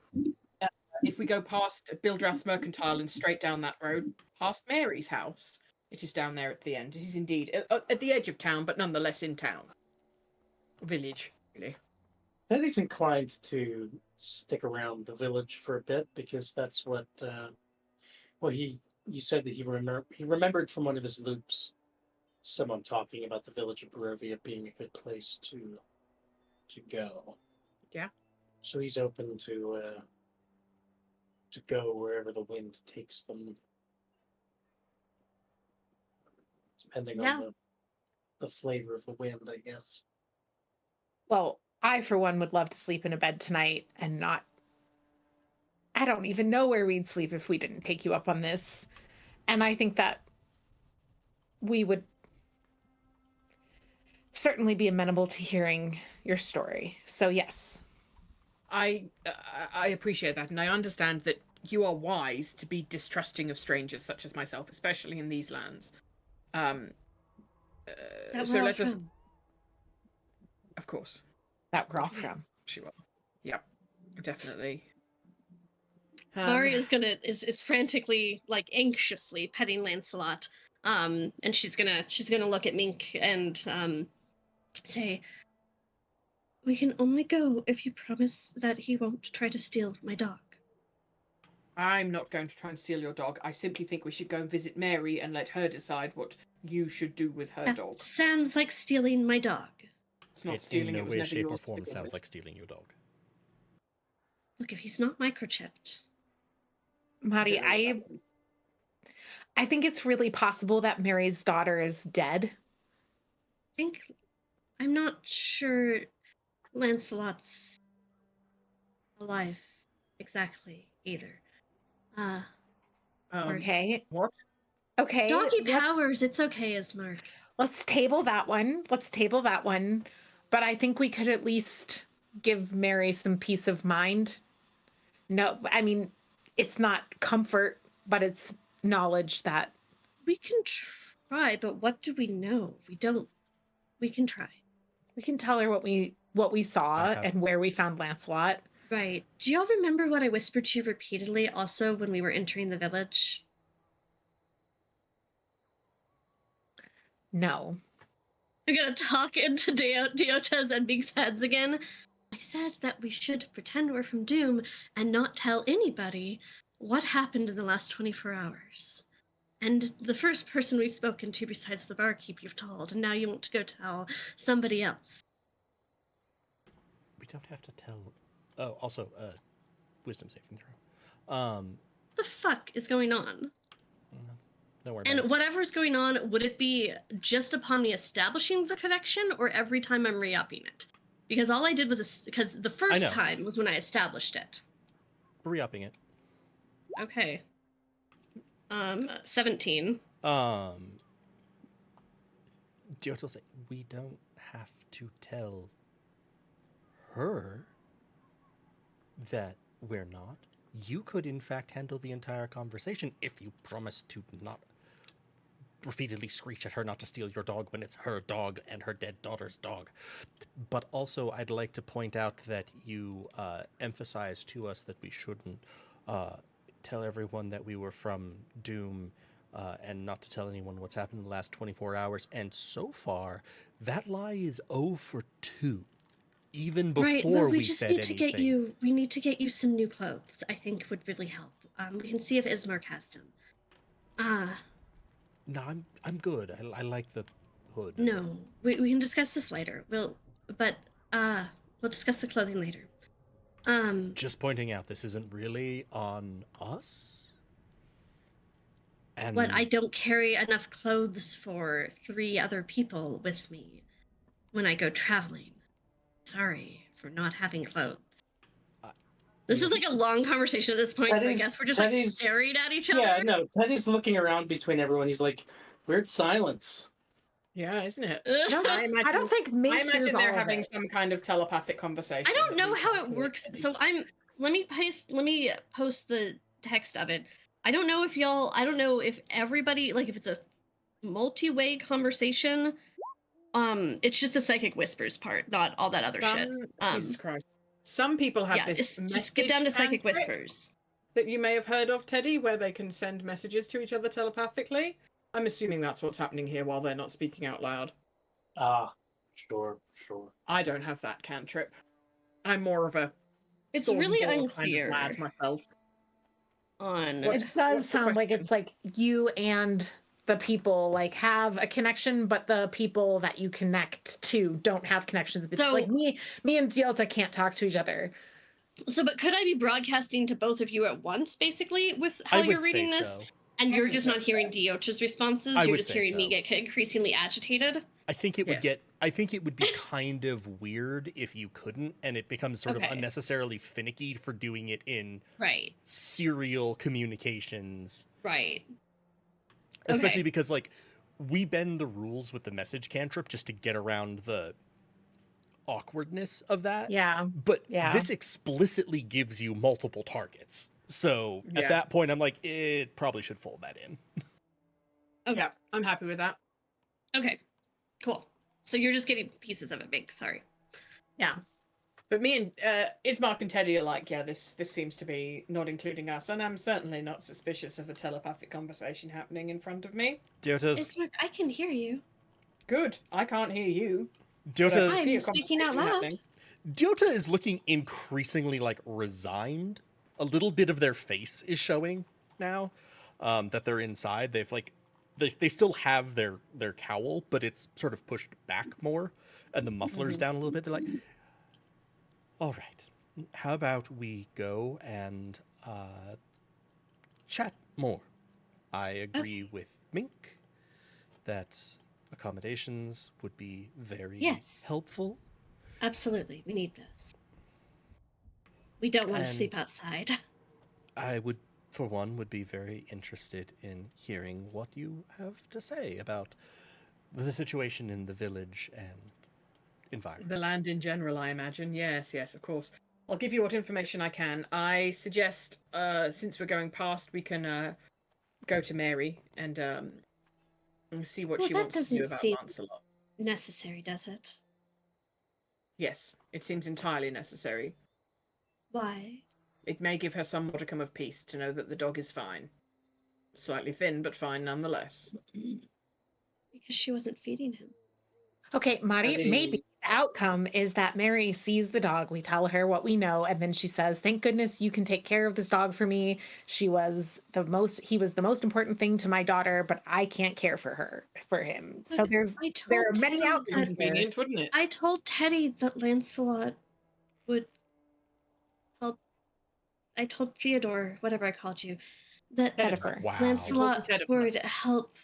If we go past Bildrath's Mercantile and straight down that road, past Mary's house, it is down there at the end. It is indeed at the edge of town, but nonetheless in town. Village, really. Teddy's inclined to stick around the village for a bit because that's what. You said that he remembered from one of his loops someone talking about the village of Barovia being a good place to go. Yeah. So he's open to go wherever the wind takes them, depending on the flavor of the wind, I guess. Well, I, for one, would love to sleep in a bed tonight and not. I don't even know where we'd sleep if we didn't take you up on this. And I think that we would certainly be amenable to hearing your story. So, yes. I appreciate that, and I understand that you are wise to be distrusting of strangers such as myself, especially in these lands. Um, That so we're all let us, from. of course, That we're all Yeah. from. she will. Yep, definitely. Mari is frantically, like anxiously petting Lancelot. And she's gonna look at Mink and say, "We can only go if you promise that he won't try to steal my dog." I'm not going to try and steal your dog. I simply think we should go and visit Mary and let her decide what you should do with her That dog. sounds like stealing my dog. It's not It stealing. in no It was way, never shape, or yours to form begin sounds with. like stealing your dog. Look, if he's not microchipped, Maddie, don't know what that means. I think it's really possible that Mary's daughter is dead. I'm not sure Lancelot's alive exactly either. Okay. What? Okay. Doggy powers, it's okay, Ismark. Let's table that one. Let's table that one. But I think we could at least give Mary some peace of mind. No, I mean, it's not comfort, but it's knowledge that We can try, but what do we know? We don't. We can try. we can tell her what we saw have- and where we found Lancelot. Right. Do y'all remember what I whispered to you repeatedly also when we were entering the village? No. I'm gonna talk into Diota's and Big's heads again. I said that we should pretend we're from Doom and not tell anybody what happened in the last 24 hours. And the first person we've spoken to besides the barkeep you've told, and now you want to go tell somebody else. We don't have to tell. Oh, also, wisdom saving throw. The fuck is going on? Don't worry And about it. whatever's going on, would it be just upon me establishing the connection or every time I'm re-upping it? Because all I did was, because the first know. time was when I established it. Re-upping it. Okay. 17. Giotto will say, we don't have to tell her that we're not. You could, in fact, handle the entire conversation if you promise to not repeatedly screech at her not to steal your dog when it's her dog and her dead daughter's dog. But also, I'd like to point out that you emphasized to us that we shouldn't tell everyone that we were from Doom and not to tell anyone what's happened in the last 24 hours. And so far, that lie is 0 for 2. Even before Right, well, we we just said need to anything. get you. We need to get you some new clothes. I think would really help. We can see if Ismark has some. No, I'm good. I like the hood. No, we can discuss this later. We'll discuss the clothing later. Just pointing out, this isn't really on us. And What, I don't carry enough clothes for 3 other people with me when I go traveling. Sorry for not having clothes. This is like a long conversation at this point, so I guess we're just like staring at each other. Yeah, no, Teddy's looking around between everyone. He's like, weird silence. Yeah, isn't it? I don't think Mink I hears imagine all they're of having it. some kind of telepathic conversation. I don't know how it between works. Teddy. So let me post the text of it. I don't know if everybody, like if it's a multi-way conversation. It's just the psychic whispers part, not all that other shit. Jesus Christ. Some people have Yeah, this just skip down to message psychic cantrip whispers. that you may have heard of, Teddy, where they can send messages to each other telepathically. I'm assuming that's what's happening here while they're not speaking out loud. Ah, sure. I don't have that cantrip. I'm more of a It's sword and really ball unclear kind of lad myself. on What- It does what's the sound like question? it's like you and the people like have a connection, but the people that you connect to don't have connections. So- Like me and Gielta can't talk to each other. but could I be broadcasting to both of you at once, basically, with how I would you're reading say this? so. And I you're think just so, not hearing Diocha's responses, I you're would just say hearing me so. get increasingly agitated. I think it would Yes. I think it would be kind of weird if you couldn't, and it becomes sort of Okay. unnecessarily finicky for doing it in Right. serial communications. Right. Especially Okay. because, like, we bend the rules with the message cantrip just to get around the awkwardness of that. Yeah. But Yeah. this explicitly gives you multiple targets. So Yeah. at that point, I'm like, it probably should fold that in. Okay. Yeah, I'm happy with that. Okay. Cool. So you're just getting pieces of it, Mink. Sorry. Yeah. But me and Ismark and Teddy are like, yeah, this seems to be not including us, and I'm certainly not suspicious of a telepathic conversation happening in front of me. Deota's Ismark, I can hear you. Good. I can't hear you. Deota, I see a I'm speaking out conversation loud. happening. Deota is looking increasingly like resigned. A little bit of their face is showing now that they're inside. They've like they still have their cowl, but it's sort of pushed back more, and the muffler's down a little bit. They're like, all right, how about we go and chat more? I agree with Mink that accommodations would be very Yes. helpful. Absolutely. We need those. We don't want to sleep And outside. I would, for one, would be very interested in hearing what you have to say about the situation in the village and environment. The land in general, I imagine. Yes, of course. I'll give you what information I can. I suggest, since we're going past, we can go to Mary and see what Well, she that wants to do doesn't about seem Lancelot. necessary, does it? Yes, it seems entirely necessary. Why? It may give her some modicum of peace to know that the dog is fine. Slightly thin, but fine nonetheless. Because she wasn't feeding him. Okay, Mari, Teddy. maybe the outcome is that Mary sees the dog. We tell her what we know, and then she says, "Thank goodness you can take care of this dog for me. He was the most important thing to my daughter, but I can't care for him." So But I there told are many Teddy outcomes that here. Convenient, wouldn't it? I told Teddy that Lancelot would help. I told Theodore, whatever I called you, that Jennifer. Wow. Lancelot Teddy. would help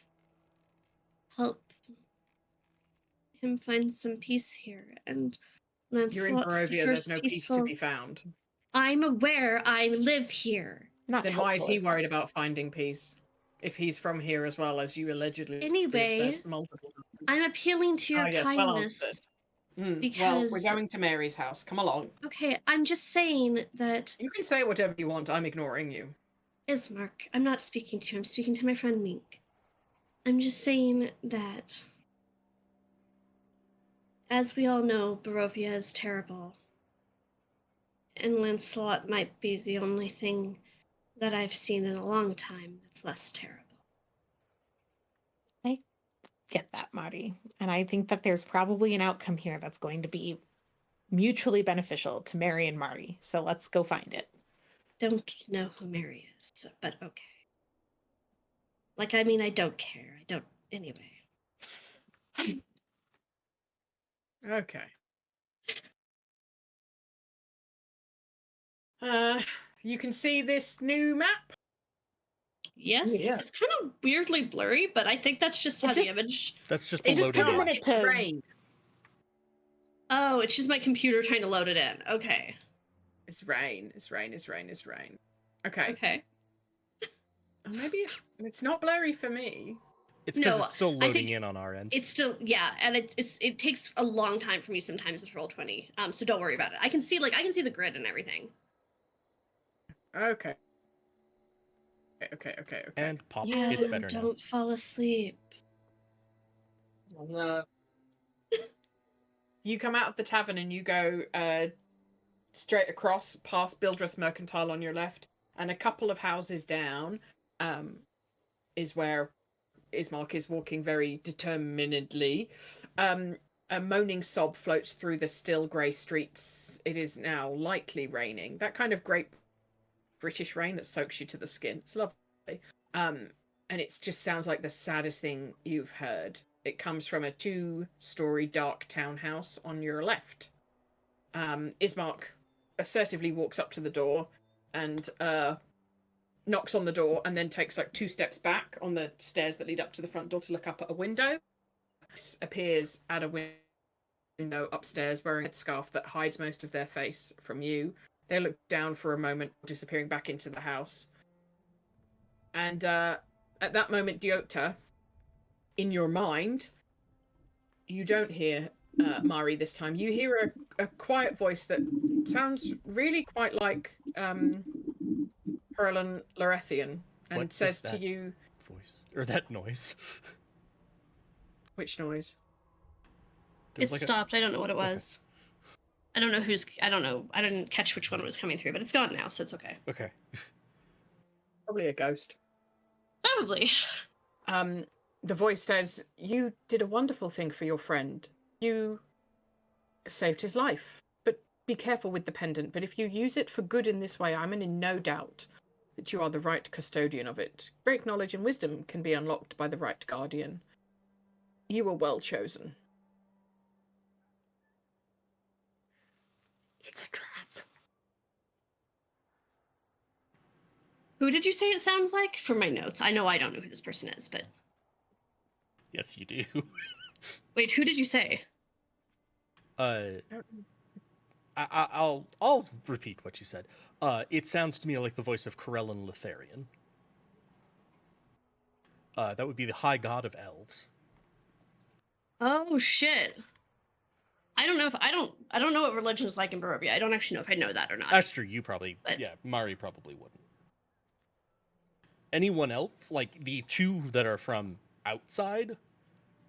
him find some peace here. And You're in Lancelot's the Barovia, there's first no peace to peaceful. be found. I'm aware. I live here. Not Then why is helpful he as well. worried about finding peace? If he's from here as well, as you allegedly have Anyway, said multiple times. I'm appealing to your yes, well kindness. answered. Well, we're because- going to Mary's house. Come along. Okay, I'm just saying that You can say whatever you want. I'm ignoring you. Ismark, I'm not speaking to you, I'm speaking to my friend Mink. I'm just saying that, as we all know, Barovia is terrible. And Lancelot might be the only thing that I've seen in a long time that's less terrible. I get that, Marty. And I think that there's probably an outcome here that's going to be mutually beneficial to Mary and Marty. So let's go find it. Don't know who Mary is, but okay. Like, I mean, I don't care. I don't, anyway. Okay. You can see this new map. Yes, Yeah. it's kind of weirdly blurry, but I think that's just It how the just- image. That's just It the just took a loading in. minute to. Rain. Oh, it's just my computer trying to load it in. Okay. It's rain. It's rain. It's rain. It's rain. Okay. Okay. Maybe it's not blurry for me. It's because No, it's still I loading think in on our end. It's still, yeah, and it takes a long time for me sometimes with Roll20. So don't worry about it. I can see the grid and everything. Okay. Okay. And pop, Yeah, it's better now. don't fall asleep. You come out of the tavern and you go straight across past Bildreth Mercantile on your left, and a couple of houses down is where Ismark is walking very determinedly. A moaning sob floats through the still grey streets. It is now lightly raining. That kind of great British rain that soaks you to the skin. It's lovely. And it just sounds like the saddest thing you've heard. It comes from a 2-story dark townhouse on your left. Ismark assertively walks up to the door and knocks on the door and then takes like 2 steps back on the stairs that lead up to the front door to look up at a window. Appears at a window upstairs wearing a headscarf that hides most of their face from you. They look down for a moment, disappearing back into the house. And at that moment, Diota, in your mind, you don't hear Mari, this time. You hear a quiet voice that sounds really quite like Perlin Lorethian, and What says is to that you, voice or that noise? which noise? There It was like stopped. I don't know what it Okay. was. I don't know who's. I don't know. I didn't catch which one was coming through, but it's gone now, so it's okay. Okay. Probably a ghost. Probably. The voice says, "You did a wonderful thing for your friend. You saved his life. But be careful with the pendant. But if you use it for good in this way, I'm in no doubt that you are the right custodian of it. Great knowledge and wisdom can be unlocked by the right guardian. You were well chosen." It's a trap. Who did you say it sounds like? For my notes, I know I don't know who this person is, but Yes, you do. wait, who did you say? I'll repeat what you said. It sounds to me like the voice of Corellin Litharian. That would be the high god of elves. Oh shit. I don't know if I don't know what religion is like in Barovia. I don't actually know if I know that or not. That's true. You probably, But- yeah, Mari probably wouldn't. Anyone else, like the two that are from outside,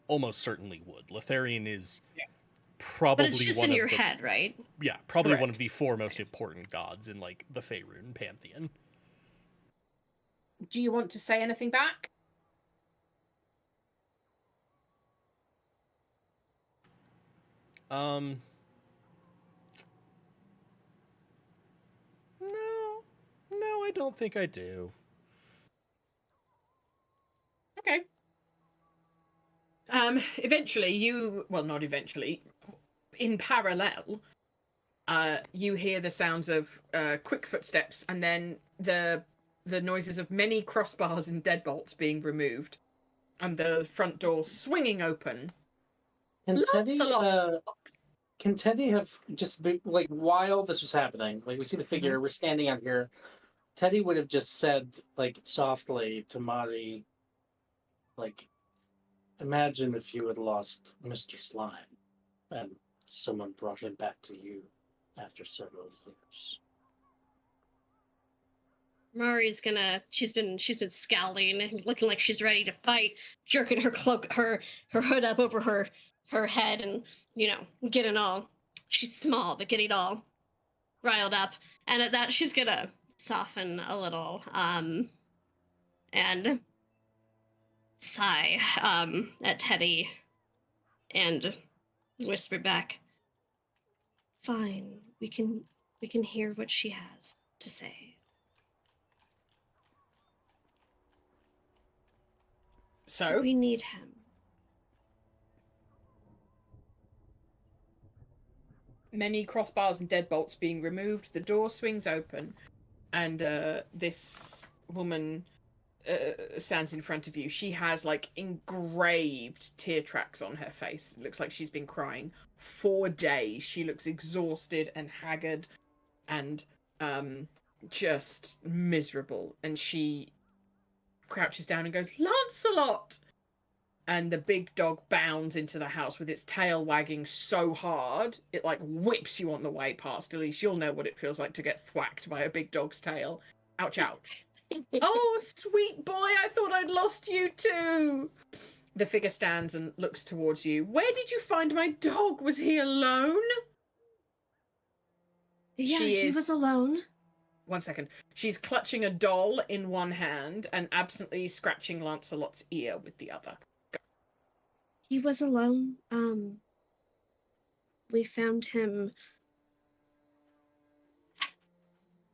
almost certainly would. Litharian is probably But it's just one in of your the, head, right? yeah, probably one of Correct. the four most important gods in like the Faerun pantheon. Do you want to say anything back? No, I don't think I do. Okay. Eventually, well, not eventually, in parallel, you hear the sounds of quick footsteps, and then the noises of many crossbars and deadbolts being removed, and the front door swinging open. Can Teddy, Lancelot! can Teddy have just been, like, while this was happening, like we see the figure, we're standing out here, Teddy would have just said, like, softly to Mari, like, imagine if you had lost Mr. Slime and someone brought him back to you after several years. Mari's gonna. She's been scowling and looking like she's ready to fight, jerking her cloak, her hood up over her head, and getting all. She's small, but getting all riled up, and at that she's gonna soften a little, and sigh, at Teddy, and whisper back, "Fine, we can hear what she has to say." So, We need him. many crossbars and deadbolts being removed, the door swings open, and this woman stands in front of you. She has like engraved tear tracks on her face. It looks like she's been crying for days. She looks exhausted and haggard and just miserable. And she crouches down and goes, "Lancelot!" And the big dog bounds into the house with its tail wagging so hard it like whips you on the way past. At least you'll know what it feels like to get thwacked by a big dog's tail. Ouch, ouch. "Oh, sweet boy, I thought I'd lost you too." The figure stands and looks towards you. "Where did you find my dog? Was he alone?" Yeah, She he is- was alone. 1 second. She's clutching a doll in one hand and absently scratching Lancelot's ear with the other. He was alone. We found him.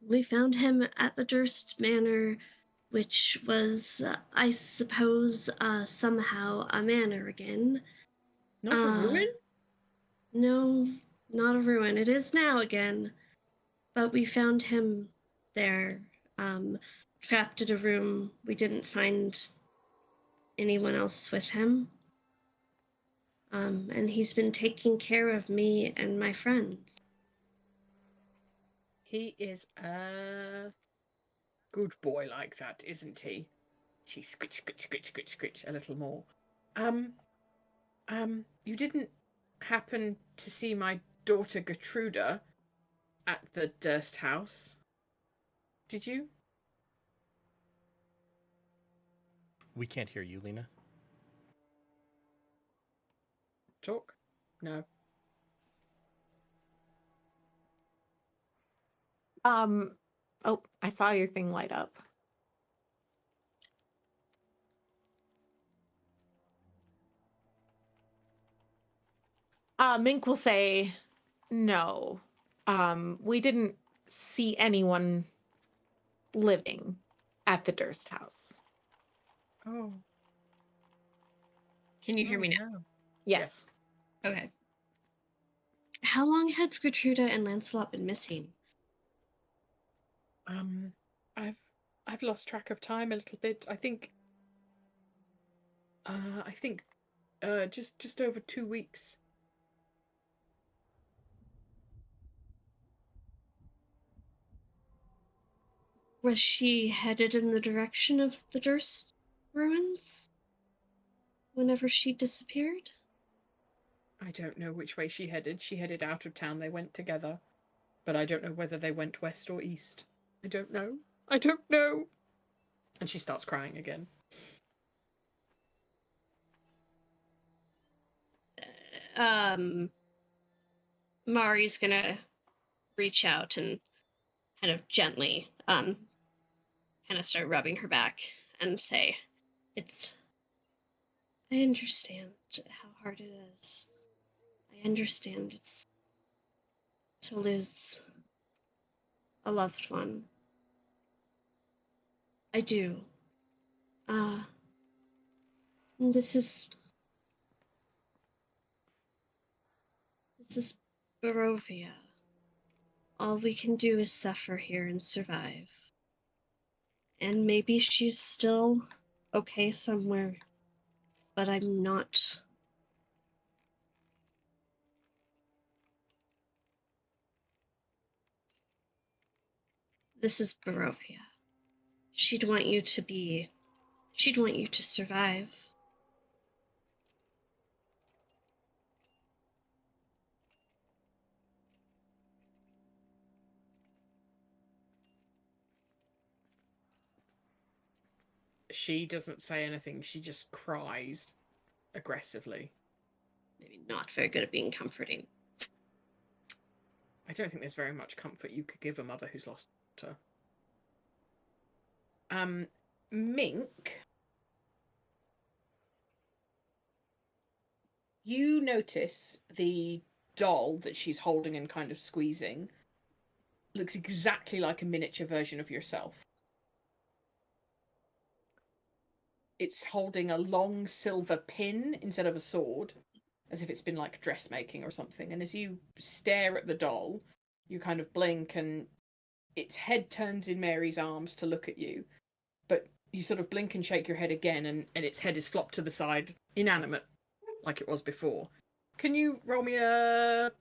We found him at the Durst Manor, which was, I suppose, somehow a manor again. Not a ruin? No, not a ruin. It is now again. But we found him there, trapped in a room. We didn't find anyone else with him. And he's been taking care of me and my friends. He is a good boy like that, isn't he? She scritch, scritch, scritch, scritch, scritch a little more. You didn't happen to see my daughter Gertruda at the Durst house? Did you? We can't hear you, Lena. Talk? No. Oh, I saw your thing light up. Mink will say, no. We didn't see anyone living at the Durst house. Oh. Can you hear me now? No. Yes. Okay. How long had Gertruda and Lancelot been missing? I've lost track of time a little bit. I think just over 2 weeks. Was she headed in the direction of the Durst ruins whenever she disappeared? I don't know which way she headed. She headed out of town. They went together. But I don't know whether they went west or east. I don't know. I don't know. And she starts crying again. Mari's gonna reach out and kind of gently, kind of start rubbing her back and say, I understand how hard it is. I understand it's to lose a loved one. I do. This is Barovia. All we can do is suffer here and survive. And maybe she's still okay somewhere, but I'm not. This is Barovia. She'd want you to survive. She doesn't say anything. She just cries aggressively. Maybe not very good at being comforting. I don't think there's very much comfort you could give a mother who's lost her. Mink, you notice the doll that she's holding and kind of squeezing looks exactly like a miniature version of yourself. It's holding a long silver pin instead of a sword, as if it's been like dressmaking or something. And as you stare at the doll, you kind of blink and its head turns in Mary's arms to look at you. But you sort of blink and shake your head again, and its head is flopped to the side, inanimate, like it was before. Can you roll me a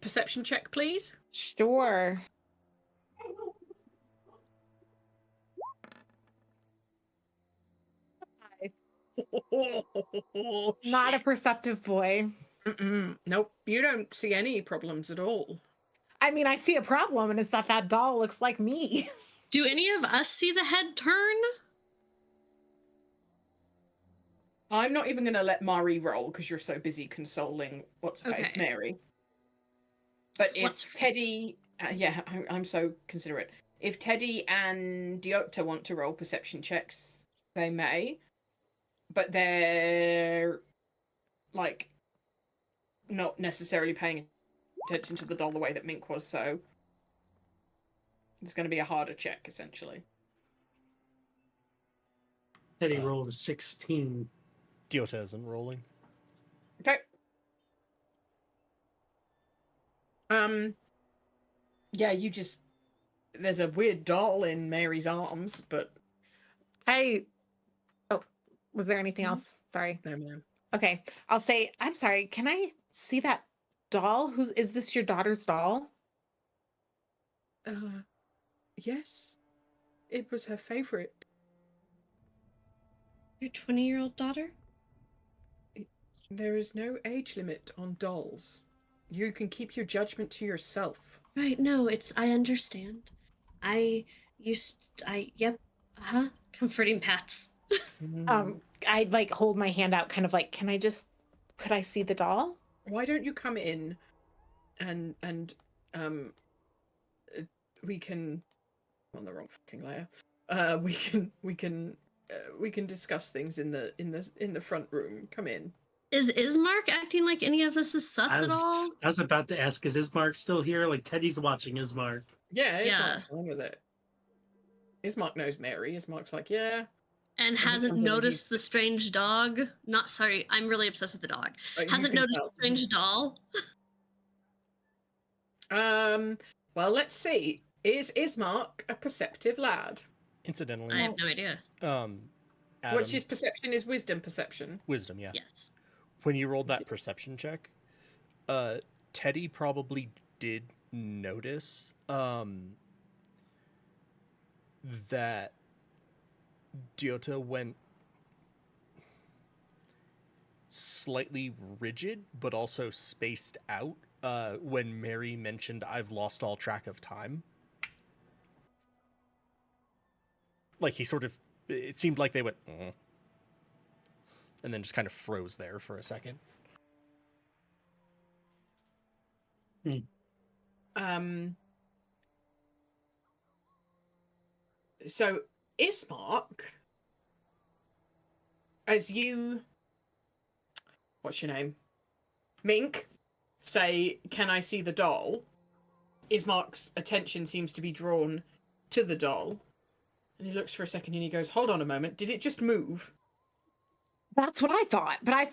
perception check, please? Sure. Not a perceptive boy. Nope, you don't see any problems at all. I mean, I see a problem, and it's that doll looks like me. Do any of us see the head turn? I'm not even going to let Mari roll because you're so busy consoling what's-her-face, Okay. Mary. But if What's-her-face? Teddy... I'm so considerate. If Teddy and Diota want to roll perception checks, they may. But they're, like, not necessarily paying attention to the doll the way that Mink was, so it's going to be a harder check, essentially. Teddy rolled a 16. Diota isn't rolling. Okay. Yeah, you just... There's a weird doll in Mary's arms, but... Oh, was there anything else? Sorry. No, ma'am. Okay. I'll say, I'm sorry. Can I see that doll? Is this your daughter's doll? Yes. It was her favorite. Your 20-year-old daughter? There is no age limit on dolls. You can keep your judgment to yourself. Right, no, I understand. I yep, comforting pats. I like hold my hand out, kind of like, could I see the doll? Why don't you come in and um we can on the wrong fucking layer. We can discuss things in the front room. Come in. Is Ismark acting like any of this is sus at all? I was about to ask, is Ismark still here? Like Teddy's watching Ismark. Yeah, Yeah. Ismark's fine with it. Ismark knows Mary. Ismark's like, yeah. And he hasn't comes in and noticed the strange dog. Not sorry, I'm really obsessed with the dog. you Hasn't can noticed tell. the strange doll. Well, let's see. Is Ismark a perceptive lad? Incidentally, I have no idea. Adam, What's his perception? Is wisdom perception? wisdom, yeah. Yes. When you rolled that perception check, Teddy probably did notice that Diota went slightly rigid, but also spaced out when Mary mentioned, "I've lost all track of time." Like he sort of, it seemed like they went, and then just kind of froze there for a second. So Ismark, as you, what's your name? Mink, say, "Can I see the doll?" Ismark's attention seems to be drawn to the doll. And he looks for a second and he goes, "Hold on a moment. Did it just move?" That's what I thought, but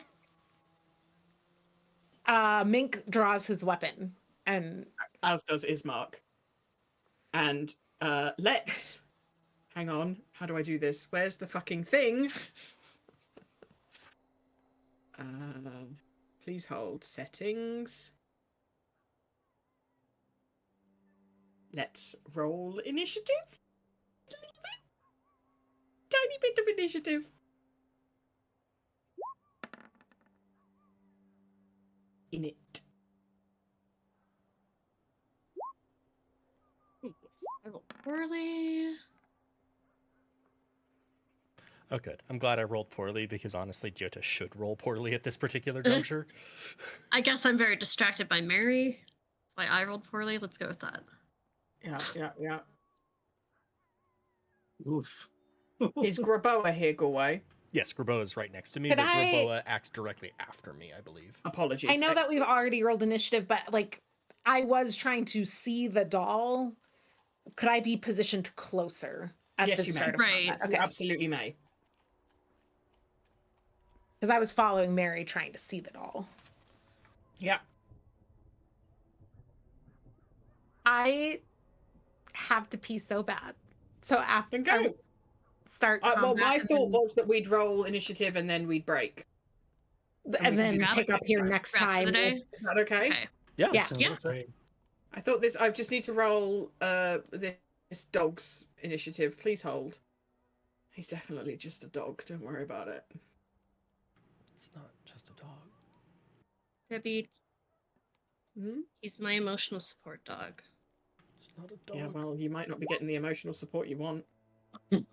Mink draws his weapon and As does Ismark. And let's hang on. How do I do this? Where's the fucking thing? Please hold. Settings. Let's roll initiative. Tiny bit of initiative. In it. I rolled poorly. Oh, good. I'm glad I rolled poorly because honestly, Jota should roll poorly at this particular juncture. I guess I'm very distracted by Mary. Why I rolled poorly. Let's go with that. Yeah. Oof. Is Graboa here, Galway? Yes, Graboa is right next to me, Could but I- Graboa acts directly after me, I believe. Apologies. I know that we've already rolled initiative, but like I was trying to see the doll. Could I be positioned closer at Yes, the you may. start of Right. combat? You Okay. absolutely may. Because I was following Mary trying to see the doll. Yeah. I have to pee so bad. So after Then go. start combat, Well, my and thought then- was that we'd roll initiative and then we'd break. and we can then do pick that up here next next Wrap for time. the day? Is that okay? Okay. Yeah. Yeah. Sounds Yeah. great. I thought this. I just need to roll this dog's initiative. Please hold. He's definitely just a dog. Don't worry about it. It's not just a dog. Debbie, Hmm? he's my emotional support dog. It's not a dog. Yeah. Well, you might not be getting the emotional support you want. Do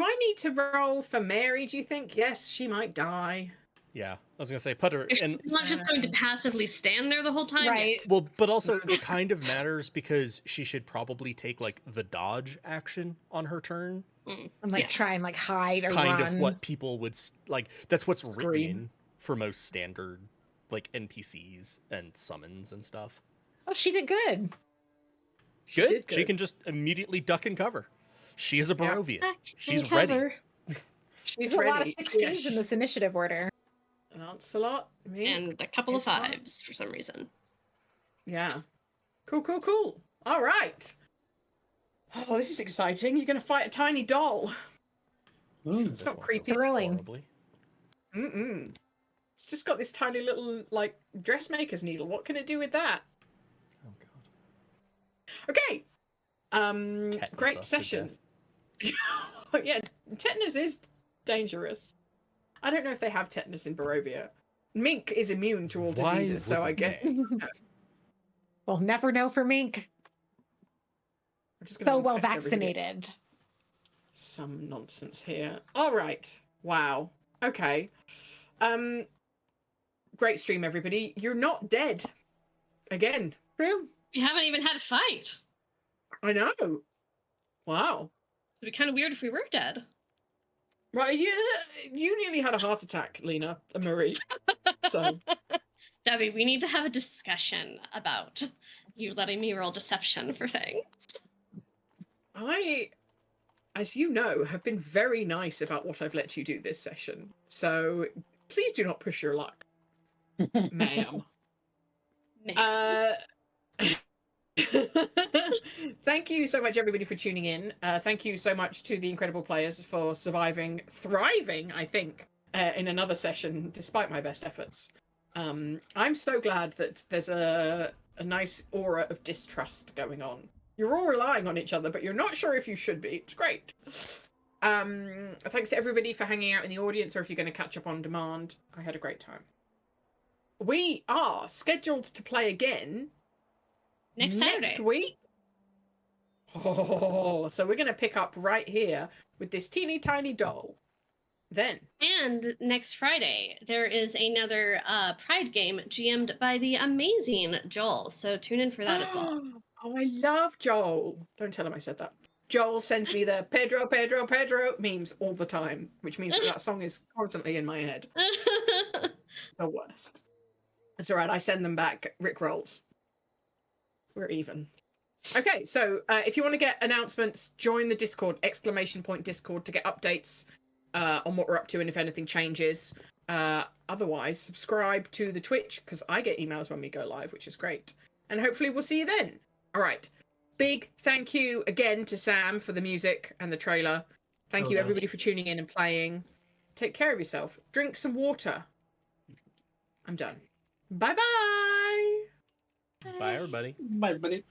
I need to roll for Mary? Do you think? Yes, she might die. Yeah, I was gonna say put her and I'm not just going to passively stand there the whole time. Right. Yes. well, but also it kind of matters because she should probably take like the dodge action on her turn. And like Yeah. try and like hide or Kind run. of what people would like. That's what's written Scream. in for most standard like NPCs and summons and stuff. Oh, she did good. Good. did She can just immediately duck and cover. She is a Yeah. Barovian. Back She's and ready. cover. She's There's a lot of ready. 16s Yes. in this initiative order. Lancelot. Me. And a couple of It's not- 5s for some reason. Yeah. Cool. All right. Oh, this is exciting. You're going to fight a tiny doll. This not won't go creepy. Thrilling. horribly. Mm-mm. It's just got this tiny little, like, dressmaker's needle. What can it do with that? Oh god. Okay. Tetanus us Great to session. death. Yeah, tetanus is dangerous. I don't know if they have tetanus in Barovia. Mink is immune to all Why diseases, so I wouldn't guess they? We'll never know for mink. I'm just going to So well infect everybody. vaccinated. Some nonsense here. All right. Wow. Okay. Great stream, everybody. You're not dead. Again. True. We haven't even had a fight. I know. Wow. It'd be kind of weird if we were dead. Right, you nearly had a heart attack, Lena and Marie. So Debbie, we need to have a discussion about you letting me roll deception for things. I, as you know, have been very nice about what I've let you do this session. So please do not push your luck, ma'am. Thank you so much, everybody, for tuning in. Thank you so much to the incredible players for surviving, thriving, I think, in another session, despite my best efforts. I'm so glad that there's a nice aura of distrust going on. You're all relying on each other, but you're not sure if you should be. It's great. Thanks to everybody for hanging out in the audience, or if you're going to catch up on demand. I had a great time. We are scheduled to play again Next Saturday. week. Oh, so we're going to pick up right here with this teeny tiny doll. Then. And next Friday, there is another Pride game GM'd by the amazing Joel. So tune in for that as well. Oh, I love Joel. Don't tell him I said that. Joel sends me the Pedro, Pedro, Pedro memes all the time, which means that song is constantly in my head. The worst. It's all right. I send them back Rick rolls. We're even. Okay, so if you want to get announcements, join the Discord, ! Discord, to get updates on what we're up to and if anything changes. Otherwise, subscribe to the Twitch, because I get emails when we go live, which is great. And hopefully we'll see you then. All right. Big thank you again to Sam for the music and the trailer. Thank you, everybody, for tuning in and playing. Take care of yourself. Drink some water. I'm done. Bye-bye. Bye, everybody. Bye, buddy.